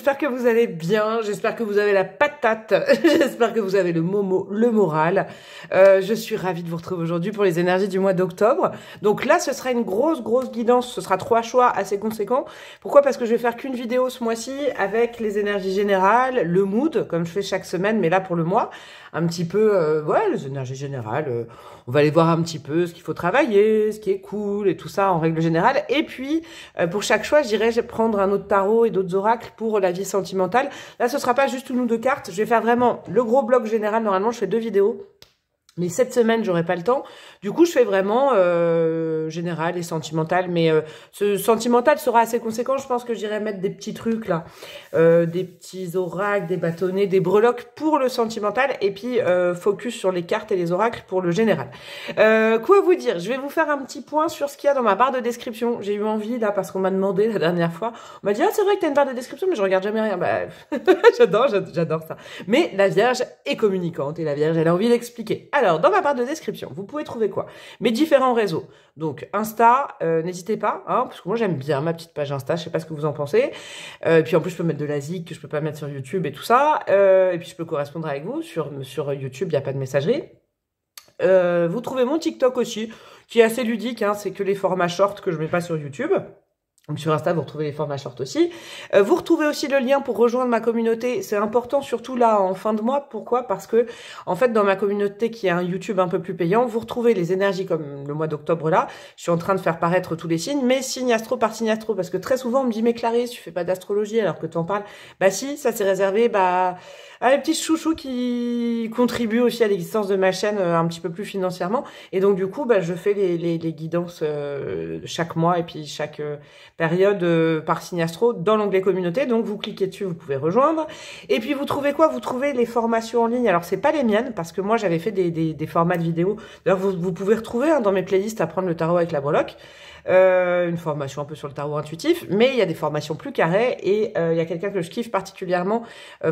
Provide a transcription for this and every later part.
j'espère que vous allez bien, j'espère que vous avez la patate, j'espère que vous avez le momo, le moral. Je suis ravie de vous retrouver aujourd'hui pour les énergies du mois d'octobre. Donc là, ce sera une grosse guidance, ce sera 3 choix assez conséquents. Pourquoi? Parce que je vais faire qu'une vidéo ce mois-ci avec les énergies générales, le mood, comme je fais chaque semaine, mais là pour le mois, un petit peu, ouais, les énergies générales, on va aller voir un petit peu ce qu'il faut travailler, ce qui est cool et tout ça en règle générale. Et puis, pour chaque choix, j'irai prendre un autre tarot et d'autres oracles pour la vie sentimentale. Là, ce sera pas juste une ou deux cartes. Je vais faire vraiment le gros bloc général. Normalement, je fais 2 vidéos. Mais cette semaine, j'aurai pas le temps. Du coup, je fais vraiment général et sentimental. Mais ce sentimental sera assez conséquent. Je pense que j'irai mettre des petits trucs là. Des petits oracles, des bâtonnets, des breloques pour le sentimental. Et puis, focus sur les cartes et les oracles pour le général. Quoi vous dire? Je vais vous faire un petit point sur ce qu'il y a dans ma barre de description. J'ai eu envie là parce qu'on m'a demandé la dernière fois. On m'a dit, ah c'est vrai que t'as une barre de description, mais je regarde jamais rien. Bah, j'adore ça. Mais la Vierge est communicante et la Vierge, elle a envie d'expliquer. Alors, dans ma barre de description, vous pouvez trouver quoi? Mes différents réseaux. Donc, Insta, n'hésitez pas, hein, parce que moi, j'aime bien ma petite page Insta, je sais pas ce que vous en pensez. Et puis, en plus, je peux mettre de la zik que je peux pas mettre sur YouTube et tout ça. Et puis, je peux correspondre avec vous. Sur YouTube, il n'y a pas de messagerie. Vous trouvez mon TikTok aussi, qui est assez ludique, hein, c'est que les formats shorts que je mets pas sur YouTube. Donc sur Insta, vous retrouvez les formats short aussi. Vous retrouvez aussi le lien pour rejoindre ma communauté. C'est important, surtout là, en fin de mois. Pourquoi? Parce que, en fait, dans ma communauté, qui est un YouTube un peu plus payant, vous retrouvez les énergies comme le mois d'octobre là. Je suis en train de faire paraître tous les signes, mais signe astro par signe astro. Parce que très souvent, on me dit, mais Clarisse, tu fais pas d'astrologie alors que tu en parles. Bah si, ça c'est réservé, à les petits chouchous qui contribuent aussi à l'existence de ma chaîne un petit peu plus financièrement. Et donc, du coup, je fais les guidances chaque mois et puis chaque période par signe astro dans l'onglet communauté. Donc, vous cliquez dessus, vous pouvez rejoindre. Et puis, vous trouvez quoi? Vous trouvez les formations en ligne. Alors, c'est pas les miennes parce que moi, j'avais fait des formats de vidéos. D'ailleurs, vous pouvez retrouver dans mes playlists Apprendre le tarot avec la breloque. Une formation un peu sur le tarot intuitif, mais il y a des formations plus carrées et il y a quelqu'un que je kiffe particulièrement,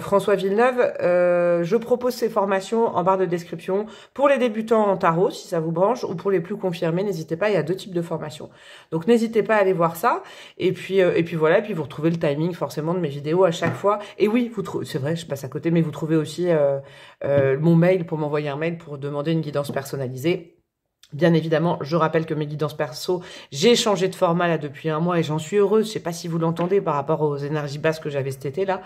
François Villeneuve. Je propose ces formations en barre de description pour les débutants en tarot, si ça vous branche, ou pour les plus confirmés, n'hésitez pas, il y a 2 types de formations. Donc n'hésitez pas à aller voir ça. Et puis voilà, et puis vous retrouvez le timing forcément de mes vidéos à chaque fois. Et oui, c'est vrai, je passe à côté, mais vous trouvez aussi mon mail pour m'envoyer un mail pour demander une guidance personnalisée. Bien évidemment, je rappelle que mes guidances perso, j'ai changé de format là depuis un mois et j'en suis heureuse. Je sais pas si vous l'entendez par rapport aux énergies basses que j'avais cet été là.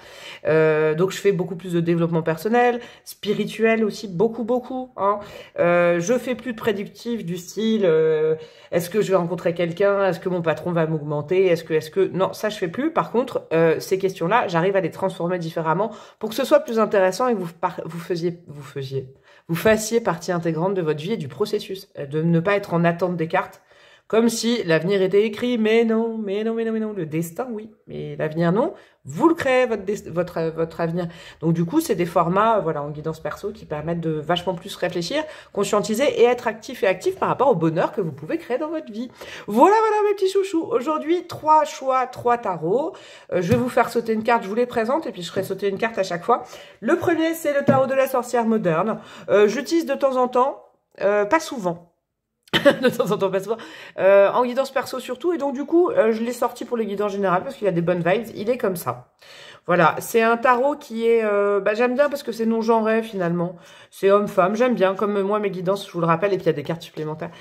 Donc je fais beaucoup plus de développement personnel, spirituel aussi, beaucoup. Hein. Je fais plus de prédictif du style est-ce que je vais rencontrer quelqu'un, est-ce que mon patron va m'augmenter, est-ce que non, ça je fais plus. Par contre, ces questions-là, j'arrive à les transformer différemment pour que ce soit plus intéressant et que vous fassiez partie intégrante de votre vie et du processus, de ne pas être en attente des cartes, comme si l'avenir était écrit, mais non, le destin, oui, mais l'avenir, non, vous le créez, votre avenir. Donc, du coup, c'est des formats, voilà, en guidance perso qui permettent de vachement plus réfléchir, conscientiser et être actif et actif par rapport au bonheur que vous pouvez créer dans votre vie. Voilà, mes petits chouchous. Aujourd'hui, 3 choix, 3 tarots. Je vais vous faire sauter une carte, je vous les présente, et puis je ferai sauter une carte à chaque fois. Le premier, c'est le tarot de la sorcière moderne. J'utilise de temps en temps, pas souvent, de temps en temps, pas souvent, en guidance perso surtout, et donc du coup, je l'ai sorti pour les guidances générales parce qu'il a des bonnes vibes, il est comme ça. Voilà, c'est un tarot qui est, j'aime bien parce que c'est non-genré finalement, c'est homme-femme, j'aime bien, comme moi mes guidances, je vous le rappelle, et puis il y a des cartes supplémentaires,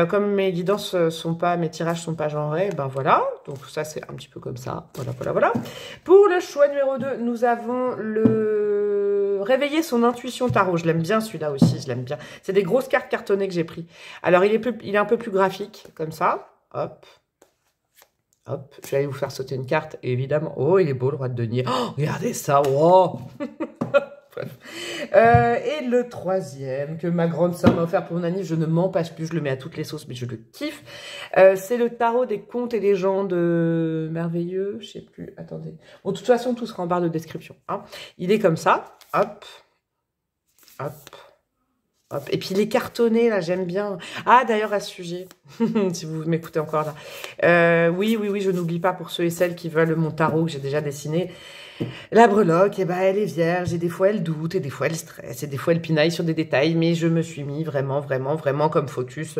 comme mes guidances mes tirages sont pas genrés, voilà, donc ça c'est un petit peu comme ça, voilà. Pour le choix numéro 2, nous avons réveiller son intuition tarot. Je l'aime bien celui-là aussi, je l'aime bien. C'est des grosses cartes cartonnées que j'ai pris. Alors, il est un peu plus graphique, comme ça. Hop. Je vais aller vous faire sauter une carte, évidemment. Oh, il est beau, le roi de denier. Oh, regardez ça, wow. Et le troisième que ma grande sœur m'a offert pour mon anniversaire, je ne m'en passe plus, je le mets à toutes les sauces, mais je le kiffe. C'est le tarot des contes et légendes merveilleux, je sais plus, attendez. Bon, de toute façon, tout sera en barre de description. Hein. Il est comme ça, hop. Et puis les cartonnés, là, j'aime bien. Ah, d'ailleurs, à ce sujet, si vous m'écoutez encore là. Oui, je n'oublie pas pour ceux et celles qui veulent mon tarot que j'ai déjà dessiné. La breloque, elle est vierge, et des fois elle doute, et des fois elle stresse, et des fois elle pinaille sur des détails, mais je me suis mis vraiment comme focus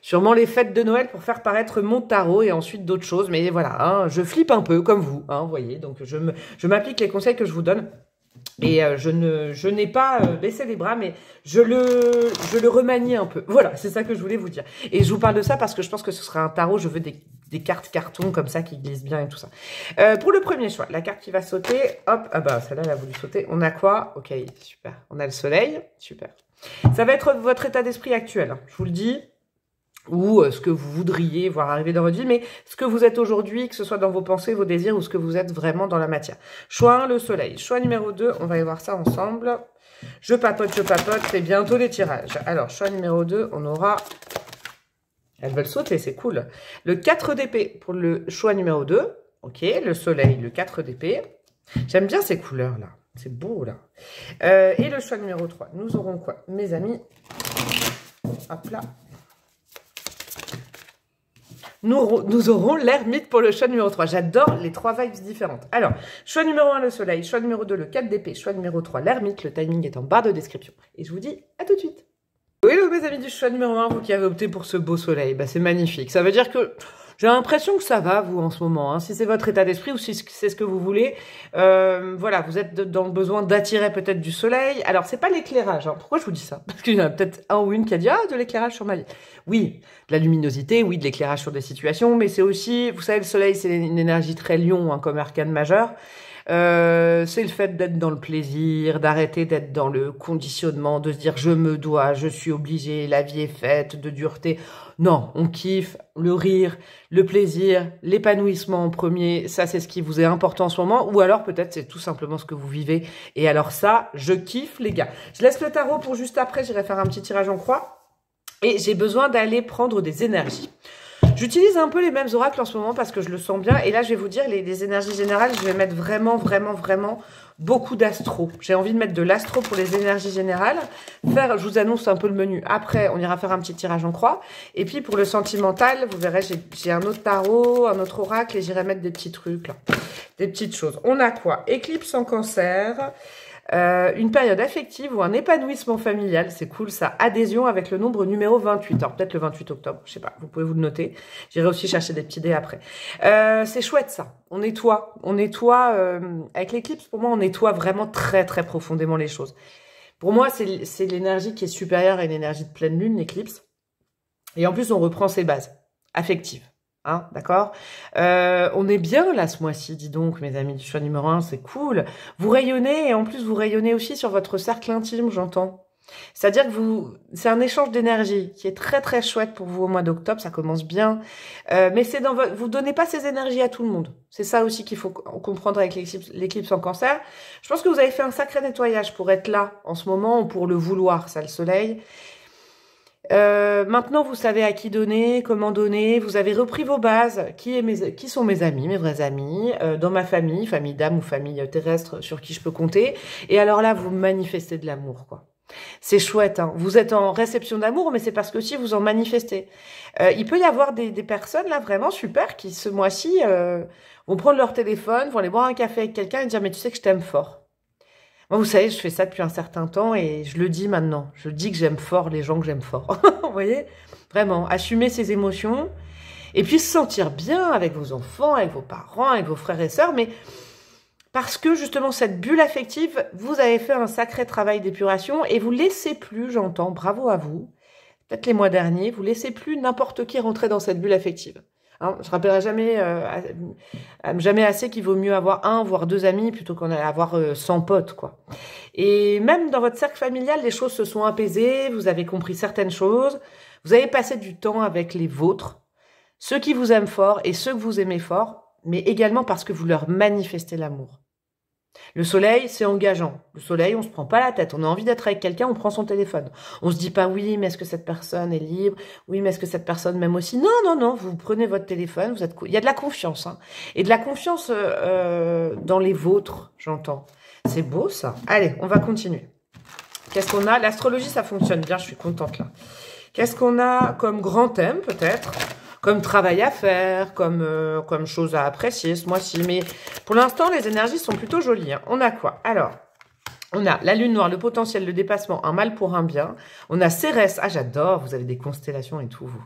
Sûrement les fêtes de Noël pour faire paraître mon tarot et ensuite d'autres choses. Mais voilà, hein, je flippe un peu comme vous, hein, vous voyez. Donc je m'applique les conseils que je vous donne. Et je n'ai pas baissé les bras, mais je le remanie un peu. Voilà, c'est ça que je voulais vous dire. Et je vous parle de ça parce que je pense que ce sera un tarot. Je veux des cartes carton comme ça qui glissent bien et tout ça. Pour le premier choix, la carte qui va sauter, hop, ah bah celle-là, elle a voulu sauter. On a quoi? Ok, super. On a le soleil, super. Ça va être votre état d'esprit actuel, hein, je vous le dis. Ou ce que vous voudriez voir arriver dans votre vie, mais ce que vous êtes aujourd'hui, que ce soit dans vos pensées, vos désirs, ou ce que vous êtes vraiment dans la matière. Choix 1, le soleil. Choix numéro 2, on va aller voir ça ensemble. Je papote, c'est bientôt les tirages. Alors, choix numéro 2, on aura... Elles veulent sauter, c'est cool. Le 4 d'épée pour le choix numéro 2. Ok, le soleil, le 4 d'épée. J'aime bien ces couleurs-là. C'est beau, là. Et le choix numéro 3, nous aurons quoi, mes amis? Hop là. Nous aurons l'ermite pour le choix numéro 3. J'adore les 3 vibes différentes. Alors, choix numéro 1, le soleil. Choix numéro 2, le 4 d'épée. Choix numéro 3, l'ermite. Le timing est en barre de description. Et je vous dis à tout de suite. Hello mes amis du choix numéro 1, vous qui avez opté pour ce beau soleil. Bah, c'est magnifique. Ça veut dire que j'ai l'impression que ça va, vous, en ce moment. Hein. Si c'est votre état d'esprit ou si c'est ce que vous voulez. Voilà, vous êtes dans le besoin d'attirer peut-être du soleil. Alors, c'est pas l'éclairage. Hein. Pourquoi je vous dis ça? Parce qu'il y en a peut-être un ou une qui a dit « Ah, de l'éclairage sur ma vie ». Oui, de la luminosité, oui, de l'éclairage sur des situations. Mais c'est aussi, vous savez, le soleil, c'est une énergie très lion, hein, comme arcane majeur. C'est le fait d'être dans le plaisir, d'arrêter d'être dans le conditionnement, de se dire je me dois, je suis obligé, la vie est faite de dureté. Non, on kiffe le rire, le plaisir, l'épanouissement en premier. Ça, c'est ce qui vous est important en ce moment. Ou alors peut-être c'est tout simplement ce que vous vivez. Et alors ça, je kiffe les gars. Je laisse le tarot pour juste après. J'irai faire un petit tirage en croix. Et j'ai besoin d'aller prendre des énergies. J'utilise un peu les mêmes oracles en ce moment parce que je le sens bien. Et là, je vais vous dire, les énergies générales, je vais mettre vraiment beaucoup d'astro. J'ai envie de mettre de l'astro pour les énergies générales. Je vous annonce un peu le menu. Après, on ira faire un petit tirage en croix. Et puis, pour le sentimental, vous verrez, j'ai un autre tarot, un autre oracle et j'irai mettre des petits trucs, là. Des petites choses. On a quoi? Éclipse en cancer. Une période affective ou un épanouissement familial, c'est cool ça, adhésion avec le nombre numéro 28, alors peut-être le 28 octobre, je sais pas, vous pouvez vous le noter, j'irai aussi chercher des petits dés après. C'est chouette ça, on nettoie, avec l'éclipse, pour moi on nettoie vraiment très profondément les choses. Pour moi c'est l'énergie qui est supérieure à une énergie de pleine lune, l'éclipse, et en plus on reprend ses bases affectives. Hein, d'accord. On est bien là ce mois-ci, dis donc, mes amis du choix numéro 1, c'est cool. Vous rayonnez et en plus vous rayonnez aussi sur votre cercle intime, j'entends. C'est-à-dire que c'est un échange d'énergie qui est très chouette pour vous au mois d'octobre, ça commence bien. Mais c'est vous donnez pas ces énergies à tout le monde. C'est ça aussi qu'il faut comprendre avec l'éclipse en cancer. Je pense que vous avez fait un sacré nettoyage pour être là en ce moment ou pour le vouloir, ça le soleil. Maintenant, vous savez à qui donner, comment donner. Vous avez repris vos bases. Qui sont mes amis, mes vrais amis, dans ma famille d'âme ou famille terrestre sur qui je peux compter. Et alors là, vous manifestez de l'amour, quoi. C'est chouette, hein. Vous êtes en réception d'amour, mais c'est parce que aussi vous en manifestez. Il peut y avoir des personnes là vraiment super qui ce mois-ci vont prendre leur téléphone, vont aller boire un café avec quelqu'un et dire mais tu sais que je t'aime fort. Moi, vous savez, je fais ça depuis un certain temps et je le dis maintenant. Je dis que j'aime fort les gens que j'aime fort. Vous voyez? Vraiment, assumer ses émotions et puis se sentir bien avec vos enfants, avec vos parents, avec vos frères et sœurs. Mais parce que justement, cette bulle affective, vous avez fait un sacré travail d'épuration et vous laissez plus, j'entends, bravo à vous, peut-être les mois derniers, vous laissez plus n'importe qui rentrer dans cette bulle affective. Hein, je rappellerai jamais assez qu'il vaut mieux avoir 1 voire 2 amis plutôt qu'en avoir 100 potes, quoi. Et même dans votre cercle familial, les choses se sont apaisées, vous avez compris certaines choses, vous avez passé du temps avec les vôtres, ceux qui vous aiment fort et ceux que vous aimez fort, mais également parce que vous leur manifestez l'amour. Le soleil, c'est engageant. Le soleil, on se prend pas la tête. On a envie d'être avec quelqu'un, on prend son téléphone. On se dit pas, oui, mais est-ce que cette personne est libre? Oui, mais est-ce que cette personne m'aime aussi? Non, vous prenez votre téléphone, il y a de la confiance, hein. Et de la confiance dans les vôtres, j'entends. C'est beau, ça. Allez, on va continuer. Qu'est-ce qu'on a? L'astrologie, ça fonctionne bien, je suis contente, là. Qu'est-ce qu'on a comme grand thème, peut-être? Comme travail à faire, comme chose à apprécier ce mois-ci. Mais pour l'instant, les énergies sont plutôt jolies, hein. On a quoi? Alors, on a la lune noire, le potentiel, le dépassement, un mal pour un bien. On a Cérès. Ah, j'adore, vous avez des constellations et tout, vous.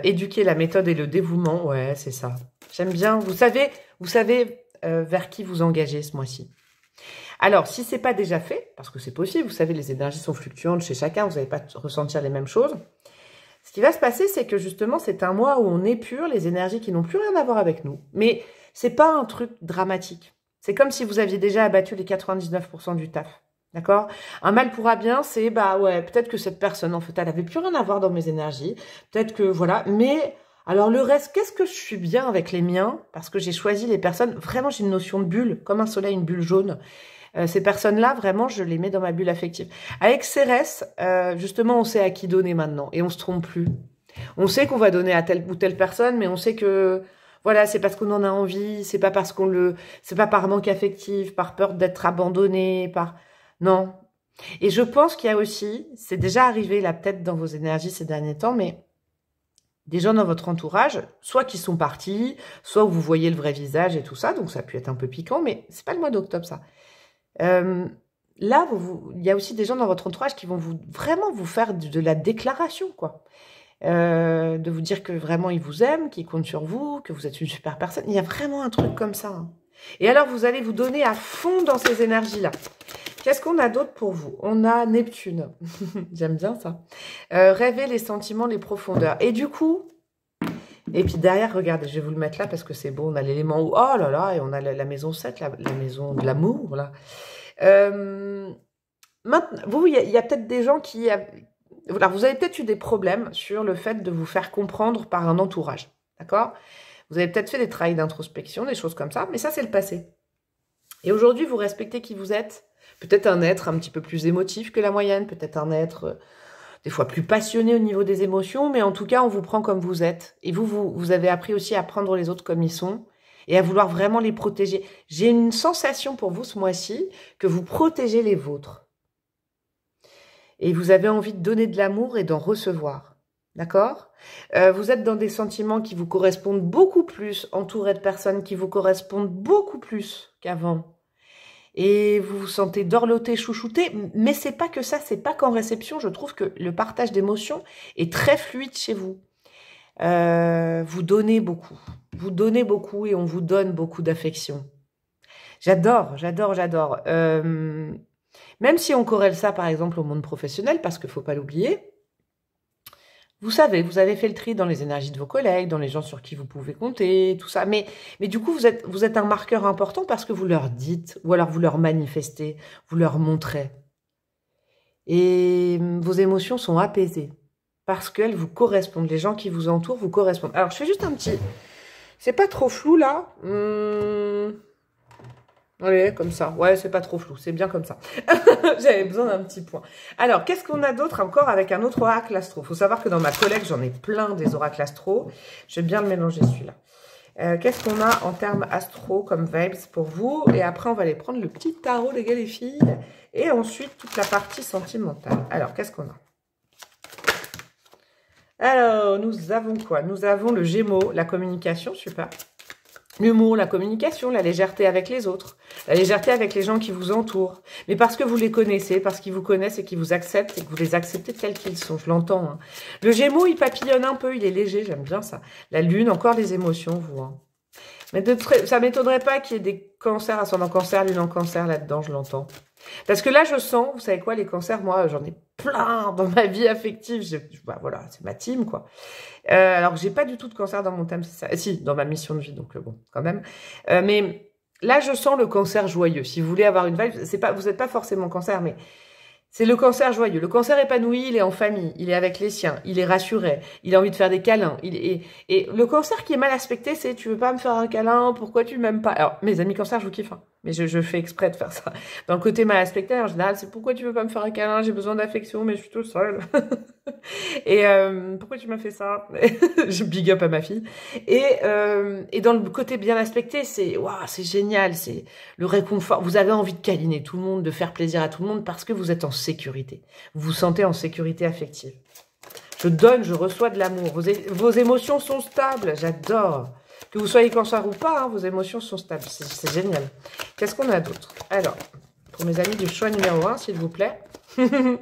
Éduquer la méthode et le dévouement, ouais, c'est ça. J'aime bien. Vous savez vers qui vous engagez ce mois-ci. Alors, si c'est pas déjà fait, parce que c'est possible, vous savez, les énergies sont fluctuantes chez chacun, vous n'allez pas ressentir les mêmes choses. Ce qui va se passer, c'est que justement, c'est un mois où on épure les énergies qui n'ont plus rien à voir avec nous. Mais c'est pas un truc dramatique. C'est comme si vous aviez déjà abattu les 99% du taf. D'accord? Un mal pour un bien, c'est, bah ouais, peut-être que cette personne, en fait, elle avait plus rien à voir dans mes énergies. Peut-être que, voilà. Mais, alors le reste, qu'est-ce que je suis bien avec les miens? Parce que j'ai choisi les personnes, vraiment, j'ai une notion de bulle, comme un soleil, une bulle jaune. Ces personnes-là, vraiment, je les mets dans ma bulle affective. Avec Cérès, justement, on sait à qui donner maintenant. Et on se trompe plus. On sait qu'on va donner à telle ou telle personne, mais on sait que, voilà, c'est parce qu'on en a envie, c'est pas parce c'est pas par manque affectif, par peur d'être abandonné, non. Et je pense qu'il y a aussi, c'est déjà arrivé là, peut-être dans vos énergies ces derniers temps, mais des gens dans votre entourage, soit qui sont partis, soit où vous voyez le vrai visage et tout ça, donc ça peut être un peu piquant, mais c'est pas le mois d'octobre, ça. Là, il y a aussi des gens dans votre entourage qui vont vraiment vous faire de la déclaration, quoi. De vous dire que vraiment ils vous aiment, qu'ils comptent sur vous, que vous êtes une super personne. Il y a vraiment un truc comme ça. Hein. Et alors, vous allez vous donner à fond dans ces énergies-là. Qu'est-ce qu'on a d'autre pour vous? On a Neptune. J'aime bien ça. Rêver les sentiments, les profondeurs. Et du coup... Et puis derrière, regardez, je vais vous le mettre là parce que c'est beau. On a l'élément où, oh là là, et on a la maison 7, la maison de l'amour. Là. Maintenant, vous, il y a peut-être des gens qui... Alors, vous avez peut-être eu des problèmes sur le fait de vous faire comprendre par un entourage. D'accord? Vous avez peut-être fait des travails d'introspection, des choses comme ça, mais ça, c'est le passé. Et aujourd'hui, vous respectez qui vous êtes. Peut-être un être un petit peu plus émotif que la moyenne, peut-être un être... des fois plus passionné au niveau des émotions, mais en tout cas, on vous prend comme vous êtes. Et vous avez appris aussi à prendre les autres comme ils sont et à vouloir vraiment les protéger. J'ai une sensation pour vous ce mois-ci que vous protégez les vôtres. Et vous avez envie de donner de l'amour et d'en recevoir. D'accord? Vous êtes dans des sentiments qui vous correspondent beaucoup plus, entourés de personnes qui vous correspondent beaucoup plus qu'avant. Et vous vous sentez dorloté, chouchouté, mais c'est pas que ça, c'est pas qu'en réception, je trouve que le partage d'émotions est très fluide chez vous. Vous donnez beaucoup et on vous donne beaucoup d'affection. J'adore, j'adore, j'adore. Même si on corrèle ça, par exemple, au monde professionnel, parce qu'il ne faut pas l'oublier, vous savez, vous avez fait le tri dans les énergies de vos collègues, dans les gens sur qui vous pouvez compter, tout ça. Mais du coup, vous êtes un marqueur important parce que vous leur dites, ou alors vous leur manifestez, vous leur montrez. Et vos émotions sont apaisées parce qu'elles vous correspondent. Les gens qui vous entourent vous correspondent. Alors, je fais juste un petit... C'est pas trop flou, là. Allez, comme ça. Ouais, c'est pas trop flou. C'est bien comme ça. J'avais besoin d'un petit point. Alors, qu'est-ce qu'on a d'autre encore avec un autre oracle astro? Faut savoir que dans ma collecte, j'en ai plein des oracles astro. Je vais bien le mélanger, celui-là. Qu'est-ce qu'on a en termes astro comme vibes pour vous? Et après, on va aller prendre le petit tarot, les gars, les filles. Et ensuite, toute la partie sentimentale. Alors, qu'est-ce qu'on a? Alors, nous avons quoi? Nous avons le Gémeaux, la communication, super. L'humour, la communication, la légèreté avec les autres, la légèreté avec les gens qui vous entourent. Mais parce que vous les connaissez, parce qu'ils vous connaissent et qu'ils vous acceptent et que vous les acceptez tels qu'ils sont, je l'entends. Hein. Le Gémeaux, il papillonne un peu, il est léger, j'aime bien ça. La Lune, encore des émotions, vous. Hein. Mais ça m'étonnerait pas qu'il y ait des cancers, ascendant cancer, Lune en cancer là-dedans, je l'entends. Parce que là, je sens, vous savez quoi, les cancers, moi, j'en ai plein dans ma vie affective. Bah, voilà, c'est ma team, quoi. Alors que j'ai pas du tout de cancer dans mon thème, c'est ça. Si, dans ma mission de vie, donc bon, quand même. Mais là, je sens le cancer joyeux. Si vous voulez avoir une vibe, vous n'êtes pas forcément cancer, mais c'est le cancer joyeux. Le cancer épanoui, il est en famille, il est avec les siens, il est rassuré, il a envie de faire des câlins. Et le cancer qui est mal aspecté, c'est tu veux pas me faire un câlin, pourquoi tu m'aimes pas? Alors, mes amis cancer, je vous kiffe, hein, mais je fais exprès de faire ça. Dans le côté mal aspecté, en général, c'est pourquoi tu veux pas me faire un câlin, j'ai besoin d'affection, mais je suis tout seul. Et pourquoi tu m'as fait ça? Je big up à ma fille. Et dans le côté bien aspecté, c'est waouh, c'est génial, c'est le réconfort. Vous avez envie de câliner tout le monde, de faire plaisir à tout le monde parce que vous êtes en sécurité. Vous vous sentez en sécurité affective. Je donne, je reçois de l'amour. Vos émotions sont stables, j'adore. Que vous soyez cancer ou pas, hein, vos émotions sont stables. C'est génial. Qu'est-ce qu'on a d'autre? Alors, pour mes amis du choix numéro 1, s'il vous plaît.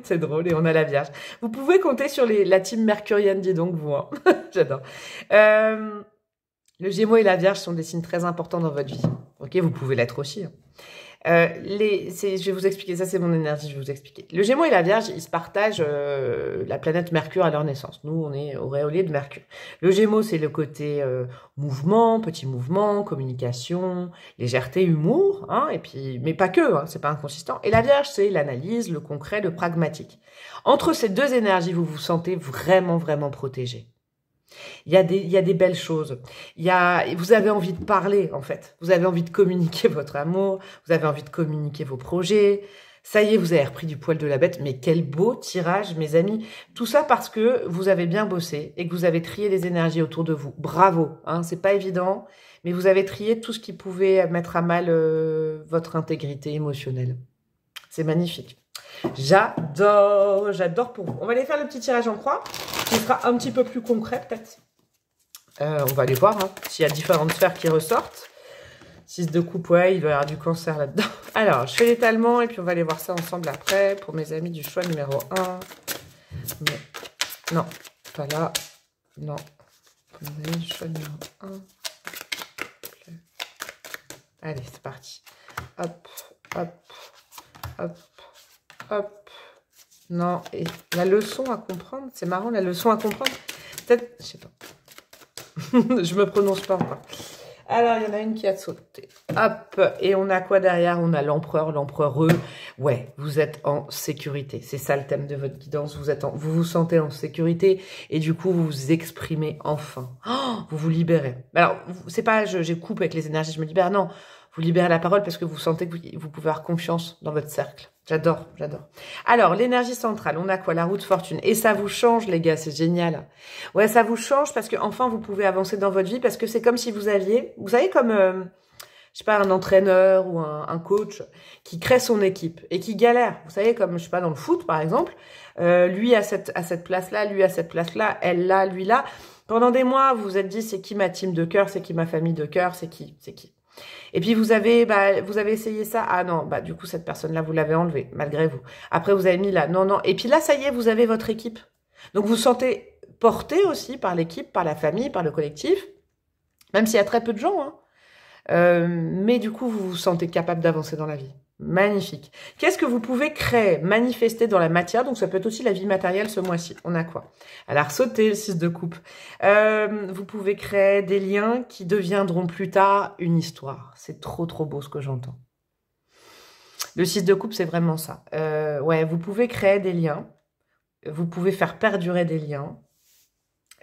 C'est drôle, et on a la Vierge. Vous pouvez compter sur la team mercurienne, dis donc, vous. Hein. J'adore. Le Gémeaux et la Vierge sont des signes très importants dans votre vie. Ok, vous pouvez l'être aussi. Hein. Je vais vous expliquer, ça c'est mon énergie, je vais vous expliquer. Le Gémeaux et la Vierge, ils se partagent la planète Mercure à leur naissance. Nous, on est auréolés de Mercure. Le Gémeaux, c'est le côté mouvement, petit mouvement, communication, légèreté, humour, hein, et puis, mais pas que, hein, c'est pas inconsistant. Et la Vierge, c'est l'analyse, le concret, le pragmatique. Entre ces deux énergies, vous vous sentez vraiment, vraiment protégé. Il y a des belles choses. Vous avez envie de parler, en fait. Vous avez envie de communiquer votre amour. Vous avez envie de communiquer vos projets. Ça y est, vous avez repris du poil de la bête. Mais quel beau tirage, mes amis. Tout ça parce que vous avez bien bossé et que vous avez trié les énergies autour de vous. Bravo. Hein, c'est pas évident, mais vous avez trié tout ce qui pouvait mettre à mal votre intégrité émotionnelle. C'est magnifique. J'adore pour vous. On va aller faire le petit tirage en croix, qui sera un petit peu plus concret peut-être. On va aller voir hein, s'il y a différentes sphères qui ressortent. 6 de coupe, ouais, il doit y avoir du cancer là-dedans. Alors, je fais l'étalement et puis on va aller voir ça ensemble après pour mes amis du choix numéro 1. Mais, non, pas là. Non. Pour mes amis du choix numéro 1. Allez, c'est parti. Hop, hop, hop. Hop. Non, et la leçon à comprendre, c'est marrant, la leçon à comprendre, peut-être, je sais pas. Je me prononce pas encore. Alors, il y en a une qui a sauté. Hop, et on a quoi derrière? On a l'empereur, l'empereureux. Ouais, vous êtes en sécurité. C'est ça le thème de votre guidance. Vous vous sentez en sécurité et du coup, vous vous exprimez enfin. Oh, vous vous libérez. Alors, c'est pas, je coupe avec les énergies, je me libère. Non, vous libérez la parole parce que vous sentez que vous pouvez avoir confiance dans votre cercle. J'adore, j'adore. Alors, l'énergie centrale, on a quoi? La roue de fortune. Et ça vous change, les gars, c'est génial. Ouais, ça vous change parce que enfin vous pouvez avancer dans votre vie parce que c'est comme si vous aviez, vous savez, comme, je sais pas, un entraîneur ou un coach qui crée son équipe et qui galère. Vous savez, comme, je sais pas, dans le foot, par exemple, lui à cette place-là, lui à cette place-là, elle là, lui là. Pendant des mois, vous vous êtes dit, c'est qui ma team de cœur, c'est qui ma famille de cœur, c'est qui? Et puis vous avez essayé ça. Ah non, du coup cette personne-là vous l'avez enlevée malgré vous. Après vous avez mis là, non. Et puis là ça y est, vous avez votre équipe. Donc vous vous sentez porté aussi par l'équipe, par la famille, par le collectif, même s'il y a très peu de gens. Hein. Mais du coup vous vous sentez capable d'avancer dans la vie. Magnifique. Qu'est-ce que vous pouvez créer, manifester dans la matière? Donc ça peut être aussi la vie matérielle ce mois-ci. On a quoi? Alors sauter le 6 de coupe. Vous pouvez créer des liens qui deviendront plus tard une histoire. C'est trop beau ce que j'entends. Le 6 de coupe, c'est vraiment ça. Ouais, vous pouvez créer des liens. Vous pouvez faire perdurer des liens.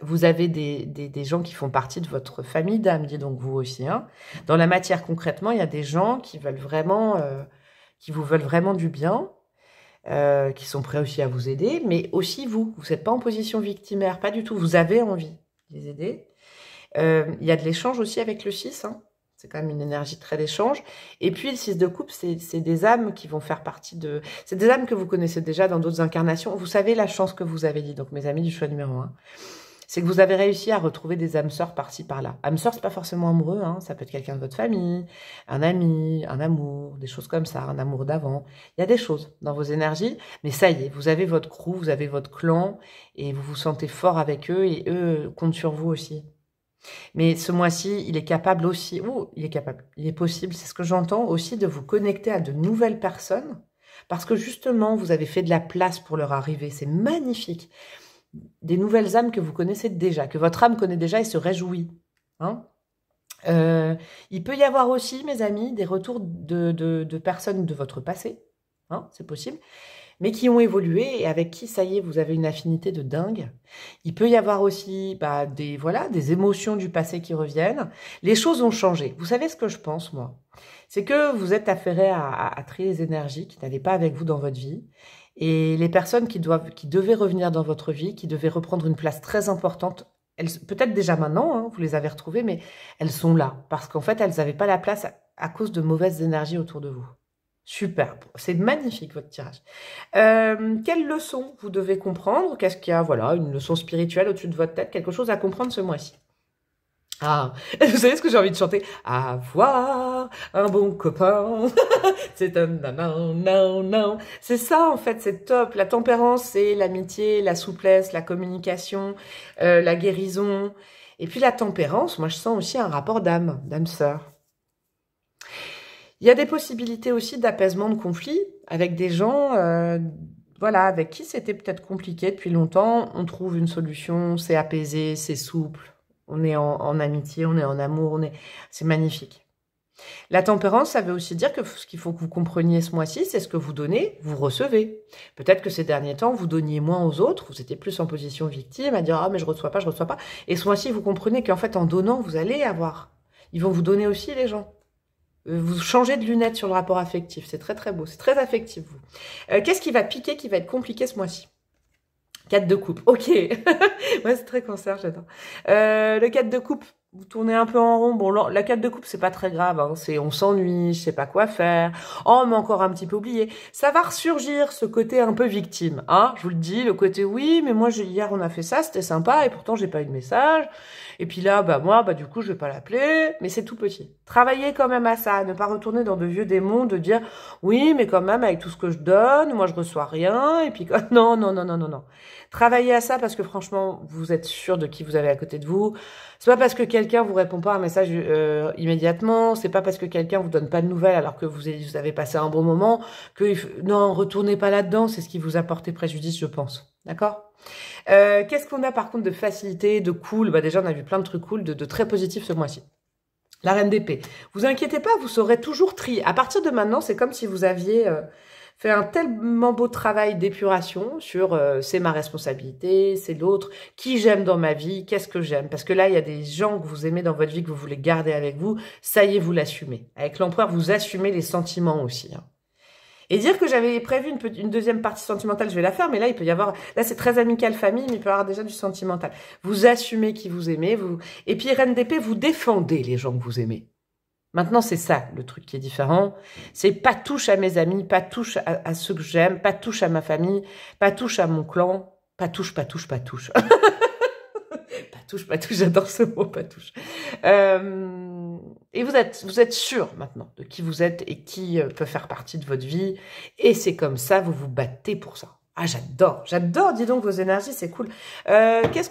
Vous avez des gens qui font partie de votre famille d'âme, dis donc vous aussi. Hein. Dans la matière, concrètement, il y a des gens qui veulent vraiment... qui vous veulent vraiment du bien, qui sont prêts aussi à vous aider, mais aussi vous n'êtes pas en position victimaire, pas du tout, vous avez envie de les aider. Il y a de l'échange aussi avec le 6, hein. C'est quand même une énergie très d'échange. Et puis le 6 de coupe, c'est des âmes qui vont faire partie de... C'est des âmes que vous connaissez déjà dans d'autres incarnations. Vous savez la chance que vous avez dit, donc mes amis du choix numéro 1. C'est que vous avez réussi à retrouver des âmes sœurs par-ci, par-là. Âmes sœurs, c'est pas forcément amoureux, hein. Ça peut être quelqu'un de votre famille, un ami, un amour, des choses comme ça, un amour d'avant. Il y a des choses dans vos énergies, mais ça y est, vous avez votre crew, vous avez votre clan, et vous vous sentez fort avec eux, et eux comptent sur vous aussi. Mais ce mois-ci, il est capable aussi, il est possible, c'est ce que j'entends aussi, de vous connecter à de nouvelles personnes, parce que justement, vous avez fait de la place pour leur arrivée. C'est magnifique. Des nouvelles âmes que vous connaissez déjà, que votre âme connaît déjà et se réjouit. Hein. Il peut y avoir aussi, mes amis, des retours de personnes de votre passé, hein, c'est possible, mais qui ont évolué et avec qui, ça y est, vous avez une affinité de dingue. Il peut y avoir aussi des émotions du passé qui reviennent. Les choses ont changé. Vous savez ce que je pense, moi? C'est que vous êtes affairé à trier les énergies qui n'allaient pas avec vous dans votre vie. Et les personnes qui devaient revenir dans votre vie, qui devaient reprendre une place très importante, peut-être déjà maintenant, hein, vous les avez retrouvées, mais elles sont là. Parce qu'en fait, elles n'avaient pas la place à cause de mauvaises énergies autour de vous. Superbe. C'est magnifique, votre tirage. Quelle leçon vous devez comprendre? Qu'est-ce qu'il y a? Voilà, une leçon spirituelle au-dessus de votre tête, quelque chose à comprendre ce mois-ci. Ah, vous savez ce que j'ai envie de chanter? Avoir un bon copain, c'est un non, non, non. C'est ça en fait, c'est top. La tempérance, c'est l'amitié, la souplesse, la communication, la guérison. Et puis la tempérance, moi je sens aussi un rapport d'âme sœur. Il y a des possibilités aussi d'apaisement de conflits avec des gens, voilà, avec qui c'était peut-être compliqué depuis longtemps. On trouve une solution, c'est apaisé, c'est souple. On est en amitié, on est en amour, c'est magnifique. La tempérance, ça veut aussi dire que ce qu'il faut que vous compreniez ce mois-ci, c'est ce que vous donnez, vous recevez. Peut-être que ces derniers temps, vous donniez moins aux autres, vous étiez plus en position victime, à dire « Ah, mais je reçois pas, je reçois pas ». Et ce mois-ci, vous comprenez qu'en fait, en donnant, vous allez avoir. Ils vont vous donner aussi, les gens. Vous changez de lunettes sur le rapport affectif. C'est très, très beau. C'est très affectif, vous. Qu'est-ce qui va piquer, qui va être compliqué ce mois-ci? 4 de coupe. Ok. Ouais, c'est très cancer, j'adore. Le 4 de coupe, vous tournez un peu en rond. Bon, la 4 de coupe, c'est pas très grave. Hein. C'est on s'ennuie, je sais pas quoi faire. Oh, mais encore un petit peu oublié. Ça va ressurgir, ce côté un peu victime. Hein, je vous le dis, le côté oui, mais moi, hier, on a fait ça, c'était sympa, et pourtant, j'ai pas eu de message. Et puis là, moi, du coup, je vais pas l'appeler. Mais c'est tout petit. Travaillez quand même à ça. Ne pas retourner dans de vieux démons, de dire oui, mais quand même, avec tout ce que je donne, moi, je reçois rien. Et puis, non, non, non, non, non, non. Travaillez à ça parce que franchement, vous êtes sûr de qui vous avez à côté de vous. C'est pas parce que quelqu'un vous répond pas à un message immédiatement, c'est pas parce que quelqu'un vous donne pas de nouvelles alors que vous avez passé un bon moment que non, retournez pas là-dedans, c'est ce qui vous a porté préjudice, je pense. D'accord? Qu'est-ce qu'on a par contre de facilité, de cool? Bah déjà, on a vu plein de trucs cool, de très positifs ce mois-ci. La reine d'épée. Vous inquiétez pas, vous saurez toujours trier. À partir de maintenant, c'est comme si vous aviez fait un tellement beau travail d'épuration sur c'est ma responsabilité, c'est l'autre, qui j'aime dans ma vie, qu'est-ce que j'aime. Parce que là, il y a des gens que vous aimez dans votre vie, que vous voulez garder avec vous, ça y est, vous l'assumez. Avec l'empereur, vous assumez les sentiments aussi. Hein. Et dire que j'avais prévu une deuxième partie sentimentale, je vais la faire, mais là, il peut y avoir, là, c'est très amical famille, mais il peut y avoir déjà du sentimental. Vous assumez qui vous aimez, et puis reine d'épée, vous défendez les gens que vous aimez. Maintenant, c'est ça, le truc qui est différent. C'est pas touche à mes amis, pas touche à ceux que j'aime, pas touche à ma famille, pas touche à mon clan, pas touche, pas touche, pas touche. Pas touche, j'adore ce mot, pas touche. Et vous êtes sûr maintenant de qui vous êtes et qui peut faire partie de votre vie. Et c'est comme ça, vous vous battez pour ça. Ah, j'adore, dis donc, vos énergies, c'est cool.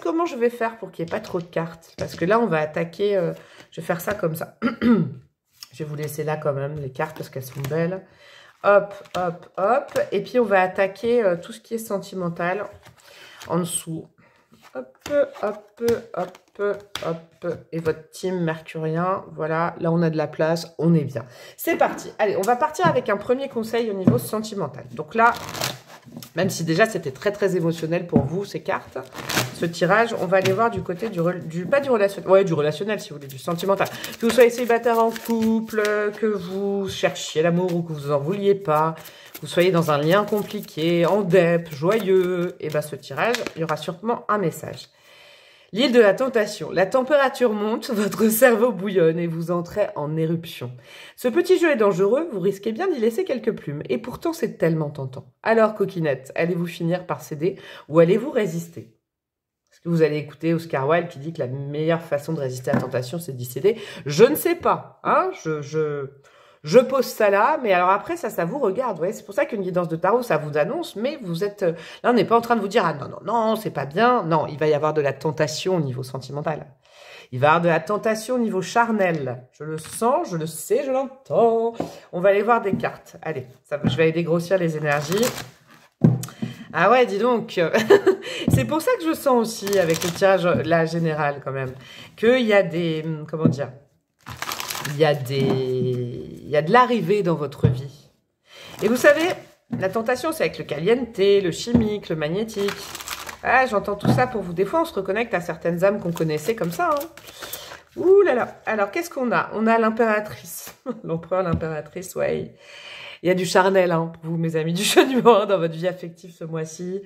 Comment je vais faire pour qu'il n'y ait pas trop de cartes? Parce que là, on va attaquer, je vais faire ça comme ça. Je vais vous laisser là quand même les cartes parce qu'elles sont belles. Hop, hop, hop. Et puis, on va attaquer tout ce qui est sentimental en dessous. Hop, hop, hop, hop. Et votre team mercurien, voilà. Là, on a de la place, on est bien. C'est parti. Allez, on va partir avec un premier conseil au niveau sentimental. Donc là, même si déjà c'était très très émotionnel pour vous ces cartes, ce tirage, on va aller voir du côté pas du relationnel, ouais, du relationnel si vous voulez, du sentimental. Que vous soyez célibataire en couple, que vous cherchiez l'amour ou que vous en vouliez pas, que vous soyez dans un lien compliqué, en dep, joyeux, et ben ce tirage, il y aura sûrement un message. L'île de la tentation. La température monte, votre cerveau bouillonne et vous entrez en éruption. Ce petit jeu est dangereux, vous risquez bien d'y laisser quelques plumes. Et pourtant, c'est tellement tentant. Alors, coquinette, allez-vous finir par céder ou allez-vous résister? Est-ce que vous allez écouter Oscar Wilde qui dit que la meilleure façon de résister à la tentation, c'est d'y céder? Je ne sais pas. Hein, je pose ça là, mais alors après, ça vous regarde. Ouais, c'est pour ça qu'une guidance de tarot, ça vous annonce, mais vous êtes... là, on n'est pas en train de vous dire, ah non, non, non, c'est pas bien. Non, il va y avoir de la tentation au niveau sentimental. Il va y avoir de la tentation au niveau charnel. Je le sens, je le sais, je l'entends. On va aller voir des cartes. Allez, je vais aller dégrossir les énergies. Ah ouais, dis donc. C'est pour ça que je sens aussi, avec le tirage là général quand même, qu'il y a des... Comment dire? Il y a de l'arrivée dans votre vie. Et vous savez, la tentation, c'est avec le caliente, le chimique, le magnétique. Ah, j'entends tout ça pour vous. Des fois, on se reconnecte à certaines âmes qu'on connaissait comme ça. Hein. Ouh là là. Alors, qu'est-ce qu'on a? On a l'impératrice. L'empereur, l'impératrice, ouais. Il y a du charnel, hein, pour vous, mes amis, du chat numéro 1 dans votre vie affective ce mois-ci.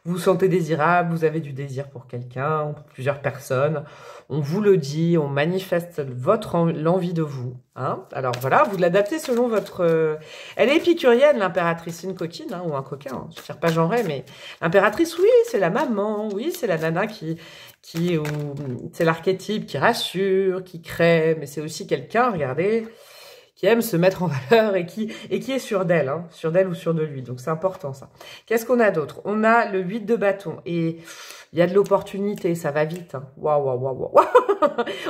Vous vous sentez désirable, vous avez du désir pour quelqu'un, pour plusieurs personnes. On vous le dit, on manifeste l'envie de vous. Hein. Alors voilà, vous l'adaptez selon votre... Elle est épicurienne, l'impératrice, c'est une coquine hein, ou un coquin. Hein. Je ne tire pas genré, mais l'impératrice, oui, c'est la maman, oui, c'est la nana c'est l'archétype qui rassure, qui crée, mais c'est aussi quelqu'un, regardez, qui aime se mettre en valeur et qui est sûr d'elle, hein, sûr d'elle ou sûr de lui. Donc c'est important ça. Qu'est-ce qu'on a d'autre? On a le 8 de bâton et il y a de l'opportunité, ça va vite. Hein. Waouh, waouh, waouh, waouh.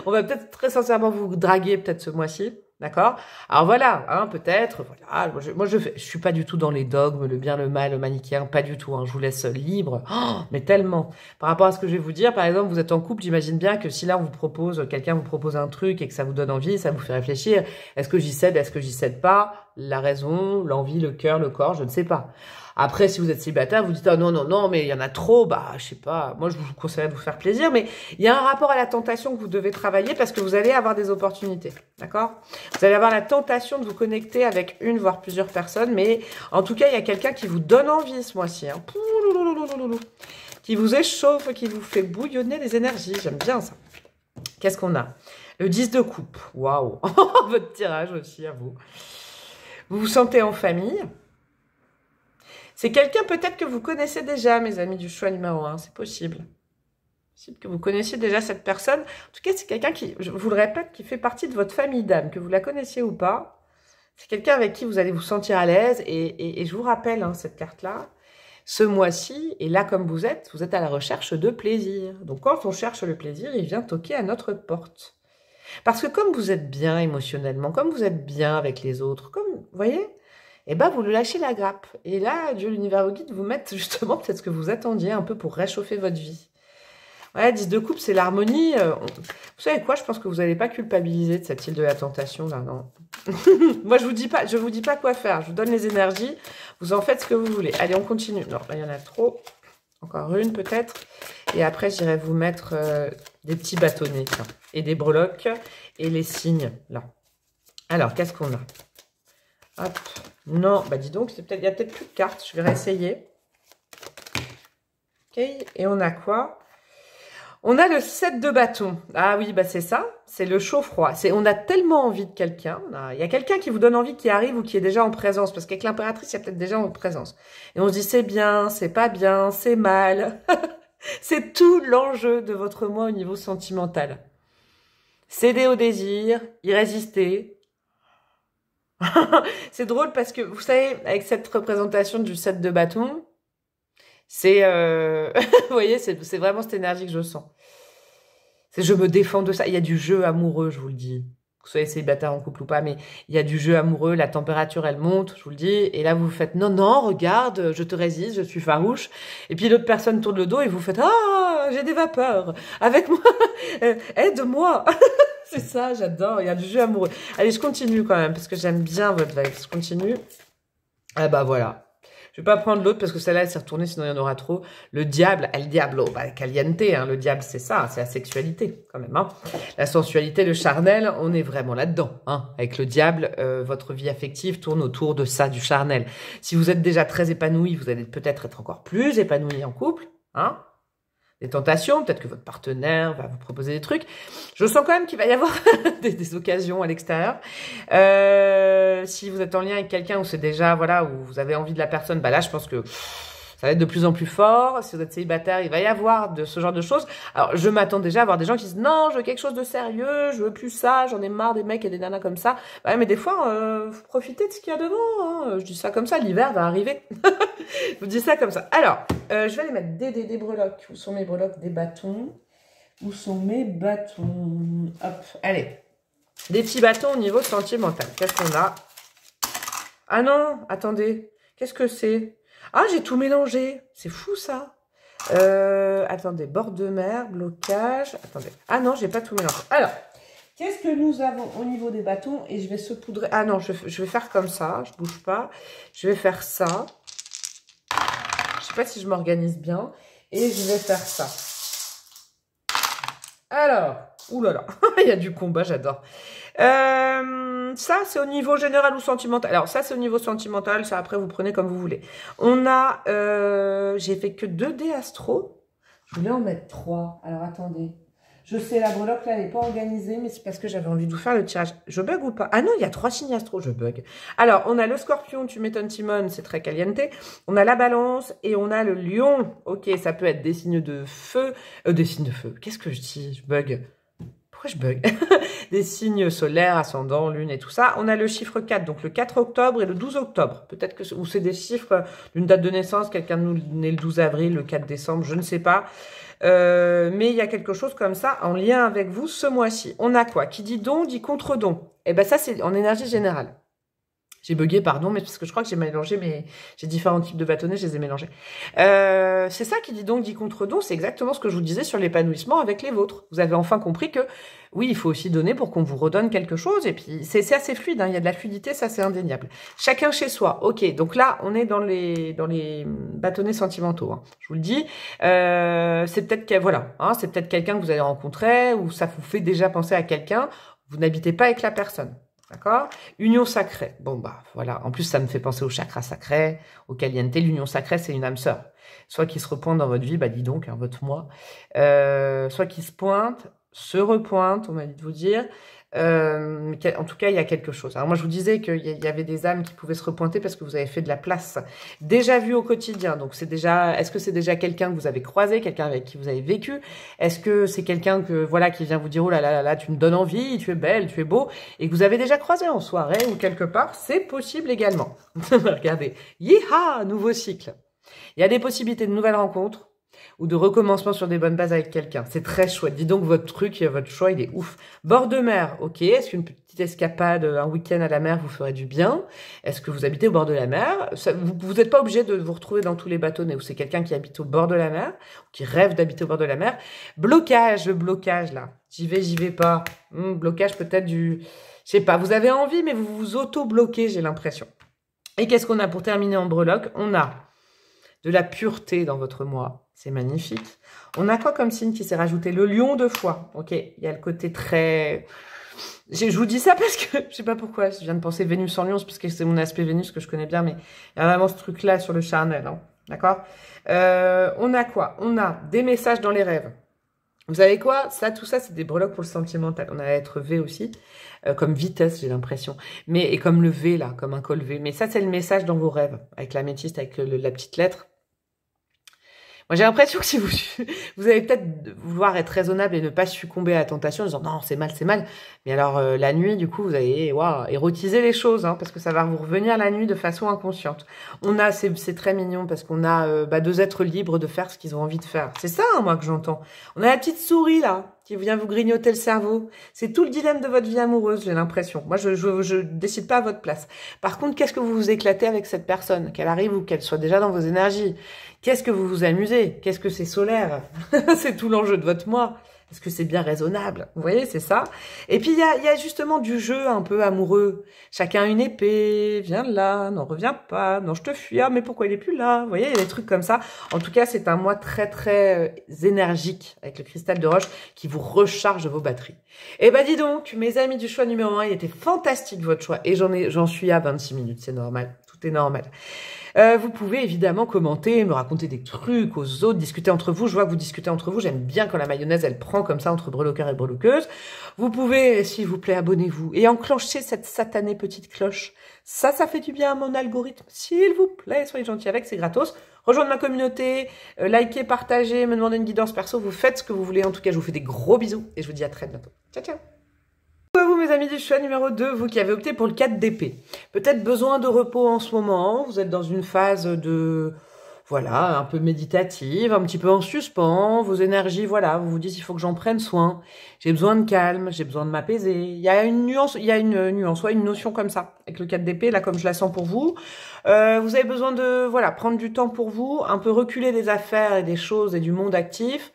On va peut-être très sincèrement vous draguer peut-être ce mois-ci. D'accord? Alors voilà, hein, peut-être, voilà, je suis pas du tout dans les dogmes, le bien, le mal, le manichéen, pas du tout, hein, je vous laisse libre, oh, mais tellement. Par rapport à ce que je vais vous dire, par exemple, vous êtes en couple, j'imagine bien que si là quelqu'un vous propose un truc et que ça vous donne envie, ça vous fait réfléchir, est-ce que j'y cède, est-ce que j'y cède pas? La raison, l'envie, le cœur, le corps, je ne sais pas. Après, si vous êtes célibataire, vous dites, ah non, non, non, mais il y en a trop, bah, je sais pas, moi je vous conseillerais de vous faire plaisir, mais il y a un rapport à la tentation que vous devez travailler parce que vous allez avoir des opportunités, d'accord? Vous allez avoir la tentation de vous connecter avec une, voire plusieurs personnes, mais en tout cas, il y a quelqu'un qui vous donne envie ce mois-ci, hein, qui vous échauffe, qui vous fait bouillonner les énergies, j'aime bien ça. Qu'est-ce qu'on a? Le 10 de coupe, waouh, votre tirage aussi à vous. Vous vous sentez en famille. C'est quelqu'un peut-être que vous connaissez déjà, mes amis du choix numéro 1, c'est possible. C'est possible que vous connaissiez déjà cette personne. En tout cas, c'est quelqu'un qui, je vous le répète, qui fait partie de votre famille d'âme, que vous la connaissiez ou pas. C'est quelqu'un avec qui vous allez vous sentir à l'aise. Et je vous rappelle hein, cette carte-là, ce mois-ci, et là comme vous êtes à la recherche de plaisir. Donc quand on cherche le plaisir, il vient toquer à notre porte. Parce que comme vous êtes bien émotionnellement, comme vous êtes bien avec les autres, comme, vous voyez, et ben vous le lâchez la grappe. Et là, Dieu, l'univers vous guide, vous mettre justement peut-être ce que vous attendiez un peu pour réchauffer votre vie. Ouais, 10 de coupe, c'est l'harmonie. Vous savez quoi, je pense que vous n'allez pas culpabiliser de cette île de la tentation, là, non. Moi, je vous dis pas quoi faire. Je vous donne les énergies. Vous en faites ce que vous voulez. Allez, on continue. Non, là, il y en a trop. Encore une, peut-être. Et après, j'irai vous mettre des petits bâtonnets, tiens, et des breloques, et les signes, là. Alors, qu'est-ce qu'on a? Hop. Non, bah dis donc, il y a peut-être plus de cartes. Je vais réessayer. Ok, et on a quoi? On a le 7 de bâton. Ah oui, bah c'est ça. C'est le chaud-froid. On a tellement envie de quelqu'un. Il y a quelqu'un qui vous donne envie, qui arrive ou qui est déjà en présence. Parce qu'avec l'impératrice, il y a peut-être déjà en présence. Et on se dit, c'est bien, c'est pas bien, c'est mal. C'est tout l'enjeu de votre moi au niveau sentimental. Céder au désir, y résister. C'est drôle parce que, vous savez, avec cette représentation du 7 de bâton, c'est, vous voyez, c'est vraiment cette énergie que je sens. Je me défends de ça. Il y a du jeu amoureux, je vous le dis. Que vous soyez célibataire en couple ou pas, mais il y a du jeu amoureux, la température, elle monte, je vous le dis. Et là, vous faites, non, non, regarde, je te résiste, je suis farouche. Et puis l'autre personne tourne le dos et vous faites, ah, j'ai des vapeurs. Avec moi, aide-moi. C'est ça, j'adore. Il y a du jeu amoureux. Allez, je continue quand même, parce que j'aime bien votre vibe. Je continue. Ah bah voilà. Je vais pas prendre l'autre, parce que celle-là, elle s'est retournée, sinon il y en aura trop. Le diable, el diablo, bah, caliente, hein. Le diable, c'est ça, c'est la sexualité, quand même, hein. La sensualité, le charnel, on est vraiment là-dedans, hein. Avec le diable, votre vie affective tourne autour de ça, du charnel. Si vous êtes déjà très épanoui, vous allez peut-être être encore plus épanoui en couple, hein. Des tentations, peut-être que votre partenaire va vous proposer des trucs. Je sens quand même qu'il va y avoir des occasions à l'extérieur. Si vous êtes en lien avec quelqu'un où c'est déjà, voilà, où vous avez envie de la personne, bah là, je pense que ça va être de plus en plus fort. Si vous êtes célibataire, il va y avoir de ce genre de choses. Alors, je m'attends déjà à voir des gens qui disent, non, je veux quelque chose de sérieux, je veux plus ça, j'en ai marre des mecs et des nanas comme ça. Ouais, mais des fois, faut profiter de ce qu'il y a devant, hein. Je dis ça comme ça, l'hiver va arriver. Je vous dis ça comme ça. Alors, je vais aller mettre des breloques. Où sont mes breloques? Des bâtons. Où sont mes bâtons? Hop, allez. Des petits bâtons au niveau sentimental. Qu'est-ce qu'on a? Ah non, attendez. Qu'est-ce que c'est? Ah, j'ai tout mélangé. C'est fou, ça. Attendez, bord de mer, blocage. Attendez. Ah non, j'ai pas tout mélangé. Alors, qu'est-ce que nous avons au niveau des bâtons? Et je vais saupoudrer. Ah non, je vais faire comme ça. Je bouge pas. Je vais faire ça. Je sais pas si je m'organise bien. Et je vais faire ça. Alors, oulala, il y a du combat, j'adore. Ça, c'est au niveau général ou sentimental. Alors, ça, c'est au niveau sentimental. Ça, après, vous prenez comme vous voulez. On a... j'ai fait que 2 dés astro. Je voulais en mettre 3. Alors, attendez. Je sais, la breloque, là, elle n'est pas organisée, mais c'est parce que j'avais envie de vous faire le tirage. Je bug ou pas? Ah non, il y a 3 signes astro, je bug. Alors, on a le scorpion, tu m'étonnes, Timon, c'est très caliente. On a la balance et on a le lion. Ok, ça peut être des signes de feu. Des signes de feu. Qu'est-ce que je dis? Je bug. Pourquoi je bug? Des signes solaires, ascendant, lune et tout ça. On a le chiffre 4, donc le 4 octobre et le 12 octobre. Peut-être que ou c'est des chiffres d'une date de naissance, quelqu'un de nous né le 12 avril, le 4 décembre, je ne sais pas. Mais il y a quelque chose comme ça en lien avec vous ce mois-ci. On a quoi? Qui dit don, dit contre-don. Et ben ça, c'est en énergie générale. J'ai bugué, pardon, mais parce que je crois que j'ai mélangé, mais j'ai différents types de bâtonnets, je les ai mélangés. C'est ça qui dit donc, dit contre don, c'est exactement ce que je vous disais sur l'épanouissement avec les vôtres. Vous avez enfin compris que, oui, il faut aussi donner pour qu'on vous redonne quelque chose, et puis c'est assez fluide, hein, il y a de la fluidité, ça c'est indéniable. Chacun chez soi, ok, donc là, on est dans les bâtonnets sentimentaux, hein, je vous le dis. C'est peut-être voilà, hein, c'est peut-être quelqu'un que vous avez rencontré, ou ça vous fait déjà penser à quelqu'un, vous n'habitez pas avec la personne. D'accord? Union sacrée. Bon, bah, voilà. En plus, ça me fait penser au chakra sacré, au caliente. L'union sacrée, c'est une âme sœur. Soit qui se repointe dans votre vie, bah, dis donc, hein, votre moi. Soit qui se pointe, se repointe, on m'a dit de vous dire. En tout cas, il y a quelque chose. Alors moi, je vous disais qu'il y avait des âmes qui pouvaient se repointer parce que vous avez fait de la place. Déjà vu au quotidien. Donc, c'est déjà, est-ce que c'est déjà quelqu'un que vous avez croisé, quelqu'un avec qui vous avez vécu? Est-ce que c'est quelqu'un que, voilà, qui vient vous dire, oh là là là là, tu me donnes envie, tu es belle, tu es beau, et que vous avez déjà croisé en soirée ou quelque part? C'est possible également. Regardez. Yeeha! Nouveau cycle. Il y a des possibilités de nouvelles rencontres ou de recommencement sur des bonnes bases avec quelqu'un. C'est très chouette. Dis donc, votre truc, votre choix, il est ouf. Bord de mer, ok. Est-ce qu'une petite escapade, un week-end à la mer vous ferait du bien? Est-ce que vous habitez au bord de la mer? Vous n'êtes pas obligé de vous retrouver dans tous les bâtonnets, ou c'est quelqu'un qui habite au bord de la mer, ou qui rêve d'habiter au bord de la mer. Blocage, le blocage, là. J'y vais pas. Blocage peut-être du... Je sais pas, vous avez envie, mais vous vous auto-bloquez, j'ai l'impression. Et qu'est-ce qu'on a pour terminer en breloque? On a de la pureté dans votre moi. C'est magnifique. On a quoi comme signe qui s'est rajouté? Le lion 2 fois. Ok, il y a le côté très... Je vous dis ça parce que, je sais pas pourquoi, je viens de penser Vénus en lion, c'est parce que c'est mon aspect Vénus que je connais bien, mais il y a vraiment ce truc-là sur le charnel, hein, d'accord? On a quoi? On a des messages dans les rêves. Vous savez quoi? Ça, tout ça, c'est des breloques pour le sentimental. On a être V aussi, comme vitesse, j'ai l'impression. Mais, et comme le V, là, comme un col V. Mais ça, c'est le message dans vos rêves, avec l'améthyste, avec la petite lettre. Moi, j'ai l'impression que si vous allez peut-être vouloir être raisonnable et ne pas succomber à la tentation en disant non, c'est mal, c'est mal. Mais alors, la nuit, du coup, vous allez érotiser les choses, hein, parce que ça va vous revenir la nuit de façon inconsciente. On a, c'est très mignon, parce qu'on a 2 êtres libres de faire ce qu'ils ont envie de faire. C'est ça, hein, moi, que j'entends. On a la petite souris, là, qui vient vous grignoter le cerveau. C'est tout le dilemme de votre vie amoureuse, j'ai l'impression. Moi, je décide pas à votre place. Par contre, qu'est-ce que vous vous éclatez avec cette personne? Qu'elle arrive ou qu'elle soit déjà dans vos énergies? Qu'est-ce que vous vous amusez? Qu'est-ce que c'est solaire? C'est tout l'enjeu de votre moi. Est-ce que c'est bien raisonnable? Vous voyez, c'est ça. Et puis, il y a justement du jeu un peu amoureux. Chacun une épée. Viens là. Non, reviens pas. Non, je te fuis. Ah, mais pourquoi il est plus là? Vous voyez, il y a des trucs comme ça. En tout cas, c'est un mois très, très énergique avec le cristal de roche qui vous recharge vos batteries. Eh ben, dis donc, mes amis du choix numéro 1, il était fantastique votre choix. Et j'en suis à 26 minutes. C'est normal. Tout est normal. Vous pouvez évidemment commenter, me raconter des trucs aux autres, discuter entre vous. Je vois que vous discutez entre vous. J'aime bien quand la mayonnaise, elle prend comme ça entre breloqueurs et breloqueuses. Vous pouvez, s'il vous plaît, abonnez-vous et enclenchez cette satanée petite cloche. Ça fait du bien à mon algorithme. S'il vous plaît, soyez gentils avec, c'est gratos. Rejoindre ma communauté, likez, partagez, me demander une guidance perso. Vous faites ce que vous voulez. En tout cas, je vous fais des gros bisous et je vous dis à très bientôt. Ciao, ciao. À vous mes amis du choix numéro 2, vous qui avez opté pour le 4 d'épée. Peut-être besoin de repos en ce moment, vous êtes dans une phase de, voilà, un peu méditative, un petit peu en suspens, vos énergies, voilà, vous vous dites il faut que j'en prenne soin, j'ai besoin de calme, j'ai besoin de m'apaiser. Il y a une nuance, une notion comme ça, avec le 4 d'épée, là comme je la sens pour vous. Vous avez besoin de, voilà, prendre du temps pour vous, un peu reculer des affaires et des choses et du monde actif,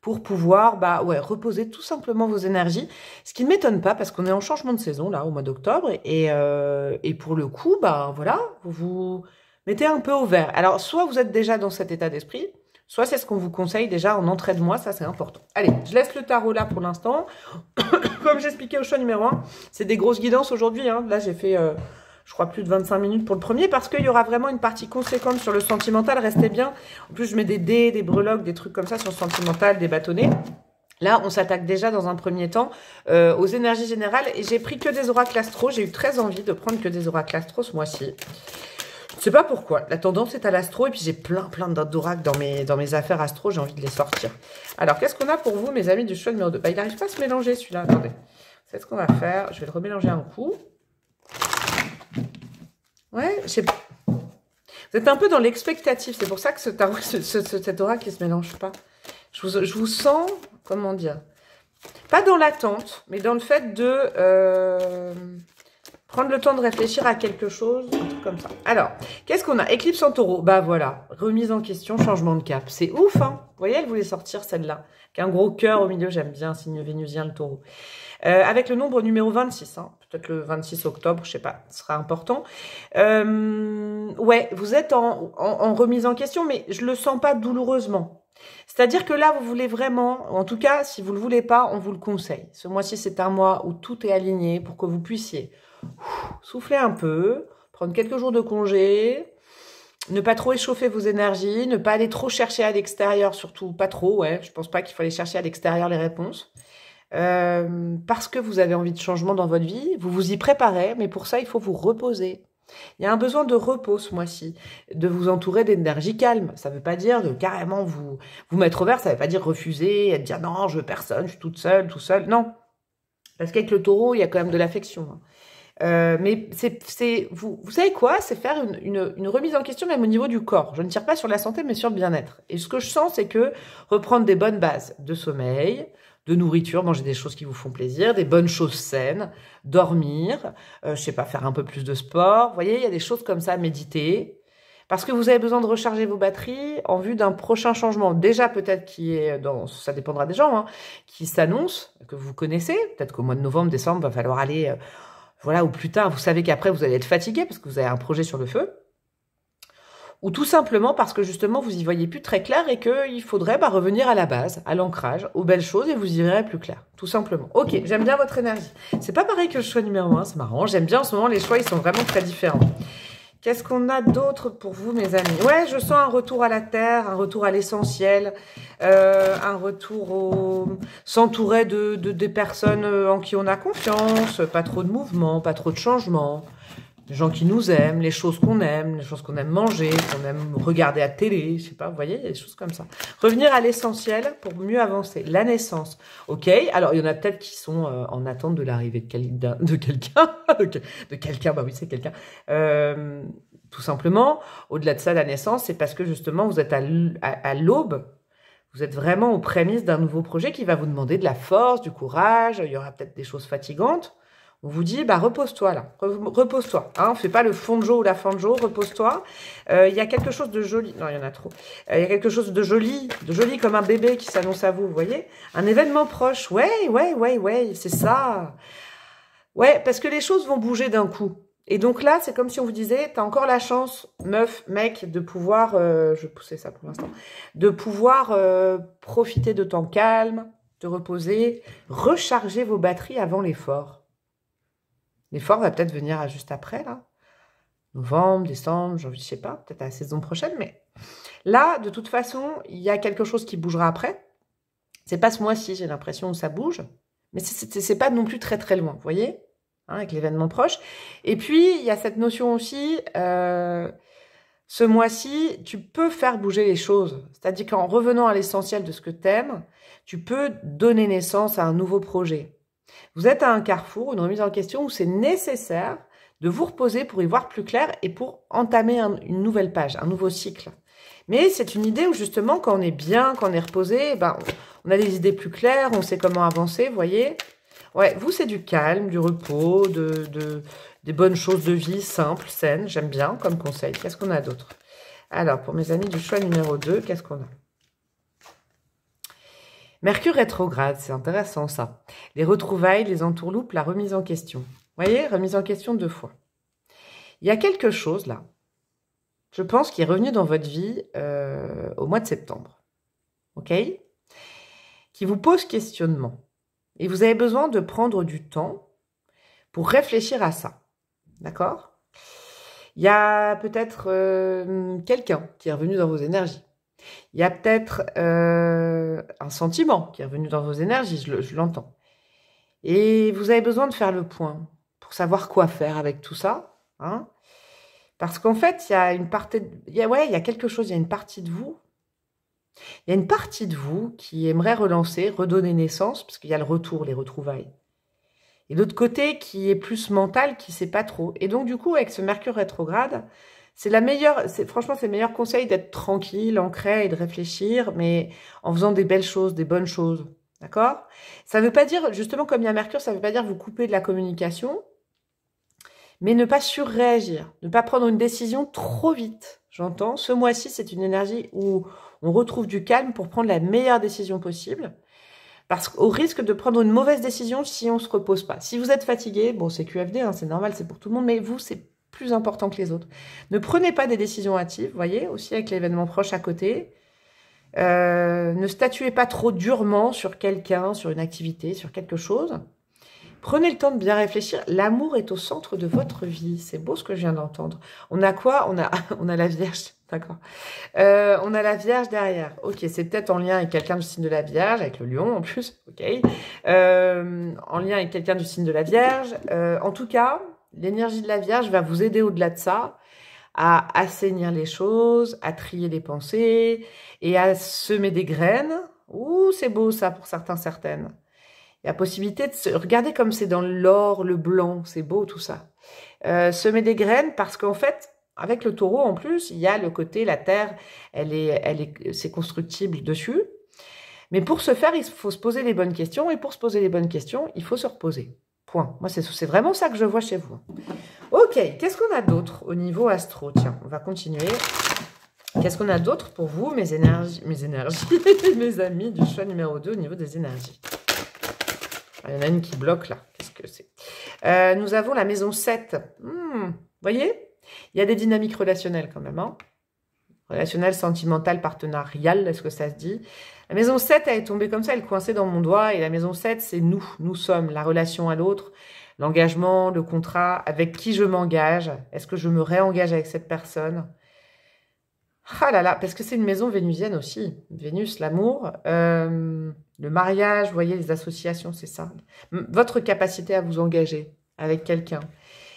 pour pouvoir reposer tout simplement vos énergies. Ce qui ne m'étonne pas parce qu'on est en changement de saison là au mois d'octobre et pour le coup, voilà, vous vous mettez un peu au vert. Alors, soit vous êtes déjà dans cet état d'esprit, soit c'est ce qu'on vous conseille déjà en entrée de mois, ça c'est important. Allez, je laisse le tarot là pour l'instant. Comme j'expliquais au choix numéro 1, c'est des grosses guidances aujourd'hui. Hein. Là, j'ai fait, je crois, plus de 25 minutes pour le premier parce qu'il y aura vraiment une partie conséquente sur le sentimental. Restez bien. En plus, je mets des dés, des breloques, des trucs comme ça sur le sentimental, des bâtonnets. Là, on s'attaque déjà dans un premier temps aux énergies générales. Et j'ai pris que des oracles astro. J'ai eu très envie de prendre que des oracles astro ce mois-ci. Je ne sais pas pourquoi. La tendance est à l'astro. Et puis, j'ai plein d'oracles dans mes affaires astro. J'ai envie de les sortir. Alors, qu'est-ce qu'on a pour vous, mes amis du choix numéro 2 ? Bah, il n'arrive pas à se mélanger, celui-là. Attendez. C'est ce qu'on va faire. Je vais le remélanger un coup. Ouais, je sais pas. Vous êtes un peu dans l'expectative. C'est pour ça que cet oracle, il ne se mélange pas. Je vous sens, comment dire, pas dans l'attente, mais dans le fait de prendre le temps de réfléchir à quelque chose, un truc comme ça. Alors, qu'est-ce qu'on a? Éclipse en taureau. Bah voilà, remise en question, changement de cap. C'est ouf, hein? Vous voyez, elle voulait sortir celle-là. Avec un gros cœur au milieu, j'aime bien, signe vénusien, le taureau. Avec le nombre numéro 26, hein, peut-être le 26 octobre, je sais pas, ce sera important. Ouais, vous êtes en remise en question, mais je le sens pas douloureusement. C'est-à-dire que là, vous voulez vraiment, en tout cas, si vous ne le voulez pas, on vous le conseille. Ce mois-ci, c'est un mois où tout est aligné pour que vous puissiez souffler un peu, prendre quelques jours de congé, ne pas trop échauffer vos énergies, ne pas aller trop chercher à l'extérieur, surtout pas trop, ouais. Je pense pas qu'il faut aller chercher à l'extérieur les réponses. Parce que vous avez envie de changement dans votre vie, vous vous y préparez, mais pour ça, il faut vous reposer. Il y a un besoin de repos ce mois-ci, de vous entourer d'énergie calme. Ça ne veut pas dire de carrément vous mettre au vert, ça ne veut pas dire refuser, et de dire non, je veux personne, je suis toute seule, tout seul. Non, parce qu'avec le taureau, il y a quand même de l'affection. Mais vous savez quoi? C'est faire une remise en question même au niveau du corps. Je ne tire pas sur la santé, mais sur le bien-être. Et ce que je sens, c'est que reprendre des bonnes bases de sommeil, de nourriture, manger des choses qui vous font plaisir, des bonnes choses saines, dormir, je sais pas, faire un peu plus de sport. Vous voyez, il y a des choses comme ça, méditer. Parce que vous avez besoin de recharger vos batteries en vue d'un prochain changement. Déjà, peut-être qui est ça dépendra des gens, hein, qui s'annonce, que vous connaissez. Peut-être qu'au mois de novembre, décembre, va falloir aller, voilà, ou plus tard. Vous savez qu'après, vous allez être fatigué parce que vous avez un projet sur le feu. Ou tout simplement parce que justement, vous y voyez plus très clair et qu'il faudrait revenir à la base, à l'ancrage, aux belles choses et vous y verrez plus clair. Tout simplement. Ok, j'aime bien votre énergie. C'est pas pareil que le choix numéro 1, c'est marrant. J'aime bien en ce moment, les choix, ils sont vraiment très différents. Qu'est-ce qu'on a d'autre pour vous, mes amis? Ouais, je sens un retour à la terre, un retour à l'essentiel, un retour s'entourer des personnes en qui on a confiance, pas trop de mouvement, pas trop de changement. Les gens qui nous aiment, les choses qu'on aime manger, qu'on aime regarder à la télé, je sais pas, vous voyez, il y a des choses comme ça. Revenir à l'essentiel pour mieux avancer. La naissance, ok. Alors, il y en a peut-être qui sont en attente de l'arrivée de quelqu'un, bah oui, c'est quelqu'un. Tout simplement, au-delà de ça, la naissance, c'est parce que justement, vous êtes à l'aube, vous êtes vraiment aux prémices d'un nouveau projet qui va vous demander de la force, du courage, il y aura peut-être des choses fatigantes. On vous dit, repose-toi là, repose-toi. Hein, on ne fait pas le fond de jour ou la fin de jour, repose-toi. Il y a quelque chose de joli, non, il y en a trop. Il y a quelque chose de joli comme un bébé qui s'annonce à vous, vous voyez? Un événement proche, ouais, c'est ça. Ouais, parce que les choses vont bouger d'un coup. Et donc là, c'est comme si on vous disait, tu as encore la chance, meuf, mec, de pouvoir, je vais pousser ça pour l'instant, de pouvoir profiter de temps calme, de reposer, recharger vos batteries avant l'effort. L'effort va peut-être venir juste après, là. Novembre, décembre, janvier, je sais pas, peut-être à la saison prochaine, mais là, de toute façon, il y a quelque chose qui bougera après. C'est pas ce mois-ci, j'ai l'impression, où ça bouge, mais c'est pas non plus très très loin, vous voyez, hein, avec l'événement proche. Et puis, il y a cette notion aussi, ce mois-ci, tu peux faire bouger les choses. C'est-à-dire qu'en revenant à l'essentiel de ce que tu aimes, tu peux donner naissance à un nouveau projet. Vous êtes à un carrefour, une remise en question où c'est nécessaire de vous reposer pour y voir plus clair et pour entamer une nouvelle page, un nouveau cycle. Mais c'est une idée où justement, quand on est bien, quand on est reposé, on a des idées plus claires, on sait comment avancer, vous voyez. Ouais, vous, c'est du calme, du repos, des bonnes choses de vie simples, saines. J'aime bien comme conseil. Qu'est-ce qu'on a d'autre? Alors, pour mes amis du choix numéro 2, qu'est-ce qu'on a? Mercure rétrograde, c'est intéressant ça. Les retrouvailles, les entourloupes, la remise en question. Vous voyez, remise en question 2 fois. Il y a quelque chose là, je pense, qui est revenu dans votre vie au mois de septembre. ok, qui vous pose questionnement. Et vous avez besoin de prendre du temps pour réfléchir à ça. D'accord? Il y a peut-être quelqu'un qui est revenu dans vos énergies. Il y a peut-être un sentiment qui est revenu dans vos énergies, je l'entends. Et vous avez besoin de faire le point pour savoir quoi faire avec tout ça. Hein, parce qu'en fait, il y a une partie, il y a quelque chose, il y a une partie de vous. Il y a une partie de vous qui aimerait relancer, redonner naissance, parce qu'il y a le retour, les retrouvailles. Et l'autre côté qui est plus mental, qui ne sait pas trop. Et donc, du coup, avec ce Mercure rétrograde, franchement, c'est le meilleur conseil d'être tranquille, ancré et de réfléchir, mais en faisant des belles choses, des bonnes choses. D'accord? Ça ne veut pas dire, justement, comme il y a Mercure, ça ne veut pas dire vous couper de la communication, mais ne pas surréagir, ne pas prendre une décision trop vite. J'entends, ce mois-ci, c'est une énergie où on retrouve du calme pour prendre la meilleure décision possible. Parce qu'au risque de prendre une mauvaise décision si on ne se repose pas. Si vous êtes fatigué, bon, c'est QFD, hein, c'est normal, c'est pour tout le monde, mais vous, c'est plus important que les autres. Ne prenez pas des décisions hâtives, vous voyez, aussi avec l'événement proche à côté. Ne statuez pas trop durement sur quelqu'un, sur une activité, sur quelque chose. Prenez le temps de bien réfléchir. L'amour est au centre de votre vie. C'est beau ce que je viens d'entendre. On a quoi? On a la Vierge. D'accord. On a la Vierge derrière. Ok, c'est peut-être en lien avec quelqu'un du signe de la Vierge, avec le lion en plus. Ok. En lien avec quelqu'un du signe de la Vierge. En tout cas, l'énergie de la Vierge va vous aider au-delà de ça à assainir les choses, à trier les pensées et à semer des graines. Ouh, c'est beau ça pour certains, certaines. Il y a possibilité de se regarder comme c'est dans l'or, le blanc, c'est beau tout ça. Semer des graines parce qu'en fait, avec le taureau en plus, il y a le côté, la terre, c'est constructible dessus. Mais pour ce faire, il faut se poser les bonnes questions. Et pour se poser les bonnes questions, il faut se reposer. Point. Moi, c'est vraiment ça que je vois chez vous. Ok, qu'est-ce qu'on a d'autre au niveau astro? Tiens, on va continuer. Qu'est-ce qu'on a d'autre pour vous, mes énergies, mes amis du choix numéro 2 au niveau des énergies? Il y en a une qui bloque là. Qu'est-ce que c'est? Nous avons la maison 7. Vous voyez? Il y a des dynamiques relationnelles quand même. Hein, relationnelles, sentimentales, partenariales. Est-ce que ça se dit? La maison 7, elle est tombée comme ça. Elle est coincée dans mon doigt. Et la maison 7, c'est nous. Nous sommes la relation à l'autre. L'engagement, le contrat. Avec qui je m'engage? Est-ce que je me réengage avec cette personne? Ah là là, parce que c'est une maison vénusienne aussi. Vénus, l'amour, le mariage, vous voyez, les associations, c'est ça. Votre capacité à vous engager avec quelqu'un.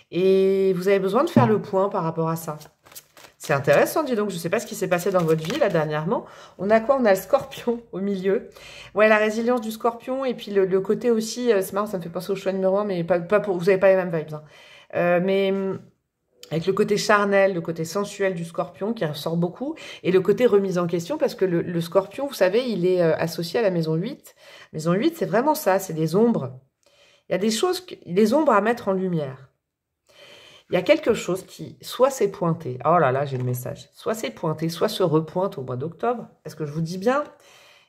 Et vous avez besoin de faire le point par rapport à ça. C'est intéressant, dis donc. Je ne sais pas ce qui s'est passé dans votre vie, là, dernièrement. On a quoi? On a le scorpion au milieu. Ouais, la résilience du scorpion. Et puis le côté aussi, c'est marrant, ça me fait penser au choix numéro 1, mais pas pour, vous n'avez pas les mêmes vibes. Hein. Mais avec le côté charnel, le côté sensuel du scorpion qui ressort beaucoup, et le côté remise en question, parce que le scorpion, vous savez, il est associé à la maison 8. Maison 8, c'est vraiment ça, c'est des ombres. Il y a des choses, des ombres à mettre en lumière. Il y a quelque chose qui, soit s'est pointé, oh là là, j'ai le message, soit s'est pointé, soit se repointe au mois d'octobre, parce que je vous dis bien,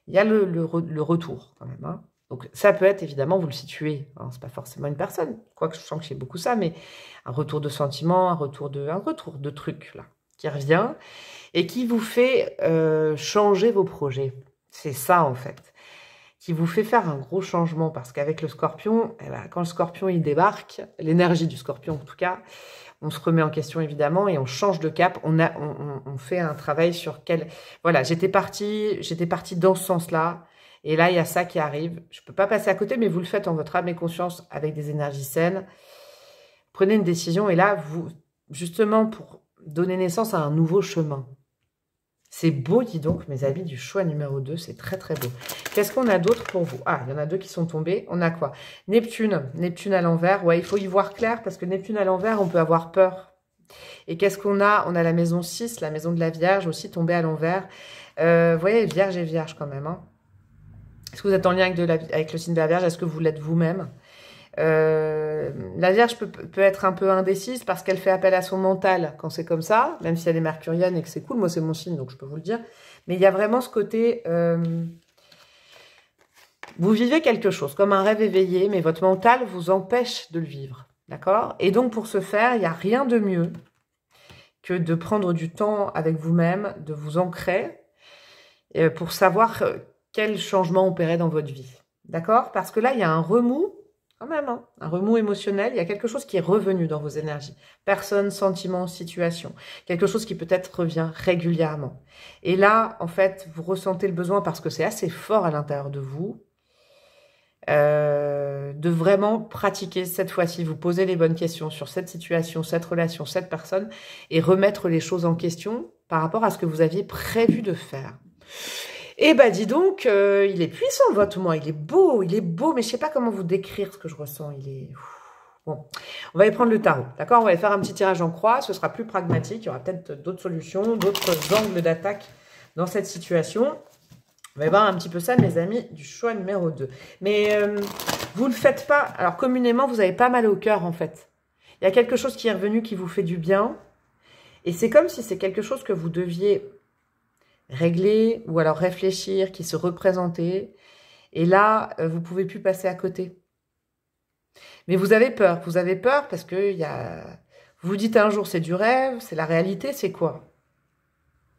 il y a le retour quand même, hein. Donc, ça peut être, évidemment, vous le situez. Hein, c'est pas forcément une personne. Quoique je sens que j'ai beaucoup ça, mais un retour de sentiment, un retour de truc, là, qui revient et qui vous fait changer vos projets. C'est ça, en fait. Qui vous fait faire un gros changement. Parce qu'avec le scorpion, eh ben, quand le scorpion, il débarque, l'énergie du scorpion, en tout cas, on se remet en question, évidemment, et on change de cap. On fait un travail sur quel... Voilà, j'étais partie dans ce sens-là. Et là, il y a ça qui arrive. Je ne peux pas passer à côté, mais vous le faites en votre âme et conscience avec des énergies saines. Prenez une décision et là, vous, justement, pour donner naissance à un nouveau chemin. C'est beau, dis donc, mes amis du choix numéro 2. C'est très, très beau. Qu'est-ce qu'on a d'autre pour vous? Ah, il y en a deux qui sont tombés. On a quoi? Neptune. Neptune à l'envers. Ouais, il faut y voir clair parce que Neptune à l'envers, on peut avoir peur. Et qu'est-ce qu'on a? On a la maison 6, la maison de la Vierge, aussi tombée à l'envers. Vous voyez, Vierge et Vierge quand même, hein. Est-ce que vous êtes en lien avec le signe de la Vierge? Est-ce que vous l'êtes vous-même? La Vierge peut être un peu indécise parce qu'elle fait appel à son mental quand c'est comme ça, même si elle est mercurienne et que c'est cool. Moi, c'est mon signe, donc je peux vous le dire. Mais il y a vraiment ce côté... vous vivez quelque chose comme un rêve éveillé, mais votre mental vous empêche de le vivre. D'accord? Et donc, pour ce faire, il n'y a rien de mieux que de prendre du temps avec vous-même, de vous ancrer pour savoir quel changement opérer dans votre vie. D'accord? Parce que là, il y a un remous, quand même, hein, un remous émotionnel. Il y a quelque chose qui est revenu dans vos énergies. Personne, sentiment, situation. Quelque chose qui peut-être revient régulièrement. Et là, en fait, vous ressentez le besoin, parce que c'est assez fort à l'intérieur de vous, de vraiment pratiquer cette fois-ci, vous poser les bonnes questions sur cette situation, cette relation, cette personne, et remettre les choses en question par rapport à ce que vous aviez prévu de faire. Eh ben dis donc, il est puissant votre moi, il est beau, mais je sais pas comment vous décrire ce que je ressens, il est... Bon, on va aller prendre le tarot, d'accord? On va aller faire un petit tirage en croix, ce sera plus pragmatique, il y aura peut-être d'autres solutions, d'autres angles d'attaque dans cette situation. On va voir un petit peu ça, mes amis, du choix numéro 2. Mais vous ne le faites pas. Alors, communément, vous avez pas mal au cœur, en fait. Il y a quelque chose qui est revenu, qui vous fait du bien. Et c'est comme si c'est quelque chose que vous deviez régler ou alors réfléchir, qui se représentait. Et là, vous pouvez plus passer à côté. Mais vous avez peur. Vous avez peur parce que vous vous dites un jour, c'est du rêve, c'est la réalité, c'est quoi?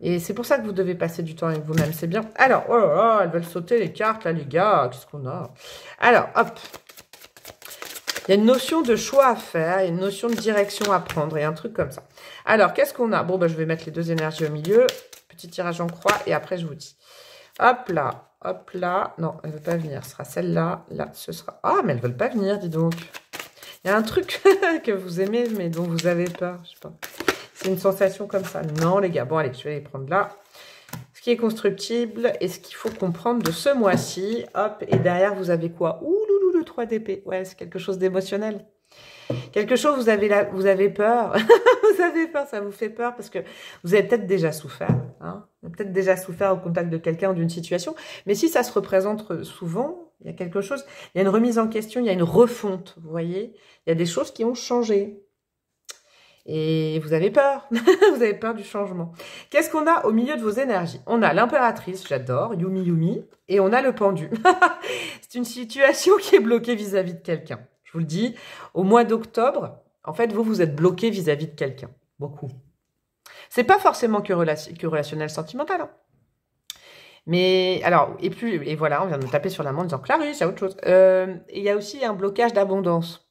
Et c'est pour ça que vous devez passer du temps avec vous-même, c'est bien. Alors, oh là là, elles veulent sauter les cartes, là, les gars. Qu'est-ce qu'on a? Alors, hop. Il y a une notion de choix à faire, il y a une notion de direction à prendre, et un truc comme ça. Alors, qu'est-ce qu'on a? Bon, ben, je vais mettre les deux énergies au milieu. Petit tirage en croix, et après, je vous dis. Hop là, hop là. Non, elle ne veut pas venir. Ce sera celle-là, là, ce sera... Ah, mais elles ne veulent pas venir, dis donc. Il y a un truc que vous aimez, mais dont vous avez peur, je sais pas. C'est une sensation comme ça. Non, les gars. Bon, allez, je vais les prendre là. Ce qui est constructible et ce qu'il faut comprendre de ce mois-ci. Hop, et derrière, vous avez quoi? Ouh, loulou, le 3 d'épée. Ouais, c'est quelque chose d'émotionnel. Quelque chose, vous avez peur. Vous avez peur, ça vous fait peur parce que vous avez peut-être déjà souffert. Hein, vous avez peut-être déjà souffert au contact de quelqu'un ou d'une situation. Mais si ça se représente souvent, il y a quelque chose. Il y a une remise en question, il y a une refonte, vous voyez. Il y a des choses qui ont changé. Et vous avez peur, vous avez peur du changement. Qu'est-ce qu'on a au milieu de vos énergies? On a l'impératrice, j'adore, Yumi Yumi, et on a le pendu. C'est une situation qui est bloquée vis-à-vis de quelqu'un. Je vous le dis, au mois d'octobre, en fait, vous êtes bloqué vis-à-vis de quelqu'un. Beaucoup. C'est pas forcément que relationnel sentimental. Hein. Mais, alors, et voilà, on vient de me taper sur la main en disant, Clarisse, il y a autre chose. Et il y a aussi un blocage d'abondance.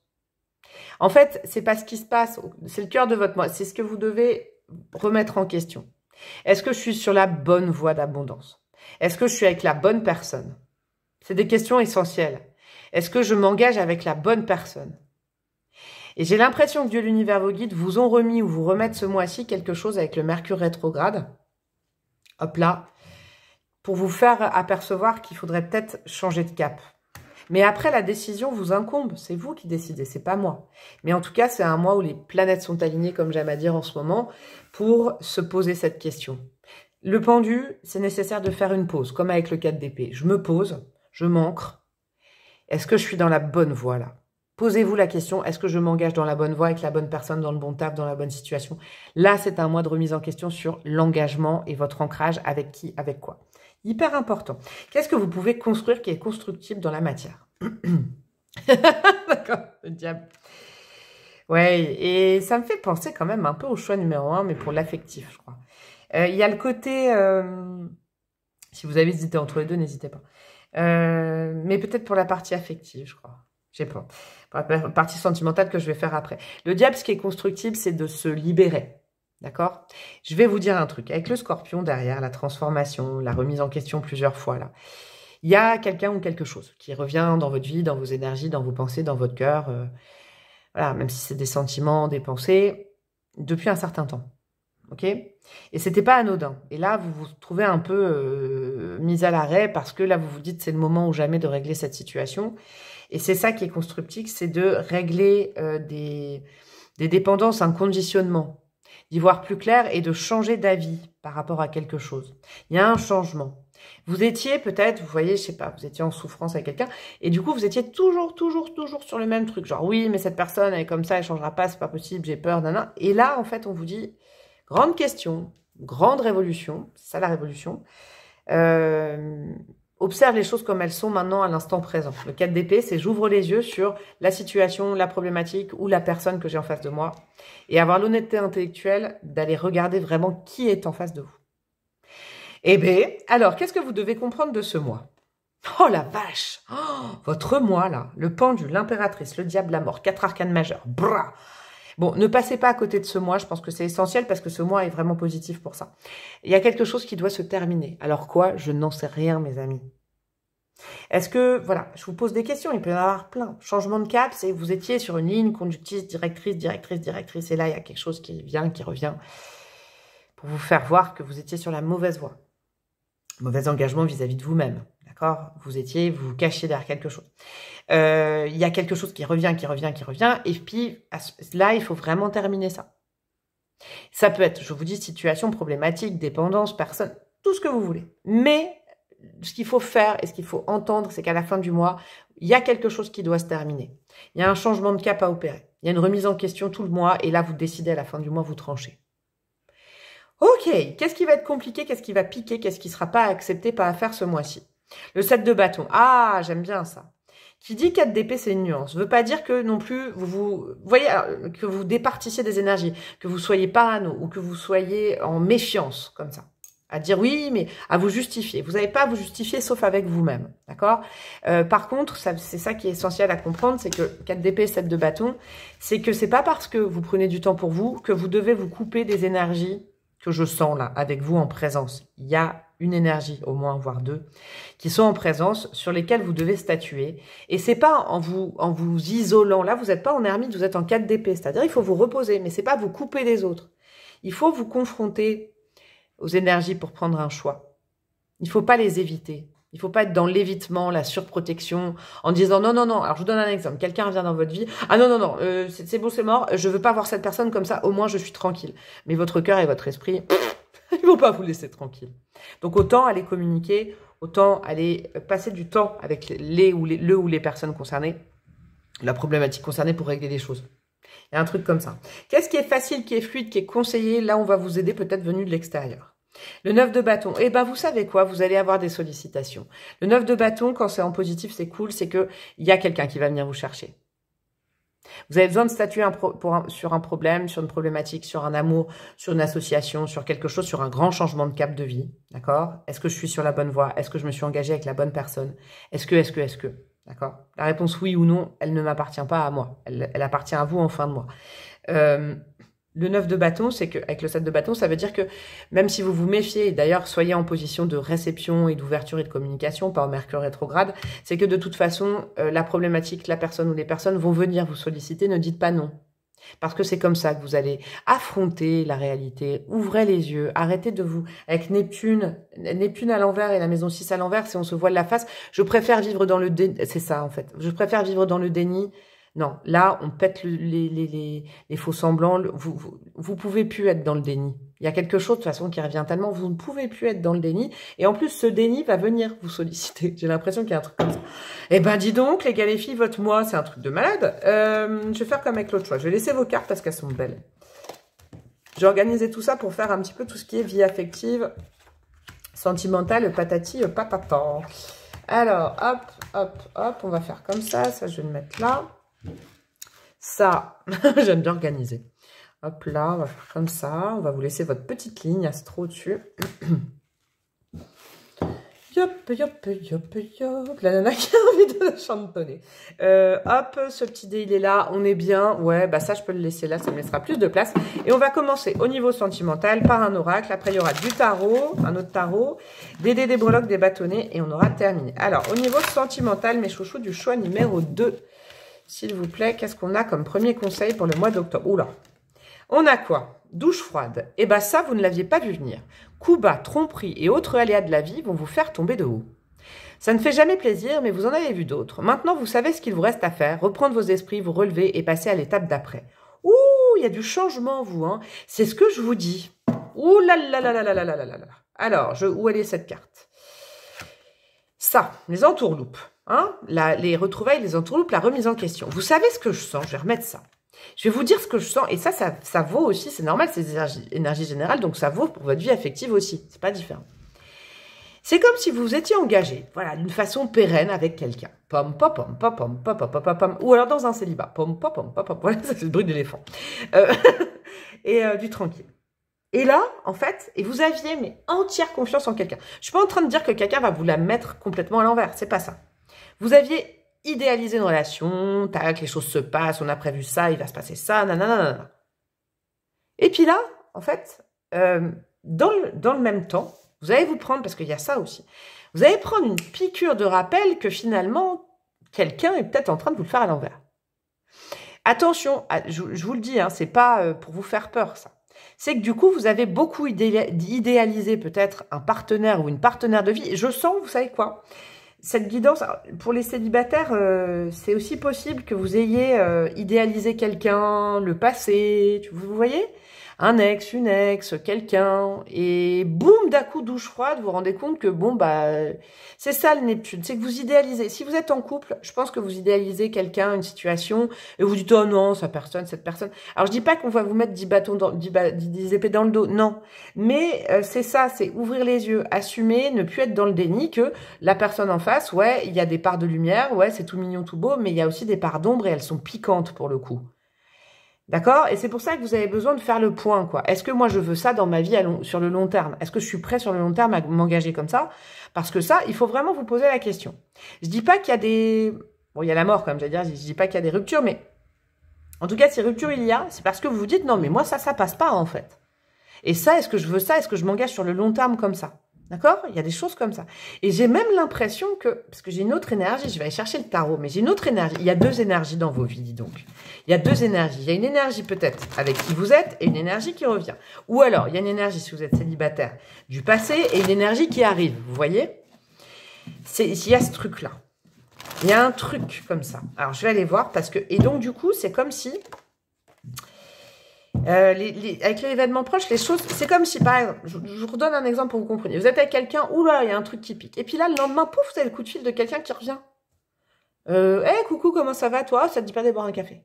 En fait, c'est pas ce qui se passe, c'est le cœur de votre moi, c'est ce que vous devez remettre en question. Est-ce que je suis sur la bonne voie d'abondance? Est-ce que je suis avec la bonne personne? C'est des questions essentielles. Est-ce que je m'engage avec la bonne personne? Et j'ai l'impression que Dieu, l'univers, vos guides vous ont remis ou vous remettent ce mois-ci quelque chose avec le Mercure rétrograde. Hop là. Pour vous faire apercevoir qu'il faudrait peut-être changer de cap. Mais après, la décision vous incombe. C'est vous qui décidez, c'est pas moi. Mais en tout cas, c'est un mois où les planètes sont alignées, comme j'aime à dire en ce moment, pour se poser cette question. Le pendu, c'est nécessaire de faire une pause, comme avec le 4 d'épée. Je me pose, je m'ancre. Est-ce que je suis dans la bonne voie là? Posez-vous la question, est-ce que je m'engage dans la bonne voie, avec la bonne personne, dans le bon taf, dans la bonne situation? Là, c'est un mois de remise en question sur l'engagement et votre ancrage avec qui, avec quoi. Hyper important. Qu'est-ce que vous pouvez construire qui est constructible dans la matière? D'accord, le diable. Ouais, et ça me fait penser quand même un peu au choix numéro 1, mais pour l'affectif, je crois. Il y a le côté... si vous avez hésité entre les deux, n'hésitez pas. Mais peut-être pour la partie affective, je crois. Je sais pas. Pour la partie sentimentale que je vais faire après. Le diable, ce qui est constructible, c'est de se libérer. D'accord? Je vais vous dire un truc. Avec le scorpion derrière, la transformation, la remise en question plusieurs fois, là, il y a quelqu'un ou quelque chose qui revient dans votre vie, dans vos énergies, dans vos pensées, dans votre cœur. Voilà, même si c'est des sentiments, des pensées, depuis un certain temps. Ok? Et c'était pas anodin. Et là, vous vous trouvez un peu mis à l'arrêt parce que là, vous vous dites c'est le moment ou jamais de régler cette situation. Et c'est ça qui est constructif, c'est de régler des dépendances, un conditionnement. D'y voir plus clair et de changer d'avis par rapport à quelque chose. Il y a un changement. Vous étiez peut-être, vous voyez, je sais pas, vous étiez en souffrance avec quelqu'un et du coup, vous étiez toujours sur le même truc. Genre, oui, mais cette personne, elle est comme ça, elle changera pas, c'est pas possible, j'ai peur, nanana. Et là, en fait, on vous dit, grande question, grande révolution, c'est ça la révolution. Observe les choses comme elles sont maintenant à l'instant présent. Le 4 d'épée, c'est j'ouvre les yeux sur la situation, la problématique ou la personne que j'ai en face de moi et avoir l'honnêteté intellectuelle d'aller regarder vraiment qui est en face de vous. Eh bien, alors, qu'est-ce que vous devez comprendre de ce mois? Oh la vache! Oh, votre mois, là, le pendule, l'impératrice, le diable, la mort, 4 arcanes majeurs, bra! Bon, ne passez pas à côté de ce mois, je pense que c'est essentiel parce que ce mois est vraiment positif pour ça. Il y a quelque chose qui doit se terminer. Alors quoi? Je n'en sais rien, mes amis. Est-ce que, voilà, je vous pose des questions, il peut y en avoir plein. Changement de cap, c'est vous étiez sur une ligne conductrice, directrice, directrice, directrice, et là, il y a quelque chose qui vient, qui revient, pour vous faire voir que vous étiez sur la mauvaise voie. Mauvais engagement vis-à-vis de vous-même, d'accord? Vous vous cachiez derrière quelque chose. Il y a quelque chose qui revient, et puis là, il faut vraiment terminer ça. Ça peut être, je vous dis, situation problématique, dépendance, personne, tout ce que vous voulez. Mais ce qu'il faut faire et ce qu'il faut entendre, c'est qu'à la fin du mois, il y a quelque chose qui doit se terminer. Il y a un changement de cap à opérer. Il y a une remise en question tout le mois, et là, vous décidez à la fin du mois, vous tranchez. Ok, qu'est-ce qui va être compliqué, qu'est-ce qui va piquer, qu'est-ce qui ne sera pas accepté, pas à faire ce mois-ci? Le 7 de bâton. Ah, j'aime bien ça. Qui dit 4 d'épée, c'est une nuance. Veut pas dire que non plus, vous voyez, que vous départissiez des énergies, que vous soyez parano ou que vous soyez en méfiance, comme ça. À dire oui, mais à vous justifier. Vous n'avez pas à vous justifier sauf avec vous-même, d'accord? Par contre, c'est ça qui est essentiel à comprendre, c'est que 4 d'épée, 7 de bâton, c'est que c'est pas parce que vous prenez du temps pour vous que vous devez vous couper des énergies que je sens là, avec vous en présence. Il y a une énergie, au moins, voire deux, qui sont en présence, sur lesquelles vous devez statuer. Et c'est pas en vous isolant. Là, vous n'êtes pas en ermite, vous êtes en 4 d'épée. C'est-à-dire, il faut vous reposer, mais c'est pas vous couper des autres. Il faut vous confronter aux énergies pour prendre un choix. Il faut pas les éviter. Il faut pas être dans l'évitement, la surprotection, en disant non, non, non. Alors, je vous donne un exemple. Quelqu'un vient dans votre vie. Ah non, non, non, c'est bon, c'est mort. Je veux pas voir cette personne comme ça. Au moins, je suis tranquille. Mais votre cœur et votre esprit, ils vont pas vous laisser tranquille. Donc, autant aller communiquer, autant aller passer du temps avec le ou les personnes concernées, la problématique concernée pour régler les choses. Il y a un truc comme ça. Qu'est-ce qui est facile, qui est fluide, qui est conseillé? Là, on va vous aider peut-être venu de l'extérieur. Le 9 de bâton, eh ben vous savez quoi, vous allez avoir des sollicitations. Le 9 de bâton, quand c'est en positif, c'est cool, c'est que il y a quelqu'un qui va venir vous chercher. Vous avez besoin de statuer sur un problème, sur une problématique, sur un amour, sur une association, sur quelque chose, sur un grand changement de cap de vie, d'accord? Est-ce que je suis sur la bonne voie? Est-ce que je me suis engagée avec la bonne personne? Est-ce que, d'accord? La réponse oui ou non, elle ne m'appartient pas à moi, elle appartient à vous en fin de mois. Le 9 de bâton, c'est que avec le 7 de bâton, ça veut dire que même si vous vous méfiez, et d'ailleurs soyez en position de réception et d'ouverture et de communication, pas au Mercure rétrograde, c'est que de toute façon, la problématique, la personne ou les personnes vont venir vous solliciter, ne dites pas non. Parce que c'est comme ça que vous allez affronter la réalité, ouvrez les yeux, arrêtez de vous... Avec Neptune à l'envers et la maison 6 à l'envers, si on se voile la face, je préfère vivre dans le déni, c'est ça en fait, je préfère vivre dans le déni. Non, là, on pète les faux semblants. Vous pouvez plus être dans le déni. Il y a quelque chose, de toute façon, qui revient tellement. Vous ne pouvez plus être dans le déni. Et en plus, ce déni va venir vous solliciter. J'ai l'impression qu'il y a un truc comme ça. Eh ben, dis donc, les gars, les filles, votre moi, c'est un truc de malade. Je vais faire comme avec l'autre choix. Je vais laisser vos cartes parce qu'elles sont belles. J'ai organisé tout ça pour faire un petit peu tout ce qui est vie affective, sentimentale, patati, patata. Alors, hop, hop, hop, on va faire comme ça. Ça, je vais le mettre là. Ça, j'aime bien organiser. Hop là, on va faire comme ça. On va vous laisser votre petite ligne astro dessus. Yop, yop, yop, yop. La nana qui a envie de chantonner. Hop, ce petit dé, il est là. On est bien. Ouais, bah ça, je peux le laisser là. Ça me laissera plus de place. Et on va commencer au niveau sentimental par un oracle. Après, il y aura du tarot, un autre tarot, des dés, des breloques, des bâtonnets. Et on aura terminé. Alors, au niveau sentimental, mes chouchous, du choix numéro 2. S'il vous plaît, qu'est-ce qu'on a comme premier conseil pour le mois d'octobre? Oula, on a quoi? Douche froide. Eh bien ça, vous ne l'aviez pas vu venir. Coups bas, tromperies et autres aléas de la vie vont vous faire tomber de haut. Ça ne fait jamais plaisir, mais vous en avez vu d'autres. Maintenant, vous savez ce qu'il vous reste à faire. Reprendre vos esprits, vous relever et passer à l'étape d'après. Ouh, il y a du changement, vous. Hein. C'est ce que je vous dis. Ouh là là là là là là là là là. Alors, où elle est cette carte? Ça, les entourloupes. Hein, les retrouvailles, les entourloupes, la remise en question. Vous savez ce que je sens, je vais remettre ça. Je vais vous dire ce que je sens, et ça vaut aussi, c'est normal, c'est des énergies générales, donc ça vaut pour votre vie affective aussi, c'est pas différent. C'est comme si vous étiez engagé, voilà, d'une façon pérenne avec quelqu'un. Pom, pom, pom, pom, pom, pom, pom, pom, pom, ou alors dans un célibat. Pom, pom, pom, pom, pom, voilà, ça c'est le bruit d'éléphant. Et du tranquille. Et là, en fait, et vous aviez mais entière confiance en quelqu'un. Je suis pas en train de dire que quelqu'un va vous la mettre complètement à l'envers, c'est pas ça. Vous aviez idéalisé une relation, tac, les choses se passent, on a prévu ça, il va se passer ça, nanana. Et puis là, en fait, dans le même temps, vous allez vous prendre, parce qu'il y a ça aussi, vous allez prendre une piqûre de rappel que finalement, quelqu'un est peut-être en train de vous le faire à l'envers. Attention, je vous le dis, hein, c'est pas pour vous faire peur, ça. C'est que du coup, vous avez beaucoup idéalisé peut-être un partenaire ou une partenaire de vie. Et je sens, vous savez quoi, cette guidance, pour les célibataires, c'est aussi possible que vous ayez idéalisé quelqu'un, le passé, vous voyez, un ex, une ex, quelqu'un, et boum, d'un coup, douche froide, vous vous rendez compte que bon, bah, c'est ça le Neptune, c'est que vous idéalisez. Si vous êtes en couple, je pense que vous idéalisez quelqu'un, une situation, et vous dites, oh non, cette personne. Alors, je dis pas qu'on va vous mettre 10 épées dans le dos, non. Mais c'est ça, c'est ouvrir les yeux, assumer, ne plus être dans le déni que la personne en face, ouais, il y a des parts de lumière, ouais, c'est tout mignon, tout beau, mais il y a aussi des parts d'ombre et elles sont piquantes pour le coup. D'accord? Et c'est pour ça que vous avez besoin de faire le point, quoi. Est-ce que moi, je veux ça dans ma vie sur le long terme? Est-ce que je suis prêt sur le long terme à m'engager comme ça? Parce que ça, il faut vraiment vous poser la question. Je dis pas qu'il y a des... Bon, il y a la mort, comme j'allais dire. Je dis pas qu'il y a des ruptures, mais... En tout cas, si rupture il y a, c'est parce que vous vous dites, non, mais moi, ça passe pas, en fait. Et ça, est-ce que je veux ça? Est-ce que je m'engage sur le long terme comme ça? D'accord? Il y a des choses comme ça. Et j'ai même l'impression que, parce que j'ai une autre énergie, je vais aller chercher le tarot, mais j'ai une autre énergie. Il y a deux énergies dans vos vies, dis donc. Il y a deux énergies. Il y a une énergie peut-être avec qui vous êtes et une énergie qui revient. Ou alors, il y a une énergie, si vous êtes célibataire, du passé et une énergie qui arrive. Vous voyez? Il y a ce truc-là. Il y a un truc comme ça. Alors, je vais aller voir parce que... Et donc, du coup, c'est comme si... avec l'événement proche, les choses, c'est comme si, par exemple, je vous redonne un exemple pour que vous compreniez. Vous êtes avec quelqu'un, oula, il y a un truc qui pique. Et puis là, le lendemain, pouf, vous avez le coup de fil de quelqu'un qui revient. Hey, coucou, comment ça va, toi? Ça te dit pas d'aller boire un café?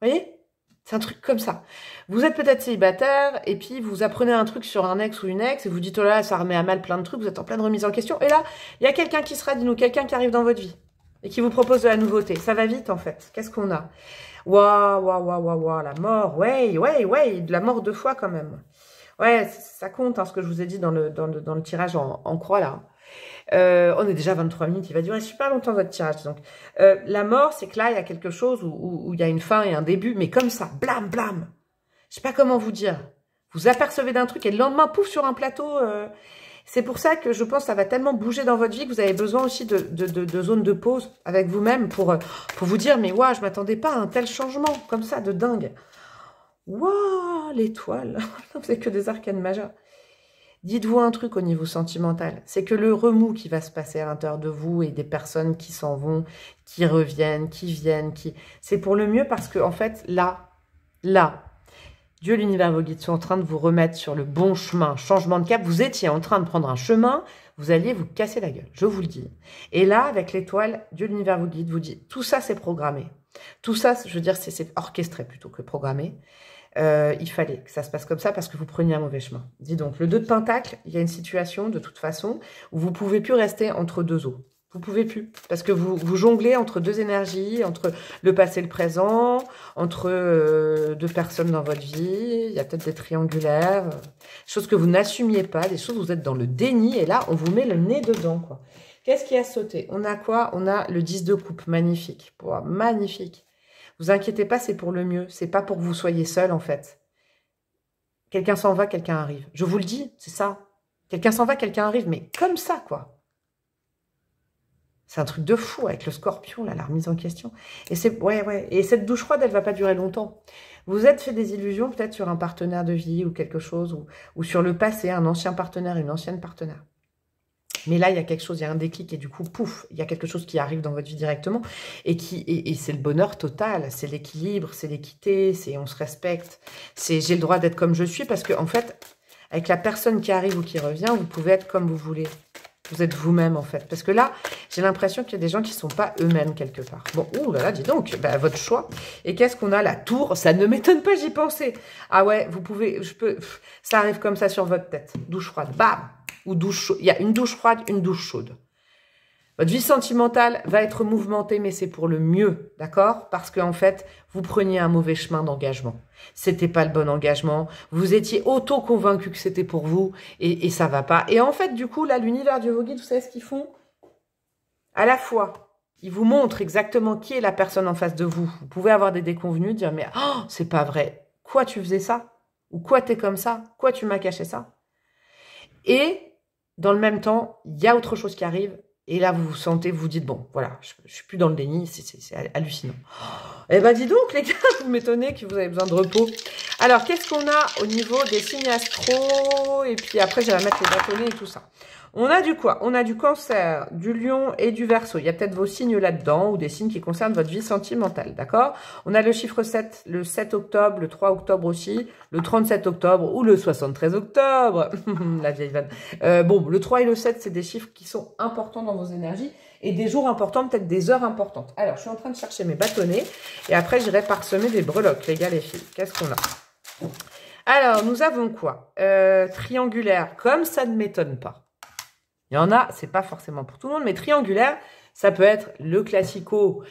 Vous voyez? C'est un truc comme ça. Vous êtes peut-être célibataire, et puis vous apprenez un truc sur un ex ou une ex, et vous dites, oh là, ça remet à mal plein de trucs, vous êtes en pleine remise en question. Et là, il y a quelqu'un qui sera, dis-nous, quelqu'un qui arrive dans votre vie, et qui vous propose de la nouveauté. Ça va vite, en fait. Qu'est-ce qu'on a? Waouh, la mort, ouais, de la mort 2 fois quand même. Ouais, ça compte, hein, ce que je vous ai dit dans le tirage en croix, là. On est déjà à 23 minutes, il va durer super longtemps votre tirage. Donc, la mort, c'est que là, il y a quelque chose où il y a une fin et un début, mais comme ça, blam, blam. Je sais pas comment vous dire. Vous apercevez d'un truc et le lendemain, pouf, sur un plateau... C'est pour ça que je pense que ça va tellement bouger dans votre vie que vous avez besoin aussi de zones de pause avec vous-même pour vous dire, mais waouh, je m'attendais pas à un tel changement, comme ça, de dingue. Waouh, l'étoile. Vous n'avez que des arcanes majeures. Dites-vous un truc au niveau sentimental. C'est que le remous qui va se passer à l'intérieur de vous et des personnes qui s'en vont, qui reviennent, qui viennent, c'est pour le mieux parce que, en fait, là, Dieu, l'univers, vos guides sont en train de vous remettre sur le bon chemin, changement de cap. Vous étiez en train de prendre un chemin, vous alliez vous casser la gueule, je vous le dis. Et là, avec l'étoile, Dieu, l'univers, vos guides vous dit, tout ça, c'est programmé. Tout ça, je veux dire, c'est orchestré plutôt que programmé. Il fallait que ça se passe comme ça parce que vous preniez un mauvais chemin. Dis donc, le 2 de Pentacle, il y a une situation, de toute façon, où vous pouvez plus rester entre deux eaux. Vous pouvez plus, parce que vous jonglez entre deux énergies, entre le passé et le présent, entre deux personnes dans votre vie, il y a peut-être des triangulaires, choses que vous n'assumiez pas, des choses où vous êtes dans le déni, et là, on vous met le nez dedans, quoi. Qu'est-ce qui a sauté? On a quoi? On a le 10 de coupe, magnifique, wow, magnifique. Vous inquiétez pas, c'est pour le mieux, c'est pas pour que vous soyez seul, en fait. Quelqu'un s'en va, quelqu'un arrive. Je vous le dis, c'est ça. Quelqu'un s'en va, quelqu'un arrive, mais comme ça, quoi. C'est un truc de fou avec le scorpion, là, la remise en question. Et c'est ouais. Et cette douche froide, elle va pas durer longtemps. Vous êtes fait des illusions peut-être sur un partenaire de vie ou quelque chose, ou sur le passé, un ancien partenaire, une ancienne partenaire. Mais là, il y a quelque chose, il y a un déclic et du coup, pouf, il y a quelque chose qui arrive dans votre vie directement et c'est le bonheur total, c'est l'équilibre, c'est l'équité, c'est on se respecte, c'est j'ai le droit d'être comme je suis parce que en fait, avec la personne qui arrive ou qui revient, vous pouvez être comme vous voulez. Vous êtes vous-même, en fait. Parce que là, j'ai l'impression qu'il y a des gens qui ne sont pas eux-mêmes, quelque part. Bon, ouh là là, dis donc, bah, votre choix. Et qu'est-ce qu'on a? La tour, ça ne m'étonne pas, j'y pensais. Ah ouais, vous pouvez, ça arrive comme ça sur votre tête. Douche froide, bam! Ou douche chaude. Il y a une douche froide, une douche chaude. Votre vie sentimentale va être mouvementée, mais c'est pour le mieux, d'accord? Parce qu'en fait, vous preniez un mauvais chemin d'engagement. C'était pas le bon engagement. Vous étiez auto-convaincu que c'était pour vous et ça va pas. Et en fait, du coup, là, l'univers, Dieu, vos guides, vous savez ce qu'ils font? À la fois, ils vous montrent exactement qui est la personne en face de vous. Vous pouvez avoir des déconvenus, dire, mais oh, c'est pas vrai. Quoi, tu faisais ça? Ou quoi, t'es comme ça? Quoi, tu m'as caché ça? Et dans le même temps, il y a autre chose qui arrive. Et là, vous vous sentez, vous vous dites, bon, voilà, je suis plus dans le déni, c'est hallucinant. Eh ben, dis donc, les gars, vous m'étonnez que vous avez besoin de repos. Alors, qu'est-ce qu'on a au niveau des signes astro? Et puis après, je vais mettre les bâtonnets et tout ça. On a du quoi? On a du Cancer, du Lion et du Verseau. Il y a peut-être vos signes là-dedans ou des signes qui concernent votre vie sentimentale, d'accord? On a le chiffre 7, le 7 octobre, le 3 octobre aussi, le 37 octobre ou le 73 octobre. La vieille vanne. Bon, le 3 et le 7, c'est des chiffres qui sont importants dans vos énergies et des jours importants, peut-être des heures importantes. Alors, je suis en train de chercher mes bâtonnets et après, j'irai parsemer des breloques, les gars, les filles. Qu'est-ce qu'on a? Alors, nous avons quoi? Triangulaire, comme ça ne m'étonne pas. Il y en a, c'est pas forcément pour tout le monde, mais triangulaire, ça peut être le classico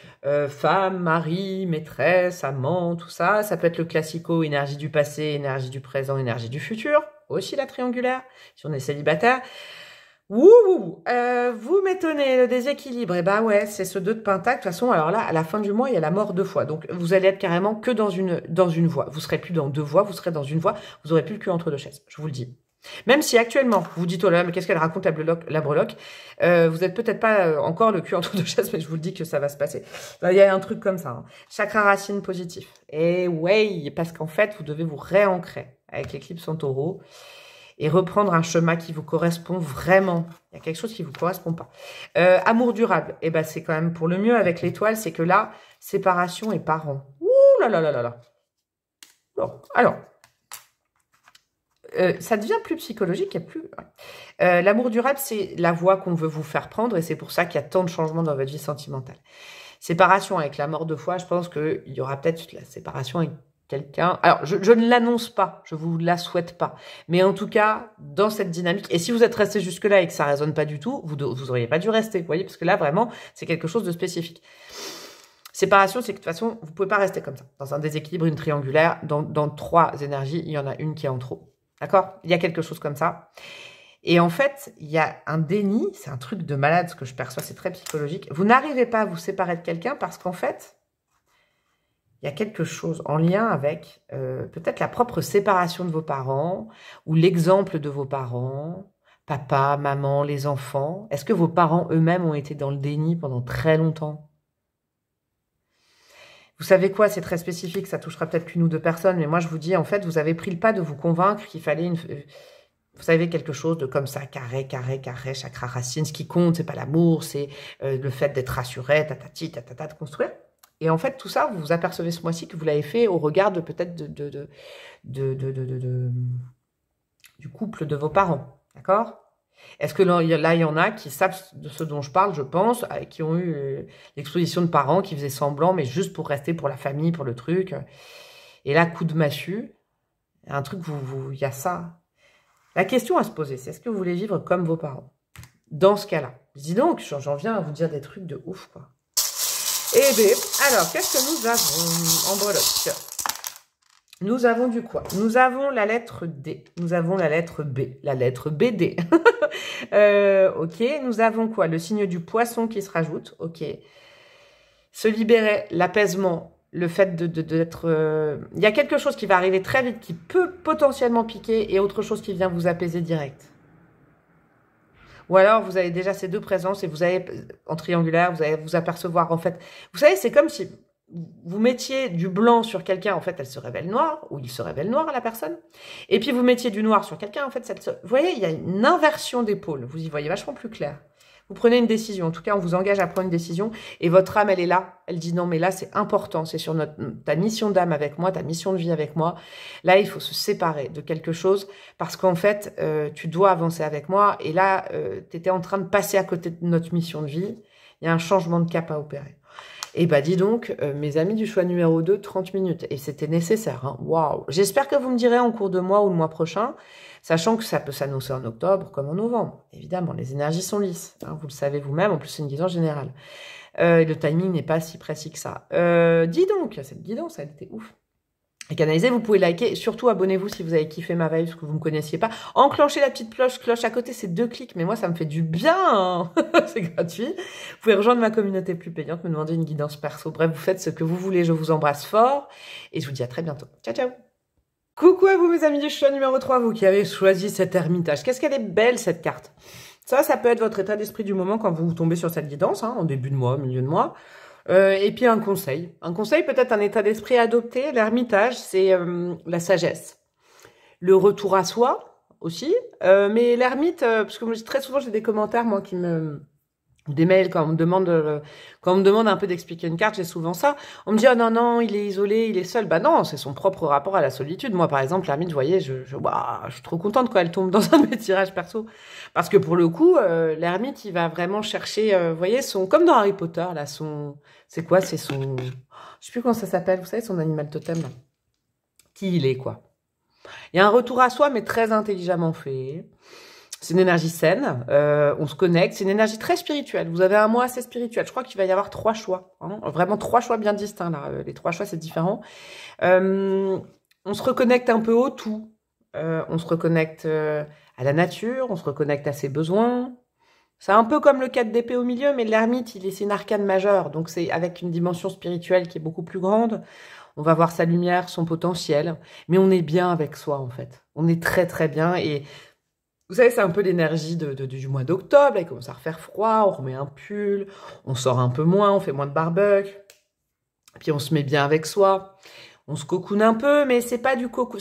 femme, mari, maîtresse, amant, tout ça. Ça peut être le classico énergie du passé, énergie du présent, énergie du futur. Aussi la triangulaire, si on est célibataire. Wouh, vous m'étonnez, le déséquilibre. Eh ben ouais, c'est ce 2 de pentacle. De toute façon, alors là, à la fin du mois, il y a la mort 2 fois. Donc, vous allez être carrément que dans une voie. Vous serez plus dans 2 voies, vous serez dans une voie. Vous aurez plus le cul entre 2 chaises, je vous le dis. Même si actuellement, vous vous dites, oh là là, mais qu'est-ce qu'elle raconte la breloque, vous n'êtes peut-être pas encore le cul entre 2 chaises, mais je vous le dis que ça va se passer. Il y a un truc comme ça. Hein. Chakra racine positif. Et ouais, parce qu'en fait, vous devez vous réancrer avec l'éclipse en taureau et reprendre un chemin qui vous correspond vraiment. Il y a quelque chose qui ne vous correspond pas. Amour durable, eh ben, c'est quand même pour le mieux avec l'étoile, c'est que là, séparation et parents. Ouh là là là là là. Bon, alors... ça devient plus psychologique, il y a plus... L'amour durable, c'est la voie qu'on veut vous faire prendre et c'est pour ça qu'il y a tant de changements dans votre vie sentimentale. Séparation avec la mort 2 fois, je pense qu'il y aura peut-être la séparation avec quelqu'un... Alors, je ne l'annonce pas, je vous la souhaite pas. Mais en tout cas, dans cette dynamique... Et si vous êtes resté jusque-là et que ça ne résonne pas du tout, vous n'auriez pas dû rester, vous voyez? Parce que là, vraiment, c'est quelque chose de spécifique. Séparation, c'est que de toute façon, vous ne pouvez pas rester comme ça. Dans un déséquilibre, une triangulaire, dans 3 énergies, il y en a une qui est en trop. D'accord? Il y a quelque chose comme ça. Et en fait, il y a un déni, c'est un truc de malade, ce que je perçois, c'est très psychologique. Vous n'arrivez pas à vous séparer de quelqu'un parce qu'en fait, il y a quelque chose en lien avec peut-être la propre séparation de vos parents ou l'exemple de vos parents, papa, maman, les enfants. Est-ce que vos parents eux-mêmes ont été dans le déni pendant très longtemps? Vous savez quoi, c'est très spécifique, ça touchera peut-être qu'une ou 2 personnes, mais moi je vous dis, en fait, vous avez pris le pas de vous convaincre qu'il fallait vous savez, quelque chose de comme ça, carré, chakra racine. Ce qui compte, c'est pas l'amour, c'est le fait d'être rassuré, tatati, tatata, de construire. Et en fait, tout ça, vous vous apercevez ce mois-ci que vous l'avez fait au regard de peut-être du couple de vos parents, d'accord? Est-ce que là, il y en a qui savent de ce dont je parle, je pense, qui ont eu l'exposition de parents qui faisaient semblant, mais juste pour rester pour la famille, pour le truc. Et là, coup de massue, un truc, il y a ça. La question à se poser, c'est est-ce que vous voulez vivre comme vos parents? Dans ce cas-là. Dis donc, j'en viens à vous dire des trucs de ouf, quoi. Eh bien, alors, qu'est-ce que nous avons en breloque? Nous avons du quoi? Nous avons la lettre D. Nous avons la lettre B. La lettre BD. Ok. Nous avons quoi? Le signe du poisson qui se rajoute. Ok. Se libérer, l'apaisement, le fait d'être... Il y a quelque chose qui va arriver très vite, qui peut potentiellement piquer, et autre chose qui vient vous apaiser direct. Ou alors, vous avez déjà ces 2 présences, et vous avez, en triangulaire, vous allez vous apercevoir, en fait... Vous savez, c'est comme si... vous mettiez du blanc sur quelqu'un, en fait, elle se révèle noire, ou il se révèle noir à la personne. Et puis, vous mettiez du noir sur quelqu'un, en fait, vous voyez, il y a une inversion des pôles. Vous y voyez vachement plus clair. Vous prenez une décision. En tout cas, on vous engage à prendre une décision. Et votre âme, elle est là. Elle dit non, mais là, c'est important. C'est sur ta mission d'âme avec moi, ta mission de vie avec moi. Là, il faut se séparer de quelque chose parce qu'en fait, tu dois avancer avec moi. Et là, tu étais en train de passer à côté de notre mission de vie. Il y a un changement de cap à opérer. Et bah dis donc, mes amis du choix numéro 2, 30 minutes. Et c'était nécessaire, hein. Waouh. J'espère que vous me direz en cours de mois ou le mois prochain, sachant que ça peut s'annoncer en octobre comme en novembre. Évidemment, les énergies sont lisses, hein, vous le savez vous-même, en plus c'est une guidance générale. Et le timing n'est pas si précis que ça. Dis donc, cette guidance, elle était ouf. Et canalisez, vous pouvez liker, et surtout abonnez-vous si vous avez kiffé ma vibe, parce que vous ne me connaissiez pas. Enclenchez la petite cloche à côté, c'est 2 clics, mais moi ça me fait du bien, hein. C'est gratuit. Vous pouvez rejoindre ma communauté plus payante, me demander une guidance perso. Bref, vous faites ce que vous voulez, je vous embrasse fort, et je vous dis à très bientôt. Ciao, ciao. Coucou à vous mes amis du choix numéro 3, vous qui avez choisi cet ermitage. Qu'est-ce qu'elle est belle cette carte. Ça peut être votre état d'esprit du moment quand vous tombez sur cette guidance, hein, en début de mois, milieu de mois. Et puis un conseil peut-être un état d'esprit à adopter. L'ermitage, c'est la sagesse, le retour à soi aussi. Mais l'ermite, parce que très souvent j'ai des commentaires moi des mails quand on me demande un peu d'expliquer une carte, j'ai souvent ça. On me dit oh non il est isolé, il est seul. Bah non, c'est son propre rapport à la solitude. Moi par exemple l'ermite, vous voyez, je suis trop contente quand elle tombe dans un de mes tirages perso, parce que pour le coup l'ermite il va vraiment chercher, vous voyez comme dans Harry Potter là, c'est quoi, c'est son, je sais plus comment ça s'appelle, vous savez, son animal totem là. Qui il est quoi. Il y a un retour à soi mais très intelligemment fait. C'est une énergie saine, on se connecte, c'est une énergie très spirituelle. Vous avez un mois assez spirituel. Je crois qu'il va y avoir 3 choix, hein, vraiment 3 choix bien distincts là. Les 3 choix c'est différent. On se reconnecte un peu au tout. On se reconnecte à la nature, on se reconnecte à ses besoins. C'est un peu comme le 4 d'épée au milieu, mais l'ermite, c'est une arcane majeure, donc c'est avec une dimension spirituelle qui est beaucoup plus grande. On va voir sa lumière, son potentiel, mais on est bien avec soi en fait. On est très très bien et vous savez, c'est un peu l'énergie du mois d'octobre. Il commence à refaire froid, on remet un pull, on sort un peu moins, on fait moins de barbecue. Puis on se met bien avec soi. On se cocoune un peu, mais c'est pas du coco.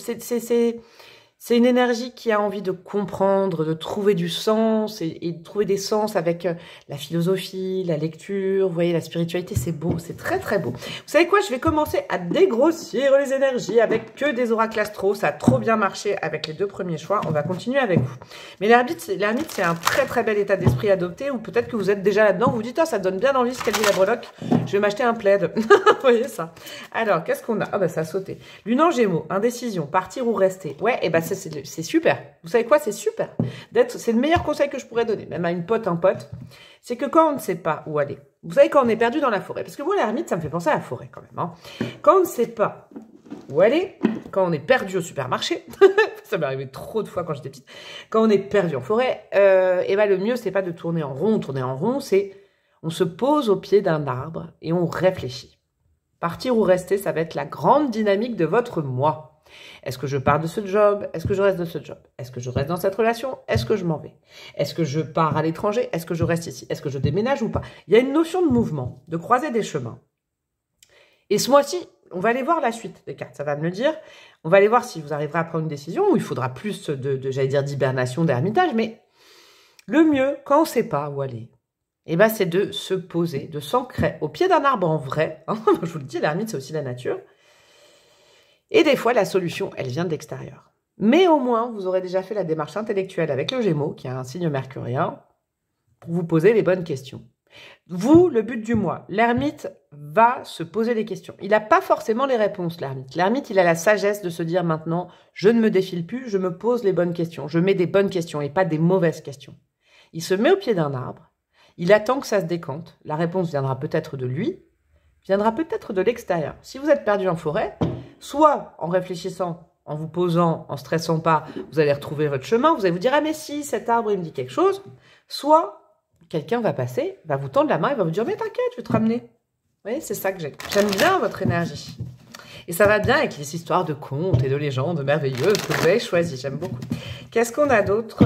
C'est une énergie qui a envie de comprendre, de trouver du sens et de trouver des sens avec la philosophie, la lecture. Vous voyez, la spiritualité, c'est beau, c'est très très beau. Vous savez quoi, je vais commencer à dégrossir les énergies avec que des oracles astro. Ça a trop bien marché avec les 2 premiers choix. On va continuer avec vous. Mais l'ermite, c'est un très très bel état d'esprit adopté, ou peut-être que vous êtes déjà là-dedans. Vous vous dites, oh, ça donne bien envie ce qu'elle dit la breloque. Je vais m'acheter un plaid. Vous voyez ça. Alors, qu'est-ce qu'on a? Ah bah ça a sauté. Lune en Gémeaux, indécision, partir ou rester. Ouais, et bah c'est super. Vous savez quoi, c'est super. C'est le meilleur conseil que je pourrais donner, même à une pote, un pote. C'est que quand on ne sait pas où aller, vous savez, quand on est perdu dans la forêt, parce que moi, l'ermite, ça me fait penser à la forêt quand même. Hein. Quand on ne sait pas où aller, quand on est perdu au supermarché, ça m'est arrivé trop de fois quand j'étais petite, quand on est perdu en forêt, et ben le mieux, c'est pas de tourner en rond. Tourner en rond, c'est on se pose au pied d'un arbre et on réfléchit. Partir ou rester, ça va être la grande dynamique de votre moi. Est-ce que je pars de ce job? Est-ce que je reste de ce job? Est-ce que je reste dans cette relation? Est-ce que je m'en vais? Est-ce que je pars à l'étranger? Est-ce que je reste ici? Est-ce que je déménage ou pas? Il y a une notion de mouvement, de croiser des chemins. Et ce mois-ci, on va aller voir la suite des cartes, ça va me le dire. On va aller voir si vous arriverez à prendre une décision, ou il faudra plus j'allais dire, d'hibernation, d'ermitage. Mais le mieux, quand on ne sait pas où aller, eh ben, c'est de se poser, de s'ancrer au pied d'un arbre en vrai. Hein, je vous le dis, l'ermite, c'est aussi la nature. Et des fois, la solution, elle vient de l'extérieur. Mais au moins, vous aurez déjà fait la démarche intellectuelle avec le Gémeaux, qui a un signe mercurien, pour vous poser les bonnes questions. Vous, le but du mois, l'ermite va se poser des questions. Il n'a pas forcément les réponses, l'ermite. L'ermite, il a la sagesse de se dire maintenant, je ne me défile plus, je me pose les bonnes questions. Je mets des bonnes questions et pas des mauvaises questions. Il se met au pied d'un arbre, il attend que ça se décante. La réponse viendra peut-être de lui, viendra peut-être de l'extérieur. Si vous êtes perdu en forêt, soit en réfléchissant, en vous posant, en stressant pas, vous allez retrouver votre chemin, vous allez vous dire « Ah mais si, cet arbre, il me dit quelque chose », soit quelqu'un va passer, va vous tendre la main et va vous dire « Mais t'inquiète, je vais te ramener ». Vous voyez, c'est ça que j'aime. J'aime bien votre énergie. Et ça va bien avec les histoires de contes et de légendes merveilleuses que vous avez choisies. J'aime beaucoup. Qu'est-ce qu'on a d'autre?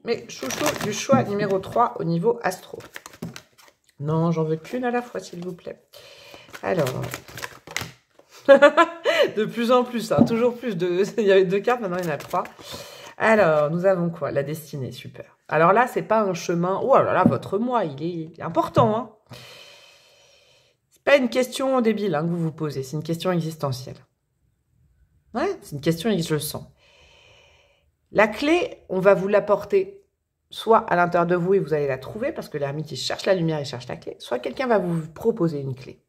Mais chouchou du choix numéro 3 au niveau astro. Non, j'en veux qu'une à la fois, s'il vous plaît. Alors... de plus en plus, hein, toujours plus. Il y avait 2 cartes, maintenant il y en a 3. Alors, nous avons quoi? La destinée, super. Alors là, c'est pas un chemin... Oh là là, votre moi, il est important. Hein. C'est pas une question débile hein, que vous vous posez, c'est une question existentielle. Ouais, c'est une question, je le sens. La clé, on va vous l'apporter soit à l'intérieur de vous et vous allez la trouver, parce que l'ermite, il cherche la lumière, il cherche la clé, soit quelqu'un va vous proposer une clé.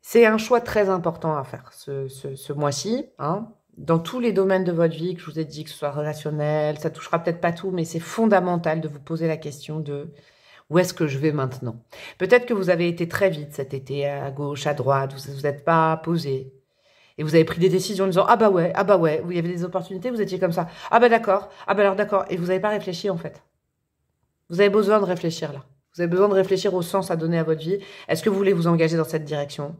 C'est un choix très important à faire ce mois-ci, hein, dans tous les domaines de votre vie, que je vous ai dit, que ce soit relationnel, ça touchera peut-être pas tout, mais c'est fondamental de vous poser la question de où est-ce que je vais maintenant. Peut-être que vous avez été très vite cet été, à gauche, à droite, vous n'êtes pas posé, et vous avez pris des décisions en disant ah bah ouais, vous y avait des opportunités, vous étiez comme ça, ah bah d'accord, ah bah alors d'accord, et vous n'avez pas réfléchi en fait. Vous avez besoin de réfléchir là. Vous avez besoin de réfléchir au sens à donner à votre vie. Est-ce que vous voulez vous engager dans cette direction?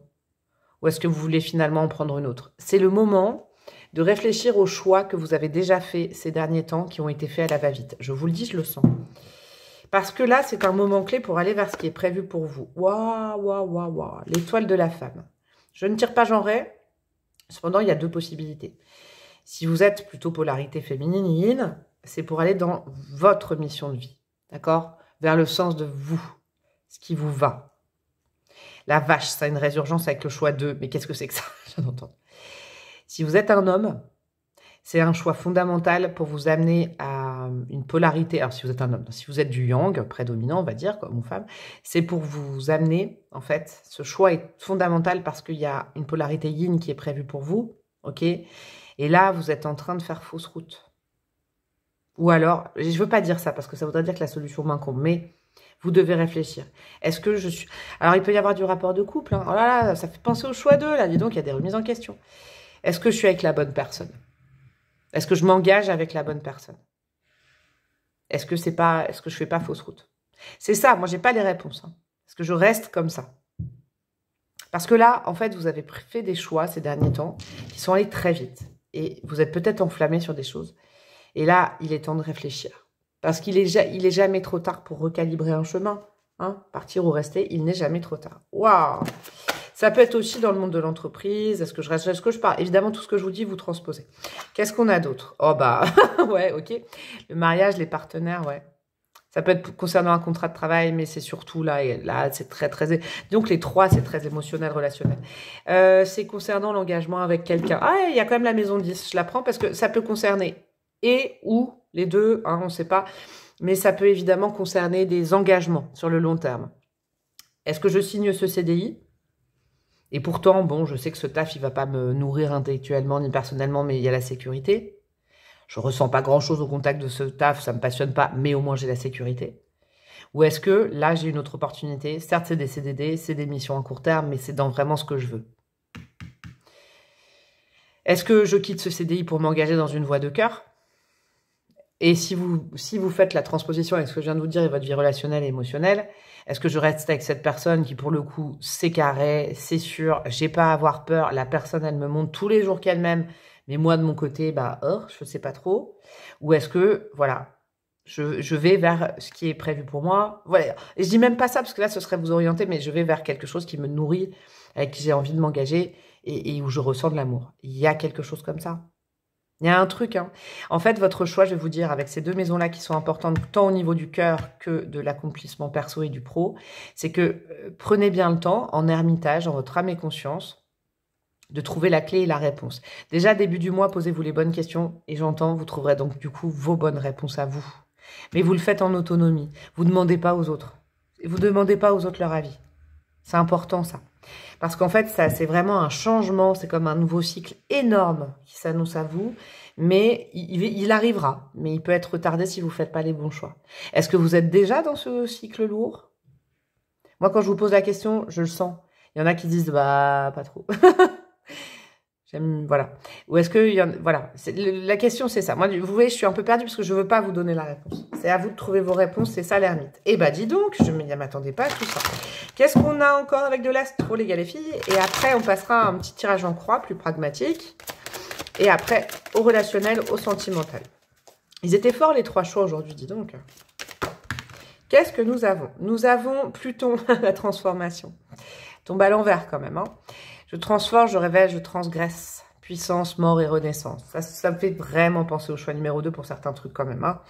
Ou est-ce que vous voulez finalement en prendre une autre? C'est le moment de réfléchir aux choix que vous avez déjà faits ces derniers temps, qui ont été faits à la va-vite. Je vous le dis, je le sens. Parce que là, c'est un moment clé pour aller vers ce qui est prévu pour vous. Waouh, waouh, waouh, waouh. L'étoile de la femme. Je ne tire pas genré. Cependant, il y a deux possibilités. Si vous êtes plutôt polarité féminine, c'est pour aller dans votre mission de vie. D'accord? Vers le sens de vous. Ce qui vous va. La vache, ça a une résurgence avec le choix 2. Mais qu'est-ce que c'est que ça? Je viens d'entendre. Si vous êtes un homme, c'est un choix fondamental pour vous amener à une polarité. Alors, si vous êtes un homme, si vous êtes du yang, prédominant, on va dire, comme une femme, c'est pour vous amener, en fait, ce choix est fondamental parce qu'il y a une polarité yin qui est prévue pour vous, ok? Et là, vous êtes en train de faire fausse route. Ou alors, je ne veux pas dire ça parce que ça voudrait dire que la solution m'incombe, mais vous devez réfléchir. Est-ce que je suis... Alors, il peut y avoir du rapport de couple. Hein. Oh là là, ça fait penser au choix 2, là. Dis donc, il y a des remises en question. Est-ce que je suis avec la bonne personne? Est-ce que je m'engage avec la bonne personne? Est-ce que je fais pas fausse route? C'est ça, moi, j'ai pas les réponses. Hein. Est-ce que je reste comme ça? Parce que là, en fait, vous avez fait des choix ces derniers temps qui sont allés très vite. Et vous êtes peut-être enflammé sur des choses. Et là, il est temps de réfléchir. Parce qu'il est jamais trop tard pour recalibrer un chemin. Hein, partir ou rester, il n'est jamais trop tard. Waouh! Ça peut être aussi dans le monde de l'entreprise. Est-ce que je reste, est-ce que je pars? Évidemment, tout ce que je vous dis, vous transposez. Qu'est-ce qu'on a d'autre? Oh bah, ouais, ok. Le mariage, les partenaires, ouais. Ça peut être concernant un contrat de travail, mais c'est surtout là, et là, c'est très, très... Donc les trois, c'est très émotionnel, relationnel. C'est concernant l'engagement avec quelqu'un. Ah, il y a quand même la maison 10, je la prends parce que ça peut concerner et ou les deux, hein, on ne sait pas. Mais ça peut évidemment concerner des engagements sur le long terme. Est-ce que je signe ce CDI? Et pourtant, bon, je sais que ce taf, il va pas me nourrir intellectuellement ni personnellement, mais il y a la sécurité. Je ressens pas grand-chose au contact de ce taf, ça me passionne pas, mais au moins j'ai la sécurité. Ou est-ce que là, j'ai une autre opportunité? Certes, c'est des CDD, c'est des missions à court terme, mais c'est dans vraiment ce que je veux. Est-ce que je quitte ce CDI pour m'engager dans une voie de cœur? Et si vous faites la transposition avec ce que je viens de vous dire et votre vie relationnelle et émotionnelle, est-ce que je reste avec cette personne qui, pour le coup, c'est carré, c'est sûr, j'ai pas à avoir peur, la personne, elle me montre tous les jours qu'elle m'aime, mais moi, de mon côté, bah, je sais pas trop. Ou est-ce que, voilà, je vais vers ce qui est prévu pour moi. Voilà. Et je dis même pas ça, parce que là, ce serait vous orienter, mais je vais vers quelque chose qui me nourrit, avec qui j'ai envie de m'engager et où je ressens de l'amour. Il y a quelque chose comme ça. Il y a un truc, hein. En fait, votre choix, je vais vous dire, avec ces deux maisons-là qui sont importantes, tant au niveau du cœur que de l'accomplissement perso et du pro, c'est que prenez bien le temps, en ermitage, en votre âme et conscience, de trouver la clé et la réponse. Déjà, début du mois, posez-vous les bonnes questions, et j'entends, vous trouverez donc du coup vos bonnes réponses à vous. Mais vous le faites en autonomie. Vous ne demandez pas aux autres. Vous ne demandez pas aux autres leur avis. C'est important, ça. Parce qu'en fait, ça, c'est vraiment un changement, c'est comme un nouveau cycle énorme qui s'annonce à vous, mais il arrivera, mais il peut être retardé si vous ne faites pas les bons choix. Est-ce que vous êtes déjà dans ce cycle lourd? Moi, quand je vous pose la question, je le sens. Il y en a qui disent, bah, pas trop. Voilà. Ou est-ce que... Voilà. La question, c'est ça. Moi, vous voyez, je suis un peu perdue parce que je ne veux pas vous donner la réponse. C'est à vous de trouver vos réponses. C'est ça, l'ermite. Eh ben, dis donc, je ne m'attendais pas à tout ça. Qu'est-ce qu'on a encore avec de l'astro, les gars, les filles? Et après, on passera à un petit tirage en croix, plus pragmatique. Et après, au relationnel, au sentimental. Ils étaient forts, les trois choix, aujourd'hui, dis donc. Qu'est-ce que nous avons? Nous avons Pluton, la transformation. Tombe à l'envers, quand même, hein. Je transforme, je révèle, je transgresse. Puissance, mort et renaissance. Ça me fait vraiment penser au choix numéro 2 pour certains trucs quand même. Hein.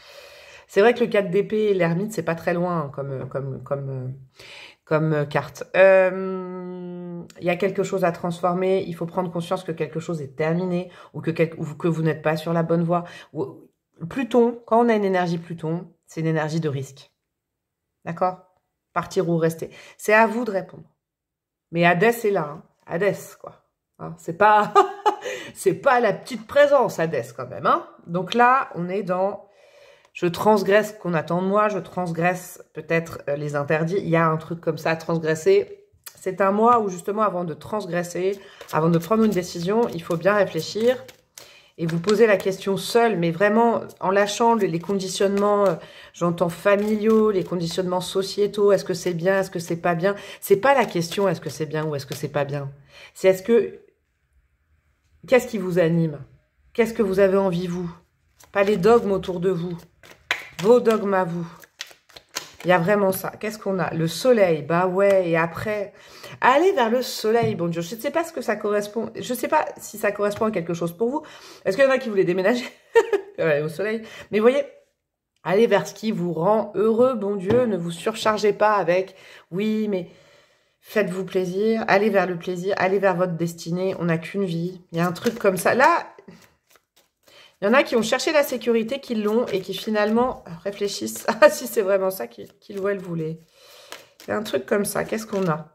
C'est vrai que le 4 d'épée et l'ermite, c'est pas très loin hein, comme carte. Il y a quelque chose à transformer. Il faut prendre conscience que quelque chose est terminé ou que vous n'êtes pas sur la bonne voie. Pluton, quand on a une énergie Pluton, c'est une énergie de risque. D'accord? Partir ou rester. C'est à vous de répondre. Mais Hadès est là. Hein. Hadès, quoi. Hein, c'est pas, c'est pas la petite présence, Hadès, quand même. Hein. Donc là, on est dans, je transgresse ce qu'on attend de moi, je transgresse peut-être les interdits. Il y a un truc comme ça à transgresser. C'est un mois où, justement, avant de transgresser, avant de prendre une décision, il faut bien réfléchir et vous poser la question seul, mais vraiment en lâchant les conditionnements, j'entends familiaux, les conditionnements sociétaux, est-ce que c'est bien, est-ce que c'est pas bien? C'est pas la question est-ce que c'est bien ou est-ce que c'est pas bien. C'est est-ce que, qu'est-ce qui vous anime? Qu'est-ce que vous avez envie, vous? Pas les dogmes autour de vous, vos dogmes à vous. Il y a vraiment ça. Qu'est-ce qu'on a? Le soleil, bah ouais, et après, aller vers le soleil, bon Dieu, je ne sais pas ce que ça correspond, je ne sais pas si ça correspond à quelque chose pour vous. Est-ce qu'il y en a qui voulaient déménager ouais, au soleil? Mais voyez, allez vers ce qui vous rend heureux, bon Dieu, ne vous surchargez pas avec, oui, mais faites-vous plaisir, allez vers le plaisir, allez vers votre destinée, on n'a qu'une vie. Il y a un truc comme ça. Là, il y en a qui ont cherché la sécurité, qui l'ont et qui finalement réfléchissent à si c'est vraiment ça qu'ils ou elles voulaient. Il y a un truc comme ça. Qu'est-ce qu'on a?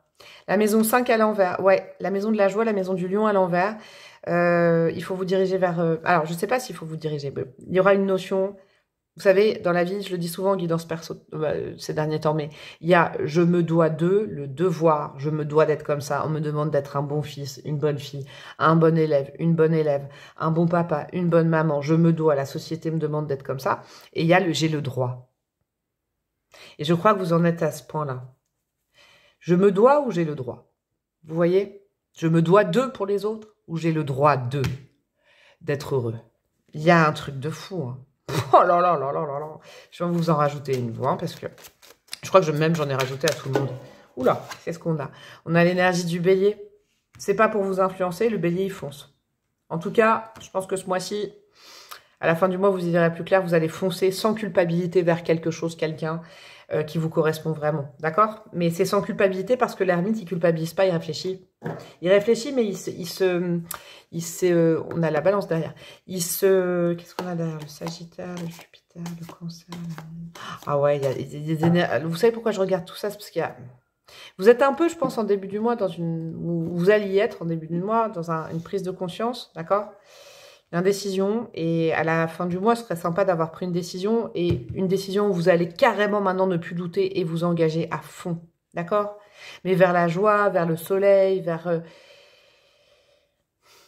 La maison 5 à l'envers. Ouais, la maison de la joie, la maison du lion à l'envers. Il faut vous diriger vers... alors, je ne sais pas s'il faut vous diriger. Mais il y aura une notion... Vous savez, dans la vie, je le dis souvent en guidance perso ces derniers temps, mais il y a « je me dois de », le devoir, je me dois d'être comme ça, on me demande d'être un bon fils, une bonne fille, un bon élève, une bonne élève, un bon papa, une bonne maman, je me dois, la société me demande d'être comme ça, et il y a le « j'ai le droit ». Et je crois que vous en êtes à ce point-là. Je me dois ou j'ai le droit? Vous voyez? Je me dois de pour les autres ou j'ai le droit de d'être heureux? Il y a un truc de fou, hein. Oh là là là là là là. Je vais vous en rajouter une fois, parce que je crois que même j'en ai rajouté à tout le monde. Oula, qu'est-ce qu'on a? On a l'énergie du bélier. C'est pas pour vous influencer, le bélier il fonce. En tout cas, je pense que ce mois-ci, à la fin du mois, vous y verrez plus clair, vous allez foncer sans culpabilité vers quelque chose, quelqu'un qui vous correspond vraiment. D'accord? Mais c'est sans culpabilité parce que l'ermite, il culpabilise pas, il réfléchit. Il réfléchit, mais on a la balance derrière. Qu'est-ce qu'on a derrière? Le Sagittaire, le Jupiter, le Cancer. Ah ouais, il y a des énergies. Vous savez pourquoi je regarde tout ça? C'est parce qu'il y a... Vous êtes un peu, je pense, en début du mois, vous alliez être en début du mois, dans une prise de conscience, d'accord? L'indécision, et à la fin du mois, ce serait sympa d'avoir pris une décision, et une décision où vous allez carrément maintenant ne plus douter et vous engager à fond, d'accord? Mais vers la joie, vers le soleil, vers...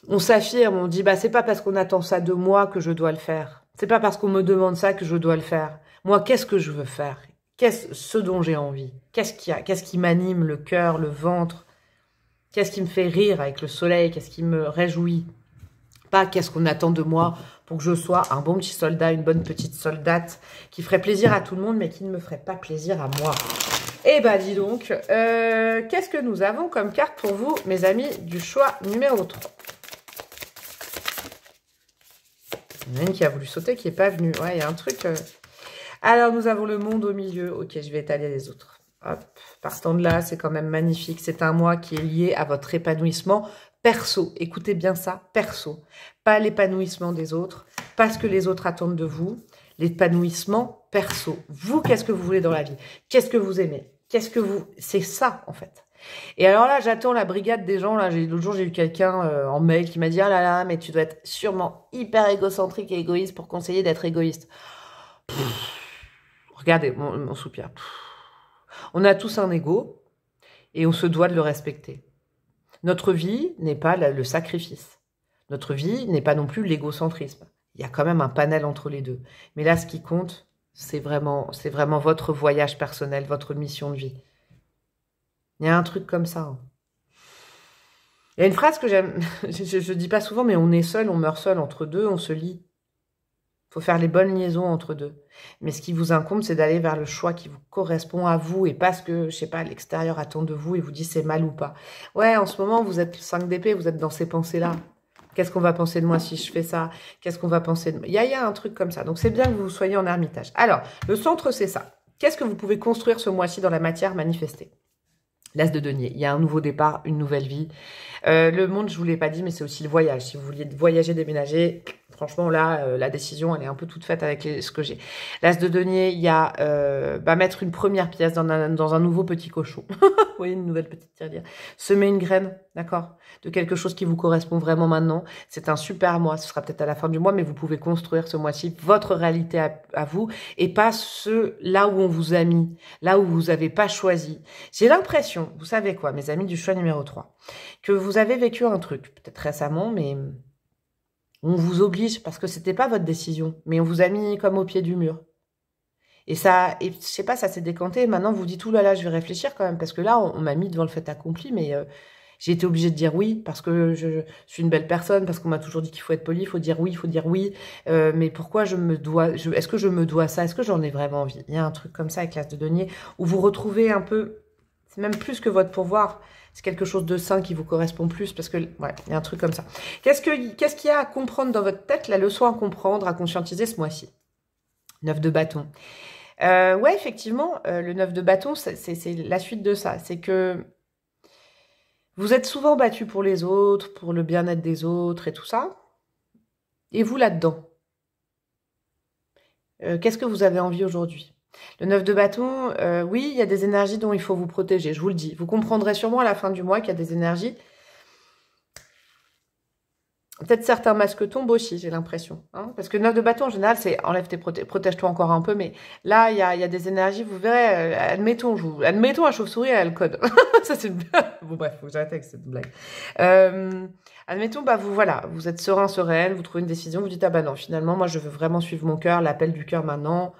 On s'affirme, on dit, bah c'est pas parce qu'on attend ça de moi que je dois le faire. C'est pas parce qu'on me demande ça que je dois le faire. Moi, qu'est-ce que je veux faire? Qu'est-ce ce dont j'ai envie? Qu'est-ce qu'il y a? Qu'est-ce qui m'anime le cœur, le ventre? Qu'est-ce qui me fait rire avec le soleil? Qu'est-ce qui me réjouit? Pas qu'est-ce qu'on attend de moi pour que je sois un bon petit soldat, une bonne petite soldate qui ferait plaisir à tout le monde, mais qui ne me ferait pas plaisir à moi. Eh ben, dis donc, qu'est-ce que nous avons comme carte pour vous, mes amis, du choix numéro 3? Il y en a une qui a voulu sauter, qui n'est pas venue. Ouais, il y a un truc... Alors, nous avons le monde au milieu. Ok, je vais étaler les autres. Hop, partant de là, c'est quand même magnifique. C'est un mois qui est lié à votre épanouissement perso. Écoutez bien ça, perso. Pas l'épanouissement des autres, pas ce que les autres attendent de vous. L'épanouissement perso. Vous, qu'est-ce que vous voulez dans la vie? Qu'est-ce que vous aimez? Qu'est-ce que vous... C'est ça, en fait. Et alors là, j'attends la brigade des gens. Là, l'autre jour, j'ai eu quelqu'un en mail qui m'a dit « Ah là là, mais tu dois être sûrement hyper égocentrique et égoïste pour conseiller d'être égoïste. » Regardez, mon soupir. On a tous un ego et on se doit de le respecter. Notre vie n'est pas le sacrifice. Notre vie n'est pas non plus l'égocentrisme. Il y a quand même un panel entre les deux. Mais là, ce qui compte, c'est vraiment votre voyage personnel, votre mission de vie. Il y a un truc comme ça. Hein. Il y a une phrase que j'aime, je dis pas souvent, mais on est seul, on meurt seul. Entre deux, on se lie. Il faut faire les bonnes liaisons entre deux. Mais ce qui vous incombe, c'est d'aller vers le choix qui vous correspond à vous et pas ce que, je sais pas, l'extérieur attend de vous et vous dit c'est mal ou pas. Ouais, en ce moment, vous êtes 5 d'épée, vous êtes dans ces pensées-là. Qu'est-ce qu'on va penser de moi si je fais ça? Qu'est-ce qu'on va penser de moi? Il y a un truc comme ça. Donc, c'est bien que vous soyez en ermitage. Alors, le centre, c'est ça. Qu'est-ce que vous pouvez construire ce mois-ci dans la matière manifestée? L'As de denier. Il y a un nouveau départ, une nouvelle vie. Le monde, je vous l'ai pas dit, mais c'est aussi le voyage. Si vous vouliez voyager, déménager, Franchement, là, la décision, elle est un peu toute faite avec ce que j'ai. L'as de denier, il y a mettre une première pièce dans un nouveau petit cochon. Vous voyez, une nouvelle petite tirelire. Semer une graine, d'accord, de quelque chose qui vous correspond vraiment maintenant. C'est un super mois. Ce sera peut-être à la fin du mois, mais vous pouvez construire ce mois-ci votre réalité à vous et pas là où on vous a mis, là où vous n'avez pas choisi. J'ai l'impression, vous savez quoi, mes amis du choix numéro 3, que vous avez vécu un truc, peut-être récemment, mais on vous oblige, parce que c'était pas votre décision, mais on vous a mis comme au pied du mur. Et ça, et je sais pas, ça s'est décanté, et maintenant vous dites, ouh là là, je vais réfléchir quand même, parce que là, on m'a mis devant le fait accompli, mais j'ai été obligée de dire oui, parce que je suis une belle personne, parce qu'on m'a toujours dit qu'il faut être poli, il faut dire oui, mais pourquoi est-ce que je me dois ça, est-ce que j'en ai vraiment envie? Il y a un truc comme ça avec l'as de denier, où vous retrouvez un peu, c'est même plus que votre pourvoir, c'est quelque chose de sain qui vous correspond plus, parce que, ouais, il y a un truc comme ça. Qu'est-ce qu'il y a à comprendre dans votre tête, la leçon à comprendre, à conscientiser ce mois-ci? 9 de bâton. Ouais, effectivement, le 9 de bâton, c'est la suite de ça. C'est que vous êtes souvent battu pour les autres, pour le bien-être des autres et tout ça. Et vous, là-dedans, qu'est-ce que vous avez envie aujourd'hui? Le 9 de bâton, oui, il y a des énergies dont il faut vous protéger, je vous le dis. Vous comprendrez sûrement à la fin du mois qu'il y a des énergies. Peut-être certains masques tombent aussi, j'ai l'impression. Hein, parce que 9 de bâton, en général, c'est enlève protège-toi encore un peu. Mais là, il y a des énergies, vous verrez, admettons à chauve-souris, elle a le code. Ça, c'est bon, bref, faut que j'arrête avec cette blague. Admettons, vous êtes serein, sereine, vous trouvez une décision, vous dites, ah bah non, finalement, moi, je veux vraiment suivre mon cœur, l'appel du cœur maintenant.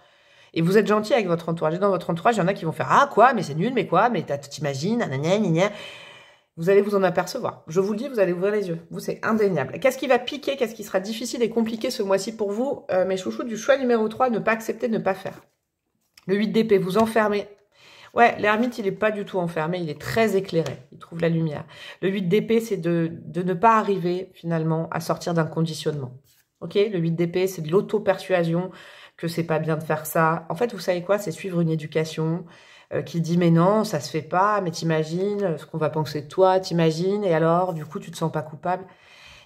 Et vous êtes gentil avec votre entourage. Et dans votre entourage, il y en a qui vont faire, ah quoi, mais c'est nul, mais quoi, mais t'imagines, nanana. Vous allez vous en apercevoir. Je vous le dis, vous allez ouvrir les yeux. Vous, c'est indéniable. Qu'est-ce qui va piquer? Qu'est-ce qui sera difficile et compliqué ce mois-ci pour vous? Mes chouchous du choix numéro 3, ne pas accepter, ne pas faire. Le 8 d'épée, vous enfermez. Ouais, l'ermite, il n'est pas du tout enfermé, il est très éclairé. Il trouve la lumière. Le 8 d'épée, c'est de ne pas arriver, finalement, à sortir d'un conditionnement. Ok? Le 8 d'épée, c'est de l'auto-persuasion, que c'est pas bien de faire ça. En fait, vous savez quoi? C'est suivre une éducation qui dit mais non, ça se fait pas, mais t'imagines ce qu'on va penser de toi, t'imagines, et alors, du coup, tu te sens pas coupable.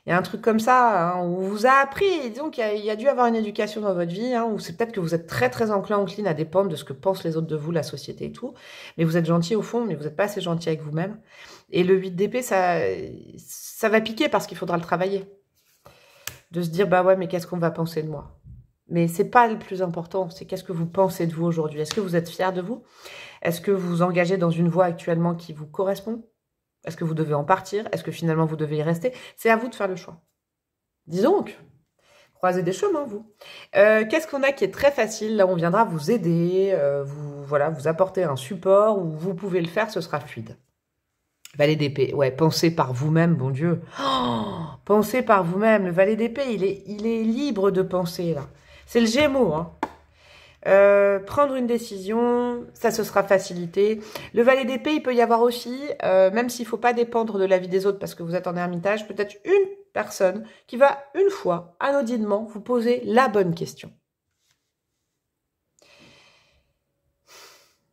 Il y a un truc comme ça, hein, où on vous a appris, disons qu'il y a dû avoir une éducation dans votre vie, hein, où c'est peut-être que vous êtes très très enclin à dépendre de ce que pensent les autres de vous, la société et tout, mais vous êtes gentil au fond, mais vous n'êtes pas assez gentil avec vous-même. Et le 8 d'épée, ça va piquer parce qu'il faudra le travailler. De se dire, bah ouais, mais qu'est-ce qu'on va penser de moi? Mais c'est pas le plus important, c'est qu'est-ce que vous pensez de vous aujourd'hui? Est-ce que vous êtes fier de vous? Est-ce que vous vous engagez dans une voie actuellement qui vous correspond? Est-ce que vous devez en partir? Est-ce que finalement vous devez y rester? C'est à vous de faire le choix. Dis donc, croisez des chemins, vous. Qu'est-ce qu'on a qui est très facile? Là, on viendra vous aider, vous apporter un support où vous pouvez le faire, ce sera fluide. Valet d'épée, ouais, pensez par vous-même, bon Dieu. Oh, pensez par vous-même. Le valet d'épée, il est libre de penser, là. C'est le Gémeaux, hein. Prendre une décision, ça se sera facilité. Le valet d'épée, il peut y avoir aussi, même s'il ne faut pas dépendre de l'avis des autres parce que vous êtes en ermitage, peut-être une personne qui va une fois, anodinement, vous poser la bonne question.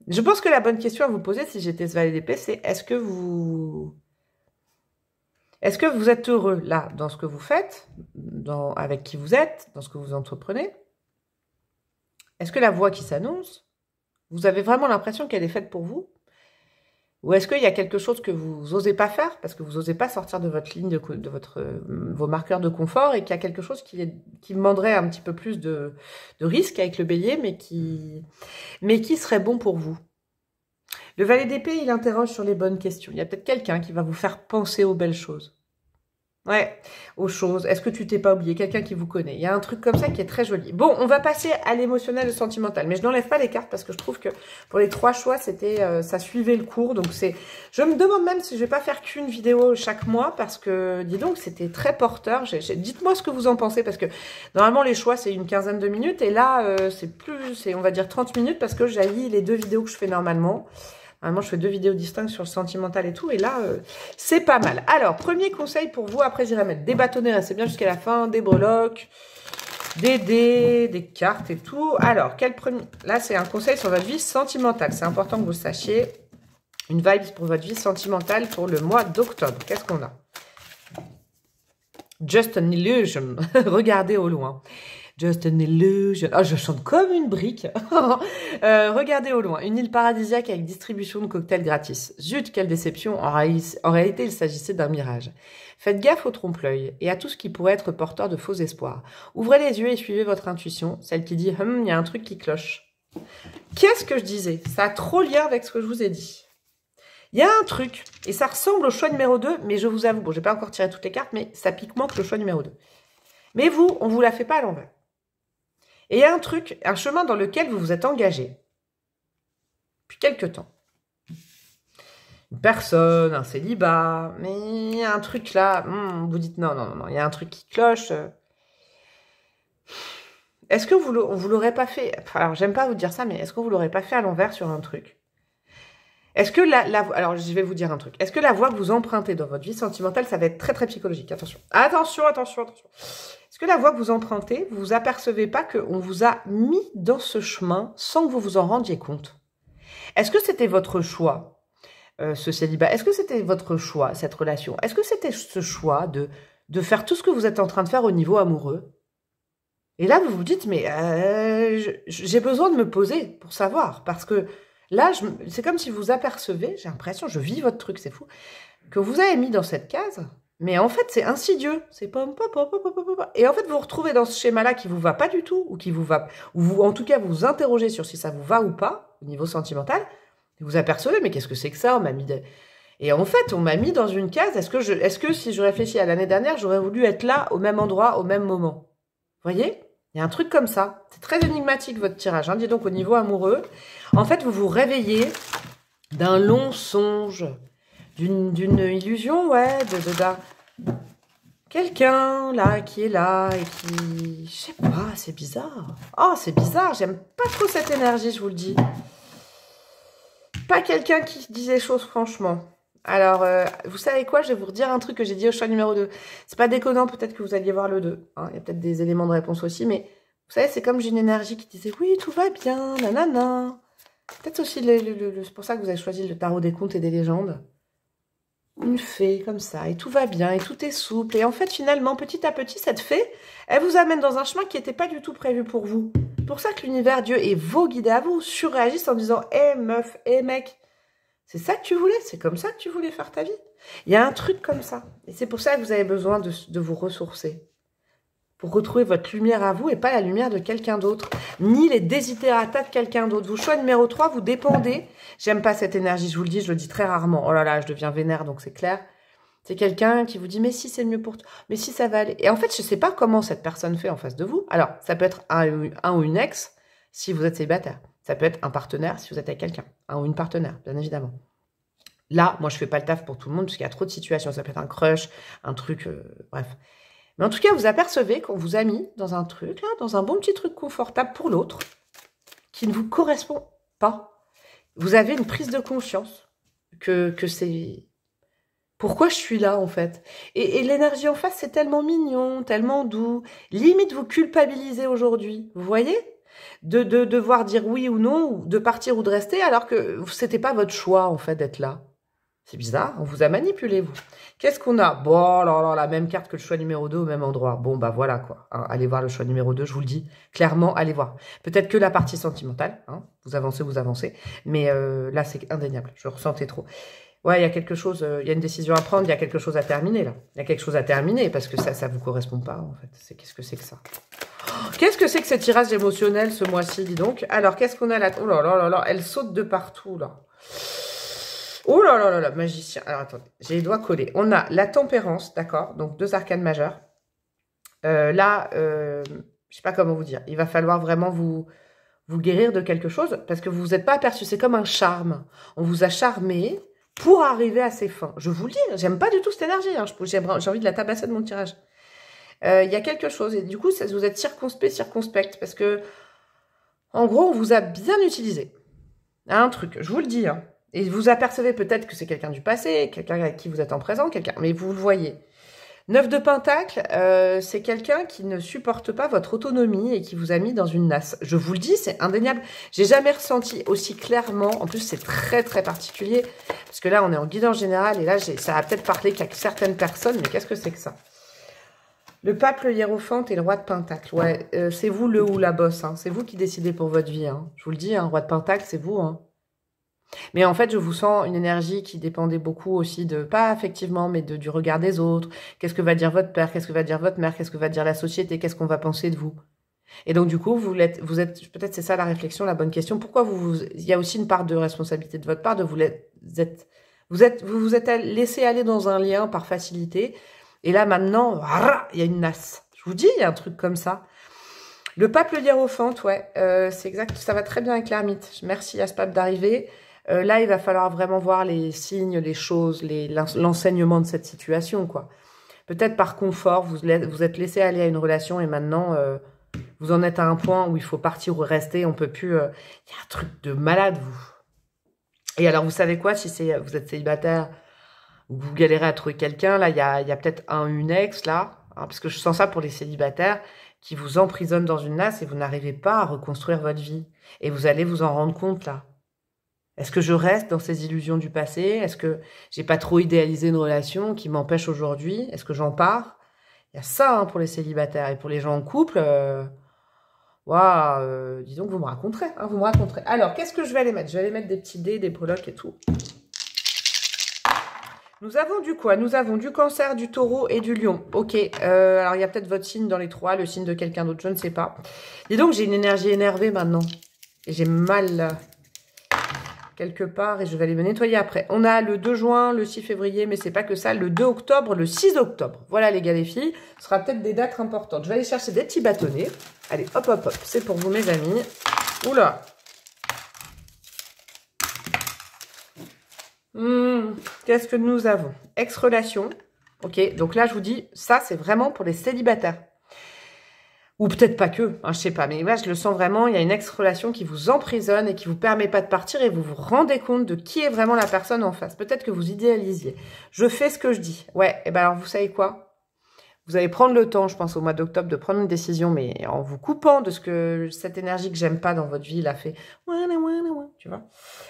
Je pense que la bonne question à vous poser, si j'étais ce valet d'épée, c'est est-ce que vous êtes heureux là, dans ce que vous faites, avec qui vous êtes, dans ce que vous entreprenez? Est-ce que la voie qui s'annonce, vous avez vraiment l'impression qu'elle est faite pour vous? Ou est-ce qu'il y a quelque chose que vous n'osez pas faire, parce que vous n'osez pas sortir de votre ligne, vos marqueurs de confort, et qu'il y a quelque chose qui demanderait un petit peu plus de risque avec le bélier, mais qui serait bon pour vous? Le valet d'épée, il interroge sur les bonnes questions. Il y a peut-être quelqu'un qui va vous faire penser aux belles choses. Ouais, aux choses. Est-ce que tu t'es pas oublié? Quelqu'un qui vous connaît. Il y a un truc comme ça qui est très joli. Bon, on va passer à l'émotionnel et sentimental. Mais je n'enlève pas les cartes parce que je trouve que pour les 3 choix, ça suivait le cours. Donc je me demande même si je vais pas faire qu'une vidéo chaque mois parce que, dis donc, c'était très porteur. Dites-moi ce que vous en pensez parce que normalement, les choix, c'est une quinzaine de minutes. Et là, c'est on va dire 30 minutes parce que j'allie les 2 vidéos que je fais normalement. Normalement, je fais 2 vidéos distinctes sur le sentimental et tout. Et là, c'est pas mal. Alors, premier conseil pour vous. Après, j'irai mettre des bâtonnets. Restez bien jusqu'à la fin. Des breloques. Des dés. Des cartes et tout. Alors, là, c'est un conseil sur votre vie sentimentale. C'est important que vous le sachiez. Une vibe pour votre vie sentimentale pour le mois d'octobre. Qu'est-ce qu'on a? Just an illusion. Regardez au loin. Just an illusion. Oh, je chante comme une brique. Regardez au loin. Une île paradisiaque avec distribution de cocktails gratis. Zut, quelle déception. En réalité, il s'agissait d'un mirage. Faites gaffe au trompe-l'œil et à tout ce qui pourrait être porteur de faux espoirs. Ouvrez les yeux et suivez votre intuition, celle qui dit « il y a un truc qui cloche ». Qu'est-ce que je disais? Ça a trop lien avec ce que je vous ai dit. Il y a un truc, et ça ressemble au choix numéro 2, mais je vous avoue, bon, je n'ai pas encore tiré toutes les cartes, mais ça pique moins que le choix numéro 2. Mais vous, on ne vous la fait pas à l'envers. Et il y a un truc, un chemin dans lequel vous vous êtes engagé depuis quelque temps. Une personne, un célibat, mais il y a un truc là, vous dites non, il y a un truc qui cloche. Est-ce que on vous l'aurait pas fait, alors j'aime pas vous dire ça, mais est-ce qu'on vous l'aurait pas fait à l'envers sur un truc? Est-ce que alors je vais vous dire un truc, est-ce que la voie que vous empruntez dans votre vie sentimentale, ça va être très très psychologique, attention. Est-ce que la voie que vous empruntez, vous vous apercevez pas qu'on vous a mis dans ce chemin sans que vous vous en rendiez compte? Est-ce que c'était votre choix? Ce célibat, est-ce que c'était votre choix, cette relation? Est-ce que c'était ce choix de faire tout ce que vous êtes en train de faire au niveau amoureux? Et là, vous vous dites, mais j'ai besoin de me poser pour savoir, parce que là, c'est comme si vous apercevez, j'ai l'impression, je vis votre truc, c'est fou, que vous avez mis dans cette case, mais en fait, c'est insidieux, c'est pom, pom, pom, pom, pom, pom. Et en fait, vous vous retrouvez dans ce schéma-là qui vous va pas du tout, ou qui vous va, ou vous, en tout cas, vous vous interrogez sur si ça vous va ou pas, au niveau sentimental. Vous apercevez, mais qu'est-ce que c'est que ça? On m'a mis Et en fait, on m'a mis dans une case. Est-ce que si je réfléchis à l'année dernière, j'aurais voulu être là, au même endroit, au même moment? Vous voyez? Il y a un truc comme ça. C'est très énigmatique, votre tirage. Dis donc, au niveau amoureux, en fait, vous vous réveillez d'un long songe, d'une illusion, ouais, d'un quelqu'un, là, qui est là, et qui... Je sais pas, c'est bizarre. Oh, c'est bizarre, j'aime pas trop cette énergie, je vous le dis. Pas quelqu'un qui dit les choses franchement. Alors, vous savez quoi? Je vais vous redire un truc que j'ai dit au choix numéro 2. C'est pas déconnant, peut-être que vous alliez voir le 2. Hein. Il y a peut-être des éléments de réponse aussi, mais vous savez, c'est comme j'ai une énergie qui disait « Oui, tout va bien, nanana ». Peut-être aussi, c'est pour ça que vous avez choisi le tarot des contes et des légendes. Une fée, comme ça, et tout va bien, et tout est souple. Et en fait, finalement, petit à petit, cette fée, elle vous amène dans un chemin qui n'était pas du tout prévu pour vous. C'est pour ça que l'univers, Dieu et vos guides à vous surréagissent en disant « Hé meuf, hé mec, c'est ça que tu voulais, c'est comme ça que tu voulais faire ta vie ». Il y a un truc comme ça. Et c'est pour ça que vous avez besoin de vous ressourcer. Pour retrouver votre lumière à vous et pas la lumière de quelqu'un d'autre. Ni les desiderata de quelqu'un d'autre. Vous, choix numéro 3, vous dépendez. J'aime pas cette énergie, je vous le dis, je le dis très rarement. Oh là là, je deviens vénère, donc c'est clair. C'est quelqu'un qui vous dit, mais si c'est mieux pour toi, mais si ça va aller. Et en fait, je ne sais pas comment cette personne fait en face de vous. Alors, ça peut être un ou une ex, si vous êtes célibataire. Ça peut être un partenaire, si vous êtes avec quelqu'un. Un ou une partenaire, bien évidemment. Là, moi, je ne fais pas le taf pour tout le monde, parce qu'il y a trop de situations. Ça peut être un crush, un truc, bref. Mais en tout cas, vous apercevez qu'on vous a mis dans un truc, là, dans un bon petit truc confortable pour l'autre, qui ne vous correspond pas. Vous avez une prise de conscience que c'est... Pourquoi je suis là, en fait? Et l'énergie en face, c'est tellement mignon, tellement doux. Limite, vous culpabilisez aujourd'hui. Vous voyez? De devoir dire oui ou non, ou de partir ou de rester, alors que c'était pas votre choix, en fait, d'être là. C'est bizarre, on vous a manipulé, vous. Qu'est-ce qu'on a? Bon, là, la même carte que le choix numéro 2 au même endroit. Bon, bah voilà, quoi. Hein, allez voir le choix numéro 2, je vous le dis. Clairement, allez voir. Peut-être que la partie sentimentale, hein, vous avancez. Mais là, c'est indéniable. Je ressentais trop. Ouais, il y a quelque chose, il y a une décision à prendre, il y a quelque chose à terminer, là. Il y a quelque chose à terminer, parce que ça vous correspond pas, en fait. Qu'est-ce que c'est que ça? Qu'est-ce que c'est que ces tirages émotionnels, ce mois-ci, dis donc? Alors, qu'est-ce qu'on a là? Oh là là, elle saute de partout, là. Oh là là, magicien. Alors, attendez, j'ai les doigts collés. On a la tempérance, d'accord? Donc, 2 arcanes majeures. Là, je sais pas comment vous dire. Il va falloir vraiment vous guérir de quelque chose, parce que vous vous êtes pas aperçu. C'est comme un charme. On vous a charmé pour arriver à ses fins. Je vous le dis, j'aime pas du tout cette énergie. Hein. J'ai envie de la tabasser de mon tirage. Il y a quelque chose. Et du coup, vous êtes circonspect, parce que, en gros, on vous a bien utilisé. Un truc, je vous le dis. Hein. Et vous apercevez peut-être que c'est quelqu'un du passé, quelqu'un avec qui vous êtes en présent, mais vous le voyez. 9 de Pentacle, c'est quelqu'un qui ne supporte pas votre autonomie et qui vous a mis dans une nasse. Je vous le dis, c'est indéniable. J'ai jamais ressenti aussi clairement. En plus, c'est très, très particulier. Parce que là, on est en guidance générale et là, ça a peut-être parlé qu'à certaines personnes. Mais qu'est-ce que c'est que ça? Le pape, le hiérophante et le roi de Pentacle. Ouais, c'est vous le ou la bosse. Hein. C'est vous qui décidez pour votre vie. Hein. Je vous le dis, hein, roi de Pentacle, c'est vous. Hein. Mais en fait, je vous sens une énergie qui dépendait beaucoup aussi de, pas effectivement, mais du regard des autres. Qu'est-ce que va dire votre père? Qu'est-ce que va dire votre mère? Qu'est-ce que va dire la société? Qu'est-ce qu'on va penser de vous? Et donc, du coup, vous êtes peut-être c'est ça la réflexion, la bonne question. Pourquoi il y a aussi une part de responsabilité de votre part, de vous êtes laissé aller dans un lien par facilité. Et là, maintenant, il y a une nasse. Je vous dis, il y a un truc comme ça. Le pape, le hiérophante, ouais, c'est exact. Ça va très bien avec l'ermite. Merci à ce pape d'arriver. Là, il va falloir vraiment voir les signes, les choses, l'enseignement de cette situation, quoi. Peut-être par confort, vous êtes laissé aller à une relation et maintenant, vous en êtes à un point où il faut partir ou rester. On peut plus. Il y a un truc de malade, vous. Et alors, vous savez quoi, si vous êtes célibataire ou vous galérez à trouver quelqu'un, là, il y a peut-être une ex, là, hein, parce que je sens ça pour les célibataires, qui vous emprisonne dans une nasse et vous n'arrivez pas à reconstruire votre vie. Et vous allez vous en rendre compte, là. Est-ce que je reste dans ces illusions du passé? Est-ce que j'ai pas trop idéalisé une relation qui m'empêche aujourd'hui? Est-ce que j'en pars? Il y a ça hein, pour les célibataires. Et pour les gens en couple, disons que vous me raconterez. Hein, vous me raconterez. Alors, qu'est-ce que je vais aller mettre? Je vais aller mettre des petits dés, des breloques et tout. Nous avons du quoi? Nous avons du cancer, du taureau et du lion. Ok, alors il y a peut-être votre signe dans les trois, le signe de quelqu'un d'autre, je ne sais pas. Dis donc, j'ai une énergie énervée maintenant. Et j'ai mal quelque part et je vais aller me nettoyer après. On a le 2 juin, le 6 février, mais c'est pas que ça, le 2 octobre, le 6 octobre. Voilà les gars, les filles, ce sera peut-être des dates importantes. Je vais aller chercher des petits bâtonnets. Allez, hop, hop, hop, c'est pour vous mes amis. Oula. Qu'est-ce que nous avons? Ex-relation. Ok, donc là, je vous dis, ça, c'est vraiment pour les célibataires. Ou peut-être pas que, hein, je sais pas. Mais là, je le sens vraiment, il y a une ex-relation qui vous emprisonne et qui vous permet pas de partir et vous vous rendez compte de qui est vraiment la personne en face. Peut-être que vous idéalisiez. Je fais ce que je dis. Ouais, et ben alors, vous savez quoi? Vous allez prendre le temps, je pense, au mois d'octobre, de prendre une décision, mais en vous coupant de ce que cette énergie que j'aime pas dans votre vie, l'a fait. Tu vois?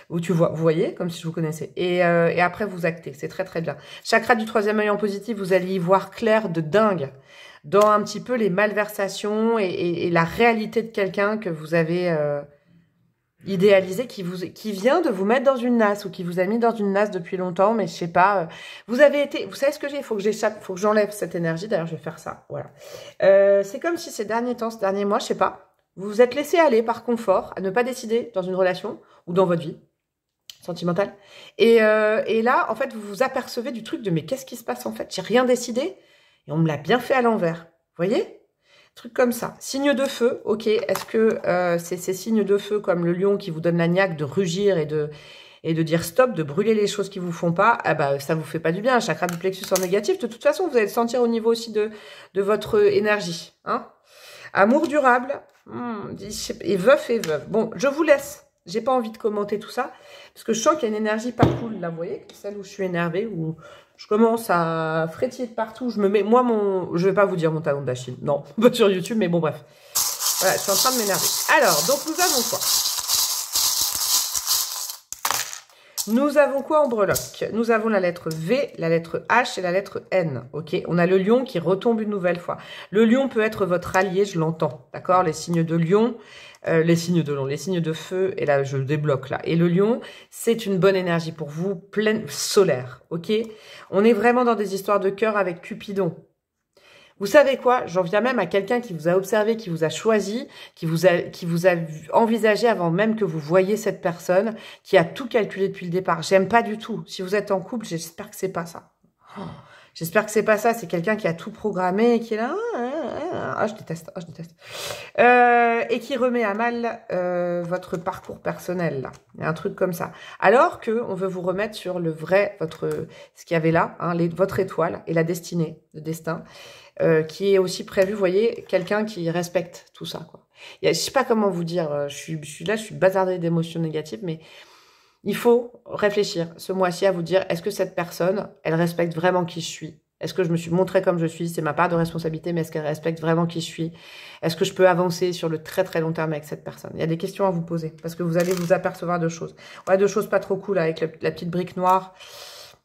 Ou vous voyez, comme si je vous connaissais. Et après, vous actez. C'est très, très bien. Chakra du 3e œil en positif, vous allez y voir clair de dingue dans un petit peu les malversations et la réalité de quelqu'un que vous avez idéalisé, qui vient de vous mettre dans une nasse ou qui vous a mis dans une nasse depuis longtemps, mais je sais pas. Vous savez ce que j'ai, il faut que j'échappe, faut que j'enlève cette énergie. D'ailleurs, je vais faire ça. Voilà. C'est comme si ces derniers temps, ces derniers mois, je sais pas, vous vous êtes laissé aller par confort à ne pas décider dans une relation ou dans votre vie sentimentale. Et là, en fait, vous vous apercevez du truc de mais qu'est-ce qui se passe en fait? J'ai rien décidé et on me l'a bien fait à l'envers. Vous voyez? Truc comme ça. Signe de feu, ok. Est-ce que c'est ces signes de feu comme le lion qui vous donne la niaque de rugir et de dire stop, de brûler les choses qui vous font pas? Ah bah ça vous fait pas du bien. Chakra du plexus en négatif. De toute façon, vous allez le sentir au niveau aussi de votre énergie. Hein? Amour durable. Et veuf et veuve. Bon, je vous laisse. J'ai pas envie de commenter tout ça parce que je sens qu'il y a une énergie pas cool là. Vous voyez, celle où je suis énervée, où je commence à frétiller de partout. Je me mets, moi, je vais pas vous dire mon talon d'Achille. Non, pas sur YouTube, mais bon, bref. Voilà, je suis en train de m'énerver. Alors, donc, nous avons quoi? Nous avons quoi en breloque? Nous avons la lettre V, la lettre H et la lettre N. Ok, on a le lion qui retombe une nouvelle fois. Le lion peut être votre allié, je l'entends. D'accord? Les signes de lion, les signes de feu, et là je débloque là. Et le lion, c'est une bonne énergie pour vous, pleine solaire. Ok? On est vraiment dans des histoires de cœur avec Cupidon. Vous savez quoi? J'en viens même à quelqu'un qui vous a observé, qui vous a choisi, qui vous a envisagé avant même que vous voyiez cette personne, qui a tout calculé depuis le départ. J'aime pas du tout. Si vous êtes en couple, j'espère que c'est pas ça. Oh, j'espère que c'est pas ça. C'est quelqu'un qui a tout programmé et qui est là. Je déteste. Et qui remet à mal votre parcours personnel là. Il y a un truc comme ça. Alors que on veut vous remettre sur le vrai, ce qu'il y avait là, hein, votre étoile et la destinée, le destin. Qui est aussi prévu, vous voyez, quelqu'un qui respecte tout ça, quoi. Je sais pas comment vous dire, je suis bazardée d'émotions négatives, mais il faut réfléchir ce mois-ci à vous dire, est-ce que cette personne, elle respecte vraiment qui je suis? Est-ce que je me suis montrée comme je suis? C'est ma part de responsabilité, mais est-ce qu'elle respecte vraiment qui je suis? Est-ce que je peux avancer sur le très très long terme avec cette personne? Il y a des questions à vous poser, parce que vous allez vous apercevoir de choses. Ouais, de choses pas trop cool avec la petite brique noire.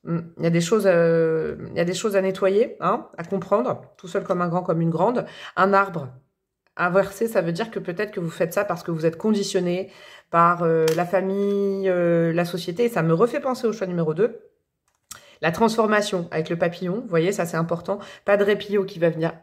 Il y a des choses, il y a des choses à nettoyer, hein, à comprendre, tout seul comme un grand, comme une grande. Un arbre inversé, ça veut dire que peut-être que vous faites ça parce que vous êtes conditionné par la famille, la société. Et ça me refait penser au choix numéro 2. La transformation avec le papillon, vous voyez, ça c'est important. Pas de répillot qui va venir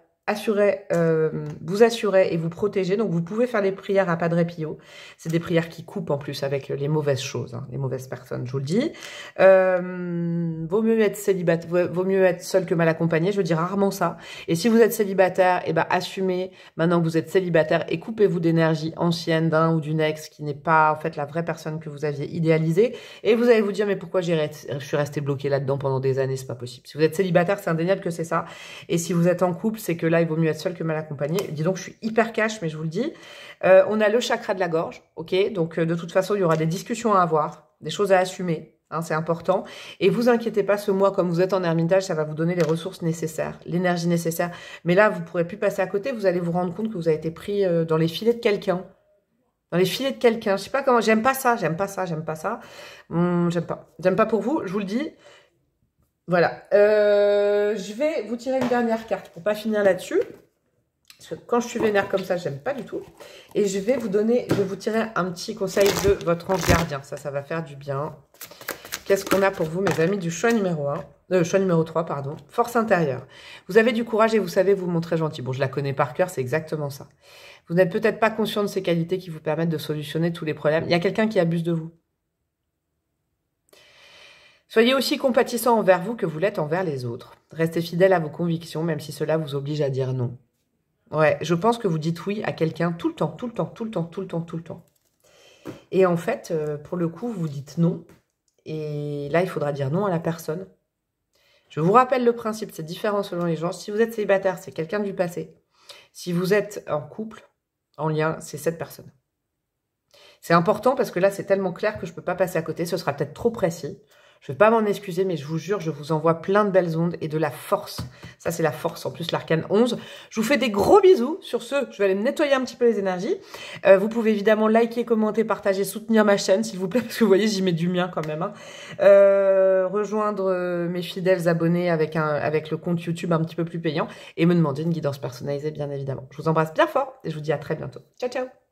vous assurer et vous protéger. Donc, vous pouvez faire des prières à pas de répillot. C'est des prières qui coupent en plus avec les mauvaises choses, hein, les mauvaises personnes, je vous le dis. Vaut mieux être célibataire, vaut mieux être seul que mal accompagné. Je dis rarement ça. Et si vous êtes célibataire, eh ben, assumez maintenant que vous êtes célibataire et coupez-vous d'énergie ancienne d'un ou d'une ex qui n'est pas, en fait, la vraie personne que vous aviez idéalisée. Et vous allez vous dire, mais pourquoi je suis restée bloquée là-dedans pendant des années? C'est pas possible. Si vous êtes célibataire, c'est indéniable que c'est ça. Et si vous êtes en couple, c'est que là, il vaut mieux être seul que mal accompagné. Dis donc, je suis hyper cash, mais je vous le dis. On a le chakra de la gorge, ok? Donc, de toute façon, il y aura des discussions à avoir, des choses à assumer, hein, c'est important. Et vous inquiétez pas, ce mois, comme vous êtes en ermitage, ça va vous donner les ressources nécessaires, l'énergie nécessaire. Mais là, vous ne pourrez plus passer à côté, vous allez vous rendre compte que vous avez été pris dans les filets de quelqu'un. Dans les filets de quelqu'un. Je sais pas comment, j'aime pas ça, j'aime pas ça, j'aime pas ça. J'aime pas. J'aime pas pour vous, je vous le dis. Voilà, je vais vous tirer une dernière carte pour pas finir là-dessus. Parce que quand je suis vénère comme ça, j'aime pas du tout. Et je vais vous tirer un petit conseil de votre ange gardien. Ça va faire du bien. Qu'est-ce qu'on a pour vous, mes amis, du choix numéro 3, pardon. Force intérieure. Vous avez du courage et vous savez vous montrer gentil. Bon, je la connais par cœur, c'est exactement ça. Vous n'êtes peut-être pas conscient de ces qualités qui vous permettent de solutionner tous les problèmes. Il y a quelqu'un qui abuse de vous. Soyez aussi compatissant envers vous que vous l'êtes envers les autres. Restez fidèle à vos convictions, même si cela vous oblige à dire non. Ouais, je pense que vous dites oui à quelqu'un tout le temps, tout le temps, tout le temps, tout le temps, tout le temps. Et en fait, pour le coup, vous dites non. Et là, il faudra dire non à la personne. Je vous rappelle le principe, c'est différent selon les gens. Si vous êtes célibataire, c'est quelqu'un du passé. Si vous êtes en couple, en lien, c'est cette personne. C'est important parce que là, c'est tellement clair que je ne peux pas passer à côté. Ce sera peut-être trop précis. Je ne vais pas m'en excuser, mais je vous jure, je vous envoie plein de belles ondes et de la force. Ça, c'est la force. En plus, l'arcane 11. Je vous fais des gros bisous. Sur ce, je vais aller me nettoyer un petit peu les énergies. Vous pouvez évidemment liker, commenter, partager, soutenir ma chaîne, s'il vous plaît, parce que vous voyez, j'y mets du mien quand même. Hein. Rejoindre mes fidèles abonnés avec le compte YouTube un petit peu plus payant et me demander une guidance personnalisée, bien évidemment. Je vous embrasse bien fort et je vous dis à très bientôt. Ciao, ciao!